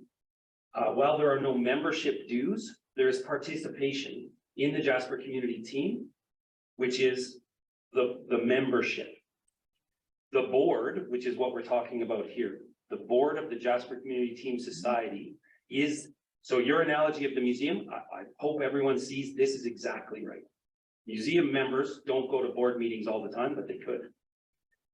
while there are no membership dues, there is participation in the Jasper community team, which is the membership. The board, which is what we're talking about here, the board of the Jasper Community Team Society is, so your analogy of the museum, I hope everyone sees this is exactly right. Museum members don't go to board meetings all the time, but they could.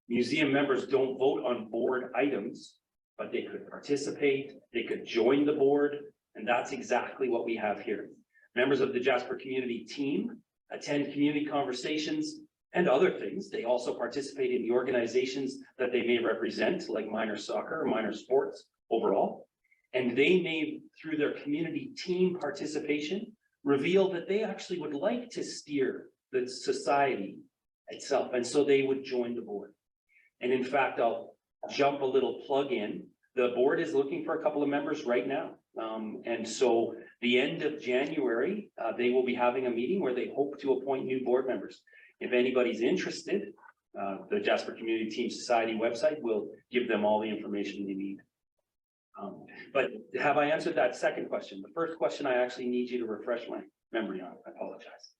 Museum members don't vote on board items, but they could participate, they could join the board, and that's exactly what we have here. Members of the Jasper Community Team attend community conversations and other things. They also participate in the organizations that they may represent, like minor soccer or minor sports overall. And they may, through their community team participation, reveal that they actually would like to steer the society itself. And so they would join the board. And in fact, I'll jump a little plug in. The board is looking for a couple of members right now. And so the end of January, they will be having a meeting where they hope to appoint new board members. If anybody's interested, the Jasper Community Team Society website will give them all the information they need. But have I answered that second question? The first question, I actually need you to refresh my memory on. I apologize.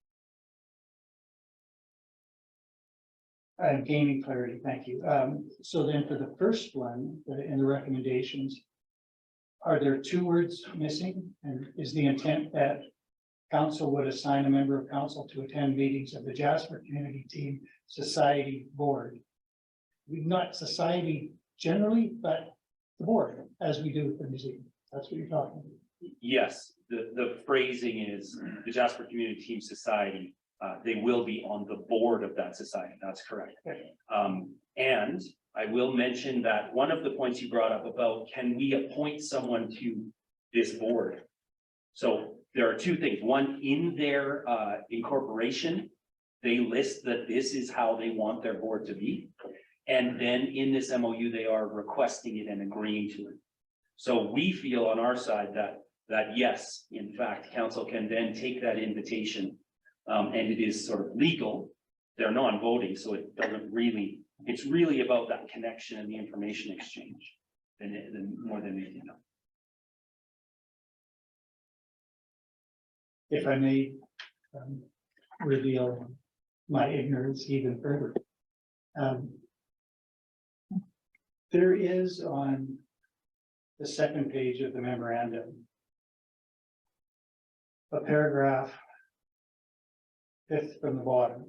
I'm gaining clarity, thank you. So then for the first one, in the recommendations, are there two words missing? And is the intent that council would assign a member of council to attend meetings of the Jasper Community Team Society Board? Not society generally, but the board, as we do with the museum. That's what you're talking about. Yes, the phrasing is the Jasper Community Team Society. They will be on the board of that society. That's correct. Okay. And I will mention that one of the points you brought up about, can we appoint someone to this board? So there are two things. One, in their incorporation, they list that this is how they want their board to be. And then in this MOU, they are requesting it and agreeing to it. So we feel on our side that yes, in fact, council can then take that invitation, and it is sort of legal. They're non-voting, so it doesn't really, it's really about that connection and the information exchange than more than anything else. If I may reveal my ignorance even further. There is on the second page of the memorandum a paragraph, fifth from the bottom.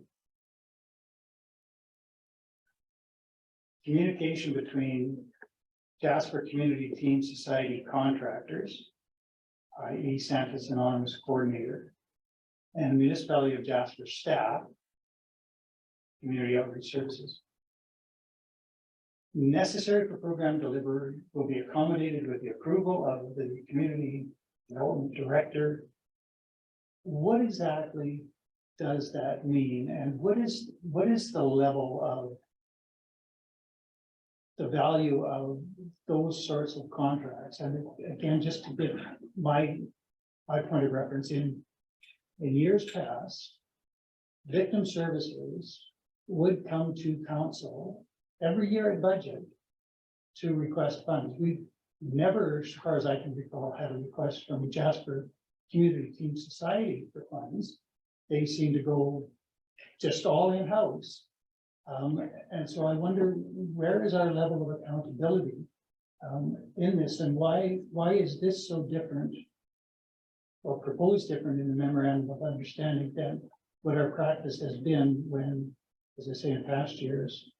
Communication between Jasper Community Team Society contractors, i.e. Santa's Anonymous Coordinator, and Municipality of Jasper staff, Community Outreach Services. Necessary for program delivery will be accommodated with the approval of the Community Development Director. What exactly does that mean? And what is the level of the value of those sorts of contracts. And again, just to give my point of reference, in years past, victim services would come to council every year at budget to request funds. We've never, as far as I can recall, had a request from Jasper Community Team Society for funds. They seem to go just all in-house. And so I wonder, where is our level of accountability in this, and why is this so different or proposed different in the memorandum of understanding than what our practice has been when, as I say, in past years,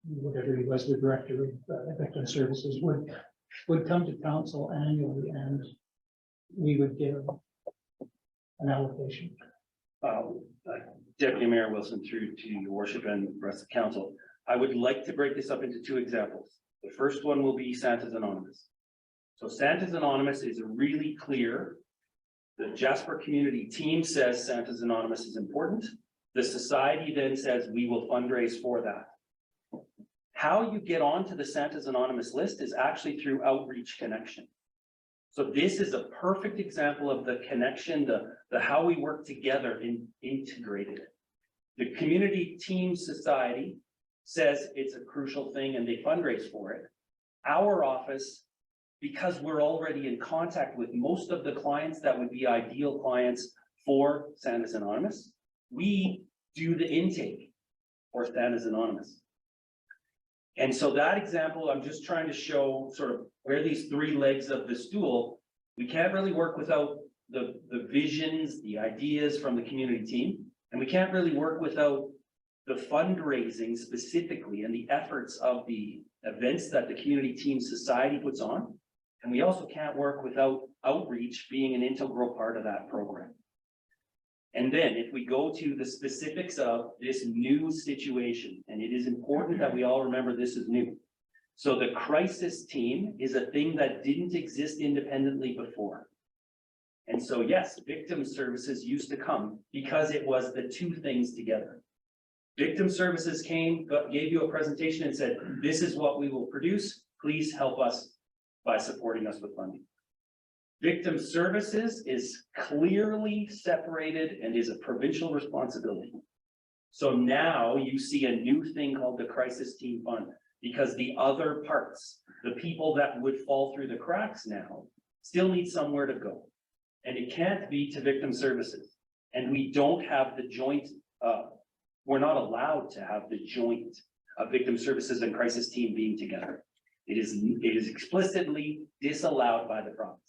whatever he was, the director of victim services would come to council annually and we would give an allocation. Deputy Mayor Wilson, through to your worship and the rest of council, I would like to break this up into two examples. The first one will be Santa's Anonymous. So Santa's Anonymous is really clear. The Jasper community team says Santa's Anonymous is important. The society then says we will fundraise for that. How you get onto the Santa's Anonymous list is actually through outreach connection. So this is a perfect example of the connection, the how we work together in integrated. The community team society says it's a crucial thing and they fundraise for it. Our office, because we're already in contact with most of the clients that would be ideal clients for Santa's Anonymous, we do the intake for Santa's Anonymous. And so that example, I'm just trying to show sort of where these three legs of the stool, we can't really work without the visions, the ideas from the community team. And we can't really work without the fundraising specifically and the efforts of the events that the community team society puts on. And we also can't work without outreach being an integral part of that program. And then if we go to the specifics of this new situation, and it is important that we all remember this is new. So the crisis team is a thing that didn't exist independently before. And so yes, victim services used to come because it was the two things together. Victim services came, gave you a presentation and said, this is what we will produce. Please help us by supporting us with funding. Victim services is clearly separated and is a provincial responsibility. So now you see a new thing called the Crisis Team Fund, because the other parts, the people that would fall through the cracks now, still need somewhere to go. And it can't be to victim services. And we don't have the joint, we're not allowed to have the joint of victim services and crisis team being together. It is explicitly disallowed by the province.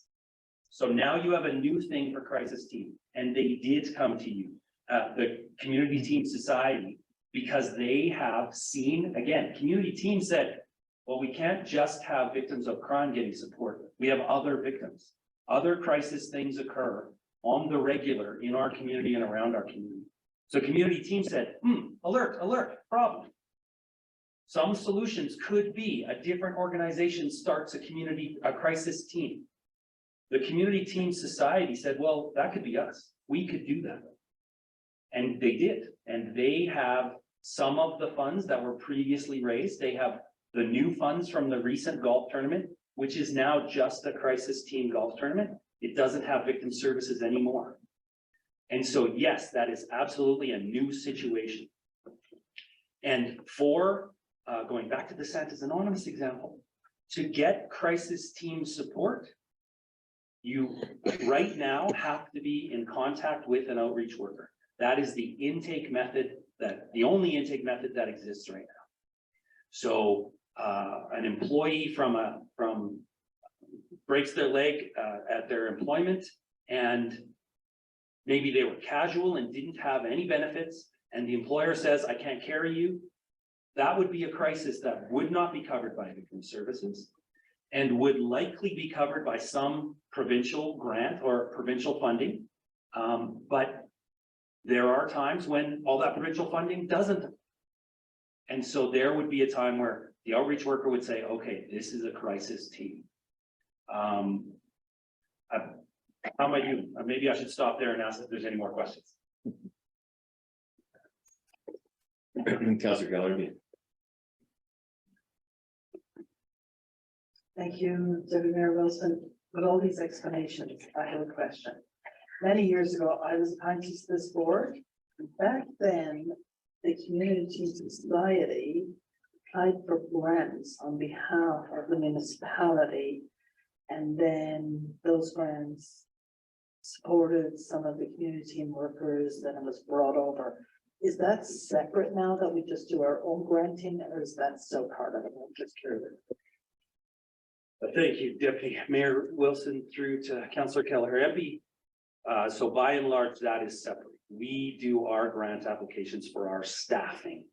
So now you have a new thing for crisis team, and they did come to you, the community team society, because they have seen, again, community team said, well, we can't just have victims of crime getting support. We have other victims. Other crisis things occur on the regular in our community and around our community. So community team said, alert, problem. Some solutions could be a different organization starts a crisis team. The community team society said, well, that could be us. We could do that. And they did. And they have some of the funds that were previously raised. They have the new funds from the recent golf tournament, which is now just a crisis team golf tournament. It doesn't have victim services anymore. And so, yes, that is absolutely a new situation. And for going back to the Santa's Anonymous example, to get crisis team support, you right now have to be in contact with an outreach worker. That is the intake method, the only intake method that exists right now. So an employee from breaks their leg at their employment, and maybe they were casual and didn't have any benefits, and the employer says, I can't carry you. That would be a crisis that would not be covered by victim services and would likely be covered by some provincial grant or provincial funding. But there are times when all that provincial funding doesn't. And so there would be a time where the outreach worker would say, okay, this is a crisis team. How about you? Maybe I should stop there and ask if there's any more questions. Councillor Keller. Thank you, Deputy Mayor Wilson. With all these explanations, I have a question. Many years ago, I was appointed to this board. Back then, the community society applied for grants on behalf of the municipality. And then those grants supported some of the community and workers, then it was brought over. Is that separate now that we just do our own granting, or is that still part of it? I'm just curious. Thank you, Deputy Mayor Wilson, through to Councillor Kelleher MP. So by and large, that is separate. We do our grant applications for our staffing.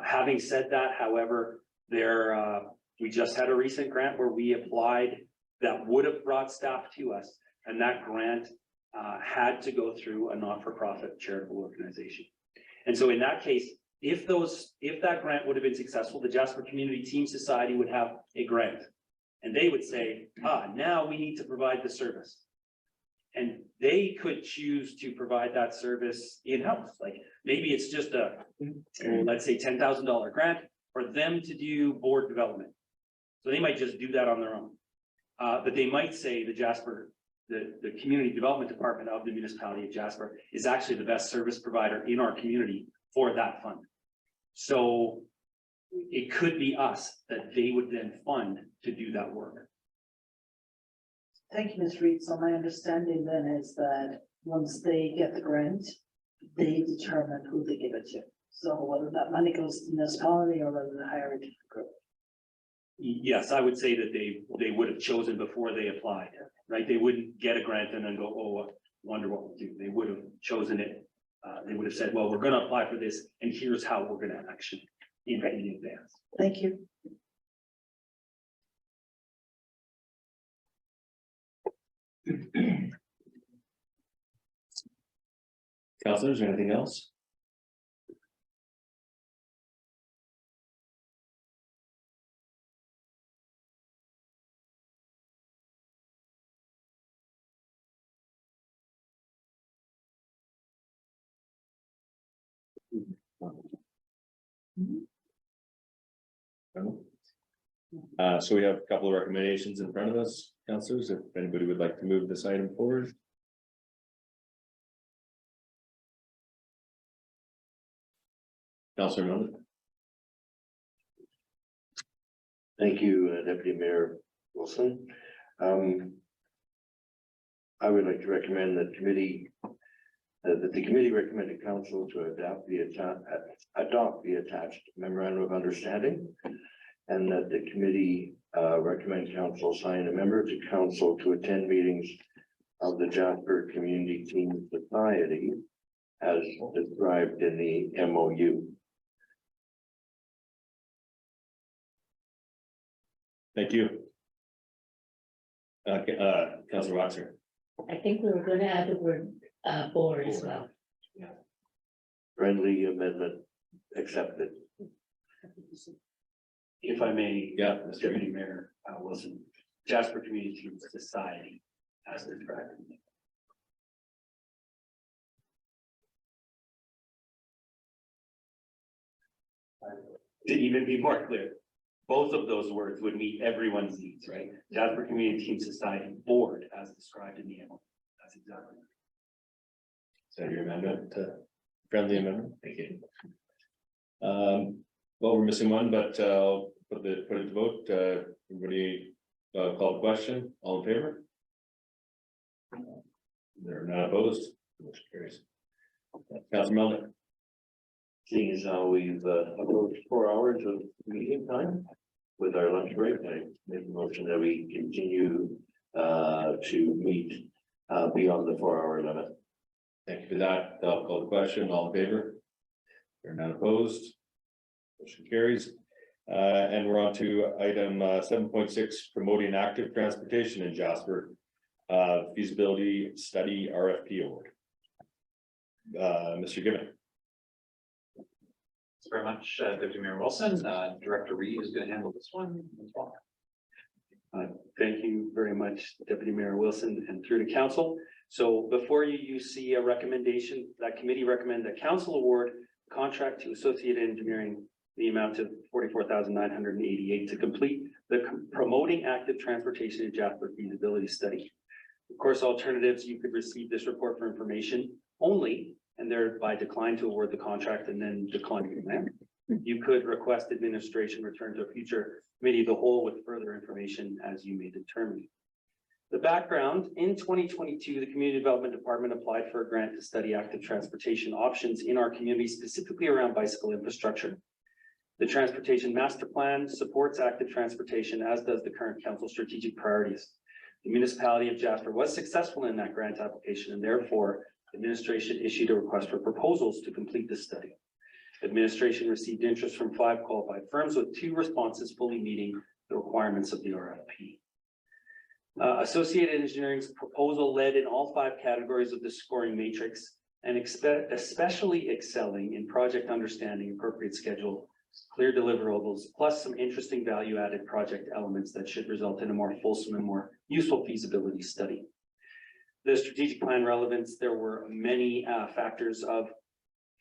Having said that, however, we just had a recent grant where we applied that would have brought staff to us, and that grant had to go through a not-for-profit charitable organization. And so in that case, if that grant would have been successful, the Jasper Community Team Society would have a grant. And they would say, now we need to provide the service. And they could choose to provide that service in-house. Like maybe it's just let's say $10,000 grant for them to do board development. So they might just do that on their own. But they might say the community development department of the municipality of Jasper is actually the best service provider in our community for that fund. So it could be us that they would then fund to do that work. Thank you, Ms. Reed. So my understanding then is that once they get the grant, they determine who they give it to. So whether that money goes to the municipality or whether they hire a group. Yes, I would say that they would have chosen before they applied, right? They wouldn't get a grant and then go, oh, I wonder what we'll do. They would have chosen it. They would have said, well, we're going to apply for this and here's how we're going to action in advance. Thank you. Councillors, anything else? So we have a couple of recommendations in front of us, councillors, if anybody would like to move this item forward. Councillor Miller. Thank you, Deputy Mayor Wilson. I would like to recommend that the committee recommended council to adopt the attached memorandum of understanding, and that the committee recommend council assign a member to council to attend meetings of the Jasper Community Team Society as described in the MOU. Thank you. Councillor Watson. I think we were going to add the word board as well. Friendly amendment accepted. If I may, Yeah, Deputy Mayor Wilson, Jasper Community Team Society as described. To even be more clear, both of those words would meet everyone's needs, right? Jasper Community Team Society Board as described in the MOU. That's exactly. Is that your amendment, friendly amendment? Thank you. Well, we're missing one, but I'll put it to vote. Everybody call the question. All in favor? They're not opposed. Motion carries. Councillor Melnick. Seeing as how we've approached 4 hours of meeting time with our lunch break, I make a motion that we continue to meet beyond the 4-hour limit. Thank you for that. I'll call the question. All in favor? They're not opposed. Motion carries. And we're on to item 7.6, promoting active transportation in Jasper. Feasibility study RFP award. Mr. Given. Thanks very much, Deputy Mayor Wilson. Director Reed is going to handle this one as well. Thank you very much, Deputy Mayor Wilson, and through to council. So before you see a recommendation, that committee recommend that council award contract to Associated Engineering the amount of $44,988 to complete the Promoting Active Transportation in Jasper feasibility study. Of course, alternatives, you could receive this report for information only and thereby decline to award the contract and then decline the grant. You could request administration return to a future committee of the whole with further information as you may determine. The background, in 2022, the Community Development Department applied for a grant to study active transportation options in our community, specifically around bicycle infrastructure. The Transportation Master Plan supports active transportation, as does the current council strategic priorities. The municipality of Jasper was successful in that grant application, and therefore administration issued a request for proposals to complete the study. Administration received interest from 5 qualified firms, with 2 responses fully meeting the requirements of the RFP. Associated Engineering's proposal led in all 5 categories of the scoring matrix, and especially excelling in project understanding, appropriate schedule, clear deliverables, plus some interesting value-added project elements that should result in a more fulsome and more useful feasibility study. The strategic plan relevance, there were many factors of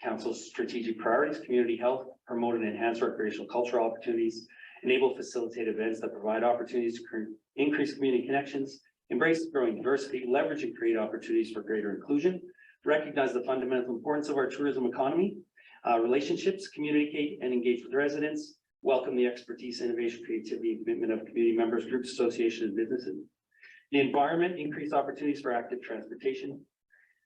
council's strategic priorities: community health, promote and enhance recreational cultural opportunities, enable facilitate events that provide opportunities to increase community connections, embrace growing diversity, leverage and create opportunities for greater inclusion, recognize the fundamental importance of our tourism economy, relationships, communicate and engage with residents, welcome the expertise, innovation, creativity, and commitment of community members, groups, associations, and businesses. The environment, increase opportunities for active transportation,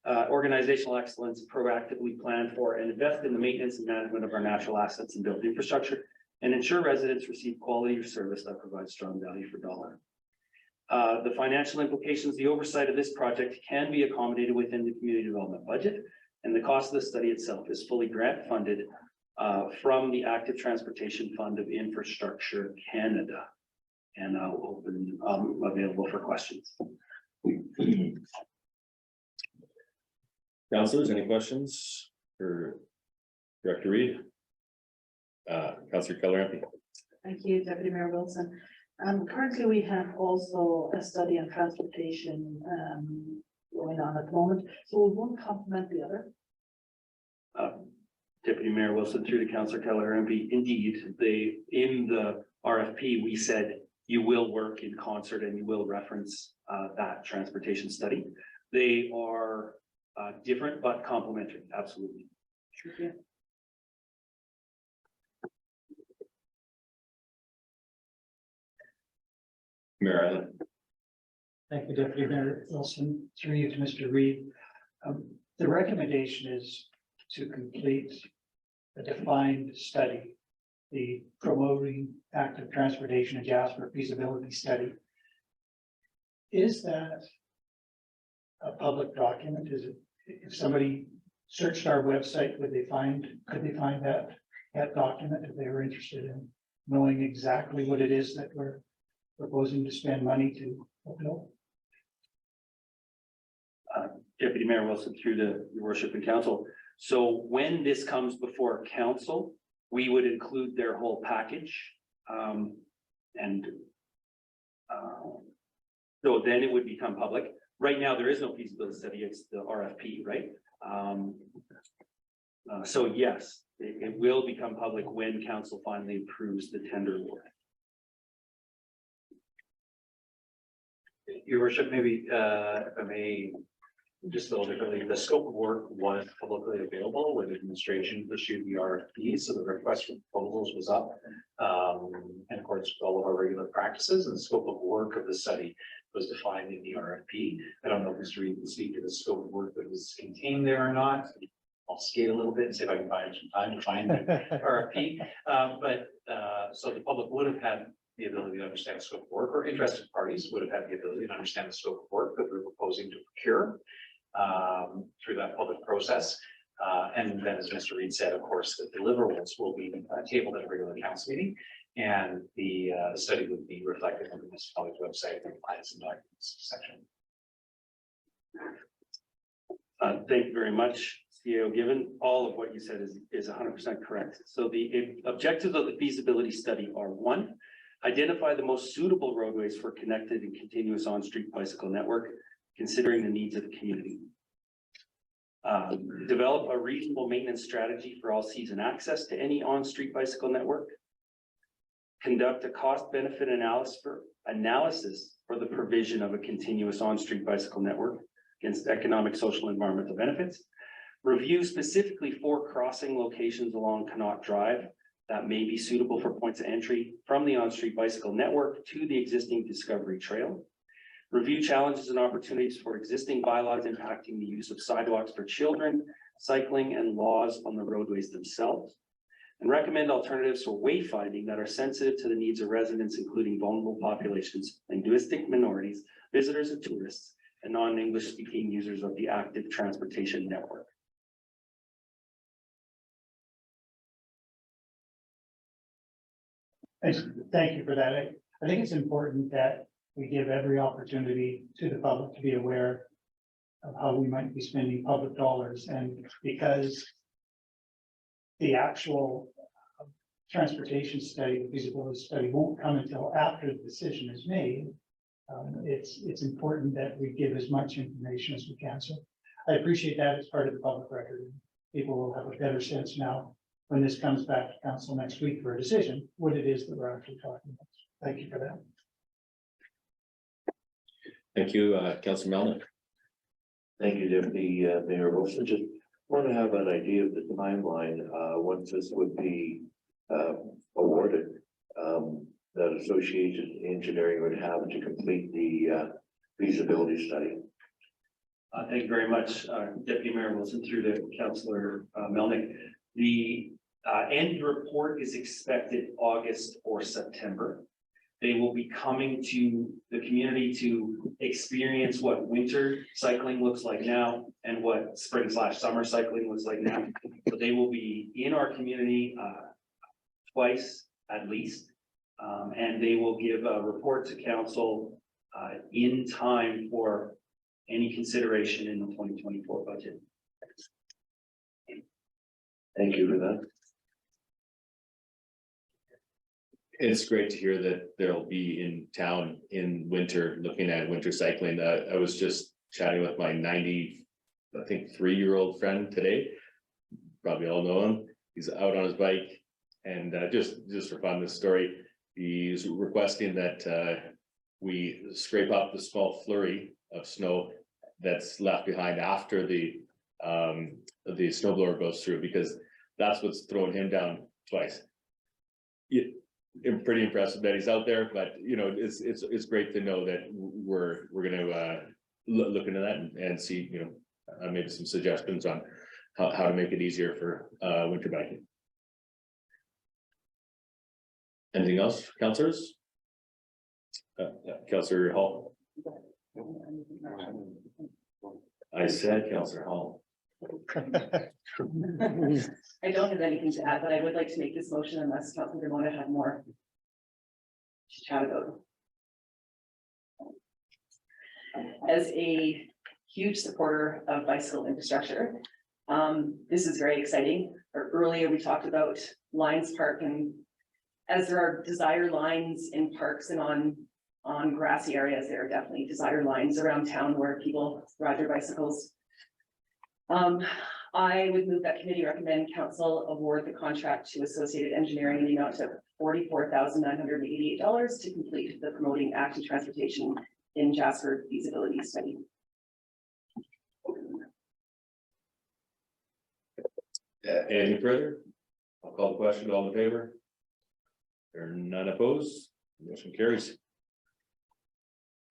organizational excellence, proactively plan for and invest in the maintenance and management of our natural assets and built infrastructure, and ensure residents receive quality service that provides strong value for dollar. The financial implications, the oversight of this project can be accommodated within the community development budget, and the cost of the study itself is fully grant funded from the Active Transportation Fund of Infrastructure Canada. And I'll open available for questions. Councilors, any questions for Director Reed? Councillor Keller. Thank you, Deputy Mayor Wilson. Currently, we have also a study on transportation going on at the moment. So will one complement the other? Deputy Mayor Wilson, through to Councillor Keller, MP. Indeed, in the RFP, we said you will work in concert and you will reference that transportation study. They are different but complementary, absolutely. Thank you. Mayor Island. Thank you, Deputy Mayor Wilson. Through you to Mr. Reed. The recommendation is to complete a defined study, the Promoting Active Transportation in Jasper feasibility study. Is that a public document? Is it, if somebody searched our website, could they find that document if they were interested in knowing exactly what it is that we're proposing to spend money to fulfill? Deputy Mayor Wilson, through to your worship and council. So when this comes before council, we would include their whole package. So then it would become public. Right now, there is no feasibility study, it's the RFP, right? So yes, it will become public when council finally approves the tender award. Your worship, maybe if I may, just a little differently, the scope of work was publicly available when administration issued the RFP, so the request for proposals was up in accordance with all of our regular practices, and the scope of work of the study was defined in the RFP. I don't know if Mr. Reed can speak to the scope of work that was contained there or not. I'll skate a little bit and see if I can find some time to find the RFP. So the public would have had the ability to understand the scope of work, or interested parties would have had the ability to understand the scope of work that we're proposing to procure through that public process. And then, as Mr. Reed said, of course, the deliverables will be tabled at a regular council meeting, and the study would be reflected on the municipality's website in the plans and documents section. Thank you very much, CEO Given. All of what you said is 100% correct. So the objectives of the feasibility study are: 1, identify the most suitable roadways for connected and continuous on-street bicycle network, considering the needs of the community. Develop a reasonable maintenance strategy for all season access to any on-street bicycle network. conduct a cost benefit analysis for the provision of a continuous on-street bicycle network against economic, social, and environmental benefits. Review specifically 4 crossing locations along Connaught Drive that may be suitable for points of entry from the on-street bicycle network to the existing Discovery Trail. Review challenges and opportunities for existing bylaws impacting the use of sidewalks for children, cycling, and laws on the roadways themselves. And recommend alternatives for wayfinding that are sensitive to the needs of residents, including vulnerable populations, linguistic minorities, visitors and tourists, and non-English speaking users of the active transportation network. Thank you for that. I think it's important that we give every opportunity to the public to be aware of how we might be spending public dollars, and because the actual transportation study, the feasibility study won't come until after the decision is made. It's important that we give as much information as we can. So I appreciate that as part of the public record. People will have a better sense now when this comes back to council next week for a decision, what it is that we're actually talking about. Thank you for that. Thank you, Councillor Melnick. Thank you, Deputy Mayor Wilson. Just want to have an idea of the timeline, once this would be awarded, that Associated Engineering would have to complete the feasibility study. Thank you very much, Deputy Mayor Wilson, through to Councillor Melnick. The end report is expected August or September. They will be coming to the community to experience what winter cycling looks like now and what spring/summer cycling looks like now. So they will be in our community twice at least. And they will give a report to council in time for any consideration in the 2024 budget. Thank you for that. It's great to hear that they'll be in town in winter, looking at winter cycling. I was just chatting with my 3-year-old friend today. Probably all know him. He's out on his bike, and just for fun, this story, he's requesting that we scrape up the small flurry of snow that's left behind after the snowblower goes through, because that's what's thrown him down twice. I'm pretty impressed that he's out there, but you know, it's great to know that we're gonna look into that and see, you know, maybe some suggestions on how to make it easier for winter biking. Anything else, councillors? Councillor Hall. I said Councillor Hall. I don't have anything to add, but I would like to make this motion unless Councillor want to have more to chat about. As a huge supporter of bicycle infrastructure, this is very exciting. Earlier we talked about Lions Park, and as there are desire lines in parks and on grassy areas, there are definitely desire lines around town where people ride their bicycles. I would move that committee recommend council award the contract to Associated Engineering in the amount of $44,988 to complete the promoting active transportation in Jasper feasibility study. Any further? I'll call the question. All in favor? There are none opposed. Motion carries.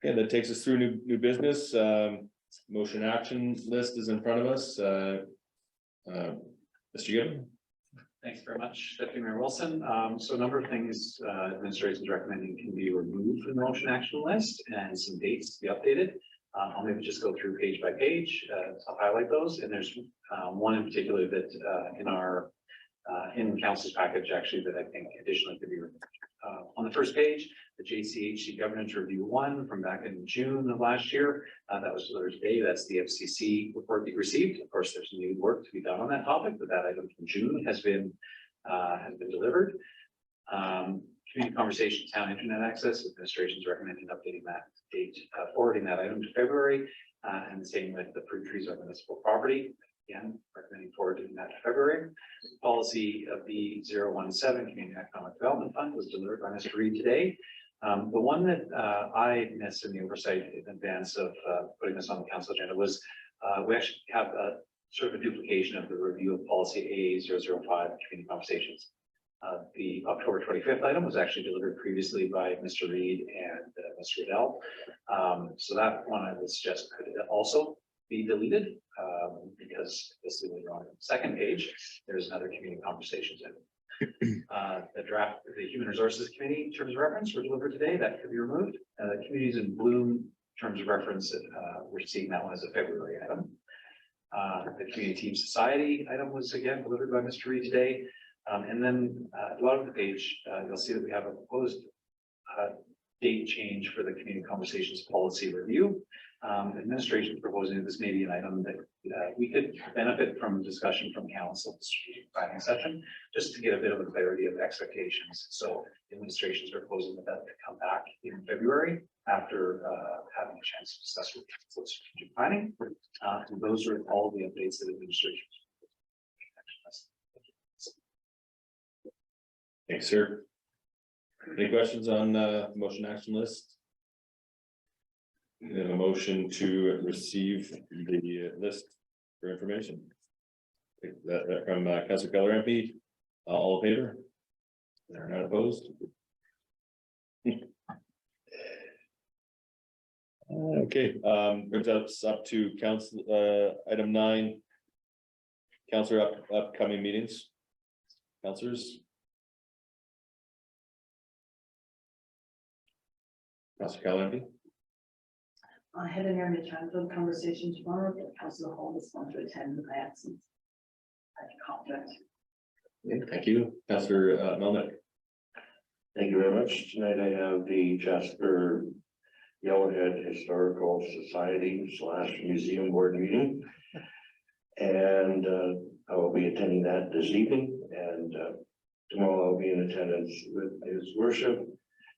Okay, that takes us through new business. Motion action list is in front of us. Mr. Gibbon. Thanks very much, Deputy Mayor Wilson. So a number of things administration is recommending can be removed from the motion action list, and some dates to be updated. I'll maybe just go through page by page to highlight those. And there's one in particular that in council's package actually that I think additionally could be removed. On the first page, the JCHC Governance Review 1 from back in June of last year. That was delivered today. That's the FCC report that you received. Of course, there's new work to be done on that topic, but that item from June has been delivered. Community conversation, town internet access. Administration is recommending updating that date, forwarding that item to February, and the same with the fruit trees on municipal property. again, recommending forward in that February. Policy of the 017 Community Economic Development Fund was delivered by Mr. Reed today. The one that I missed in the oversight in advance of putting this on the council agenda was we actually have a sort of a duplication of the review of policy A005 community conversations. The October 25th item was actually delivered previously by Mr. Reed and Mr. Riddell. So that one I would suggest could also be deleted because this is on the second page. There's another community conversations in. The draft of the Human Resources Committee terms of reference were delivered today. That could be removed. Communities in Bloom terms of reference, we're seeing that one as a February item. The Community Team Society item was again delivered by Mr. Reed today. And then at the bottom of the page, you'll see that we have a proposed date change for the community conversations policy review. Administration is proposing that this may be an item that we could benefit from discussion from council strategic planning session, just to get a bit of a clarity of expectations. So the administration is proposing that to come back in February after having a chance to discuss with council strategic planning. And those are all the updates that the administration. Thanks, sir. Any questions on the motion action list? We have a motion to receive the list for information. Take that from Councillor Keller MP. All in favor? They're not opposed. Okay, brings us up to council item 9. Councillor upcoming meetings. Councillors. Councillor Keller MP. I had an early childhood conversation tomorrow, but Councillor Hall is going to attend in my absence. I conflict. Thank you, Councillor Melnick. Thank you very much. Tonight I have the Jasper Yellowhead Historical Society / Museum Board meeting. And I will be attending that this evening, and tomorrow I'll be in attendance with His Worship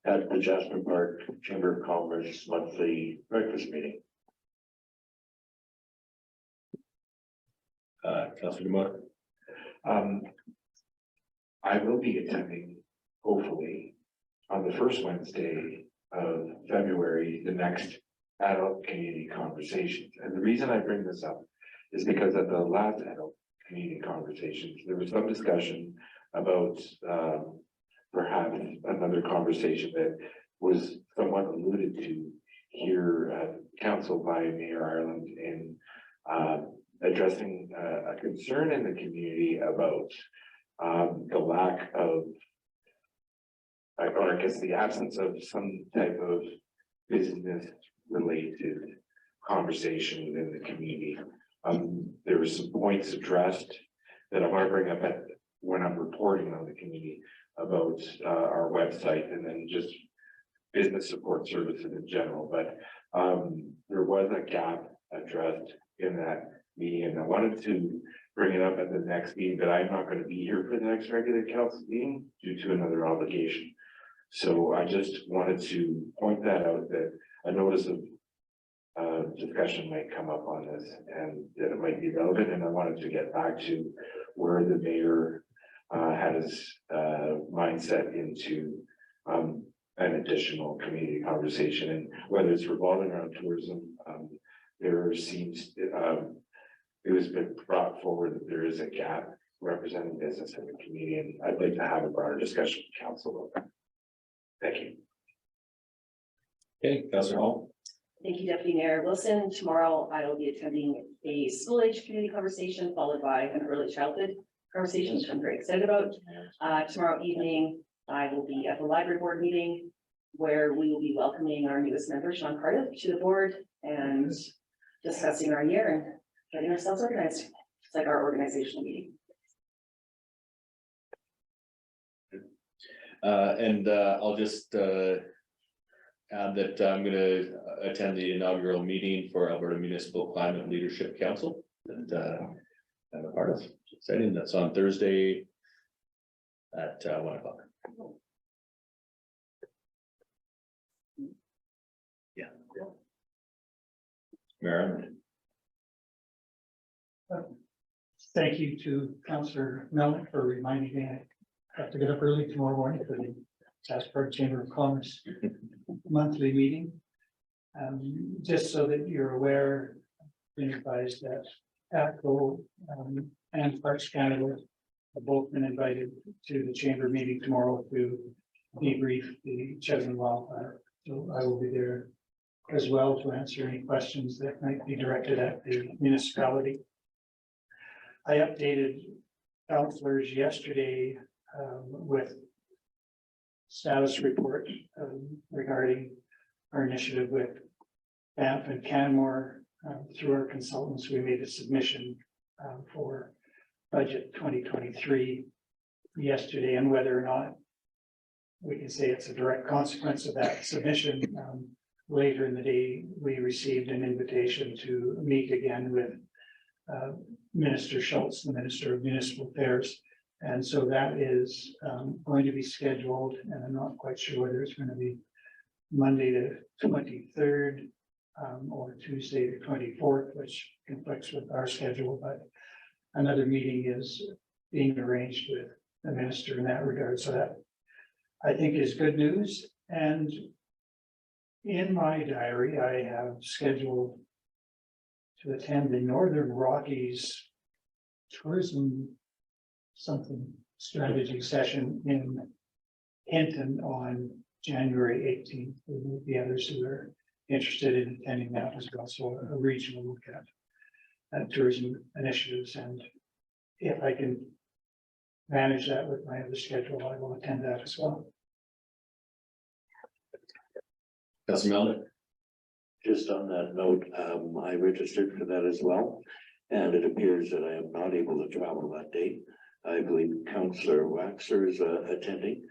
at the Jasper Park Chamber of Commerce monthly breakfast meeting. Councillor Dumont. I will be attending, hopefully, on the first Wednesday of February, the next adult community conversations. And the reason I bring this up is because at the last adult community conversations, there was some discussion about perhaps another conversation that was somewhat alluded to here at council by Mayor Ireland in addressing a concern in the community about the lack of, or I guess the absence of some type of business related conversation within the community. There were some points addressed that I want to bring up when I'm reporting on the community about our website and then just business support services in general, but there was a gap addressed in that meeting, and I wanted to bring it up at the next meeting, but I'm not going to be here for the next regular council meeting due to another obligation. So I just wanted to point that out, that a notice of discussion might come up on this and that it might be relevant, and I wanted to get back to where the mayor has mindset into an additional community conversation, and whether it's revolving around tourism. There seems it has been brought forward that there is a gap representing business in the community, and I'd like to have a broader discussion with council about that. Thank you. Okay, Councillor Hall. Thank you, Deputy Mayor Wilson. Tomorrow I will be attending a school age community conversation followed by an early childhood conversation, which I'm very excited about. Tomorrow evening, I will be at the library board meeting where we will be welcoming our newest member, Sean Cardiff, to the board and discussing our year and getting ourselves organized. It's like our organizational meeting. I'll just add that I'm going to attend the inaugural meeting for Alberta Municipal Climate Leadership Council, and I'm a part of. It's exciting. That's on Thursday at 1 o'clock. Yeah. Mayor. thank you to Councillor Melnick for reminding me I have to get up early tomorrow morning for the Jasper Chamber of Commerce monthly meeting. Just so that you're aware, been advised that ATCO and Parks Canada have both been invited to the chamber meeting tomorrow to debrief the Chesney wildfire. So I will be there as well to answer any questions that might be directed at the municipality. I updated councillors yesterday with status report regarding our initiative with Banff and Canmore. Through our consultants, we made a submission for budget 2023 yesterday, and whether or not we can say it's a direct consequence of that submission. Later in the day, we received an invitation to meet again with Minister Schultz, the Minister of Municipal Affairs. And so that is going to be scheduled, and I'm not quite sure whether it's going to be Monday the 23rd or Tuesday the 24th, which conflicts with our schedule, but another meeting is being arranged with the minister in that regard. So that I think is good news. And in my diary, I have scheduled to attend the Northern Rockies tourism strategy session in Hinton on January 18th. There will be others who are interested in attending that as well. So a regional look at tourism initiatives, and if I can manage that with my other schedule, I will attend that as well. Councillor Melnick. Just on that note, I registered for that as well, and it appears that I am not able to travel that day. I believe Councillor Waxer is attending,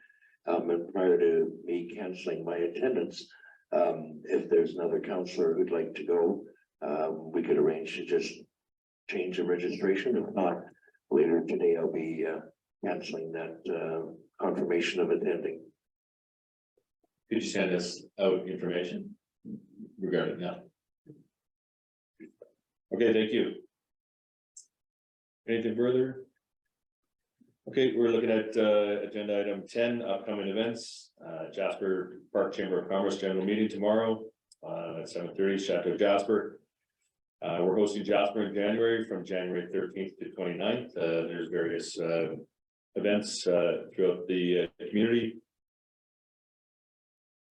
and prior to me canceling my attendance, if there's another councillor who'd like to go, we could arrange to just change the registration. If not, later today I'll be canceling that confirmation of attending. Could you send us out information regarding that? Okay, thank you. Anything further? Okay, we're looking at agenda item 10, upcoming events. Jasper Park Chamber of Commerce general meeting tomorrow at 7:30, Chateau Jasper. We're hosting Jasper in January from January 13th to 29th. There's various events throughout the community.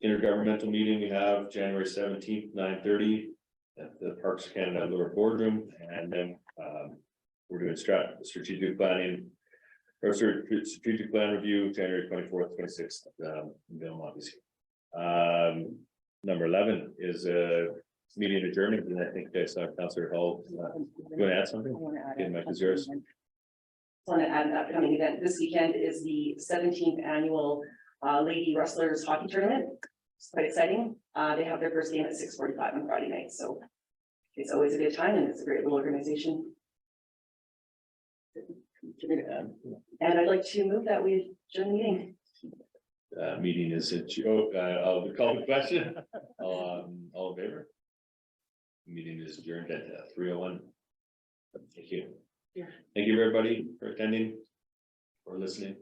Intergovernmental meeting we have January 17th, 9:30 at the Parks Canada Lower Boardroom, and then we're doing strategic planning. Or strategic plan review, January 24th, 26th, in Belmont this year. Number 11 is a meeting adjournment, and I think I saw Councillor Hall. You want to add something? Okay, Mike is yours. I want to add an upcoming event this weekend is the 17th annual Lady Rustlers Hockey Tournament. It's quite exciting. They have their first game at 6:45 on Friday night, so it's always a good time, and it's a great little organization. And I'd like to move that we adjourn the meeting. Meeting is I'll call the question. All in favor? Meeting is adjourned at 3:01. Thank you. Thank you, everybody, for attending, for listening.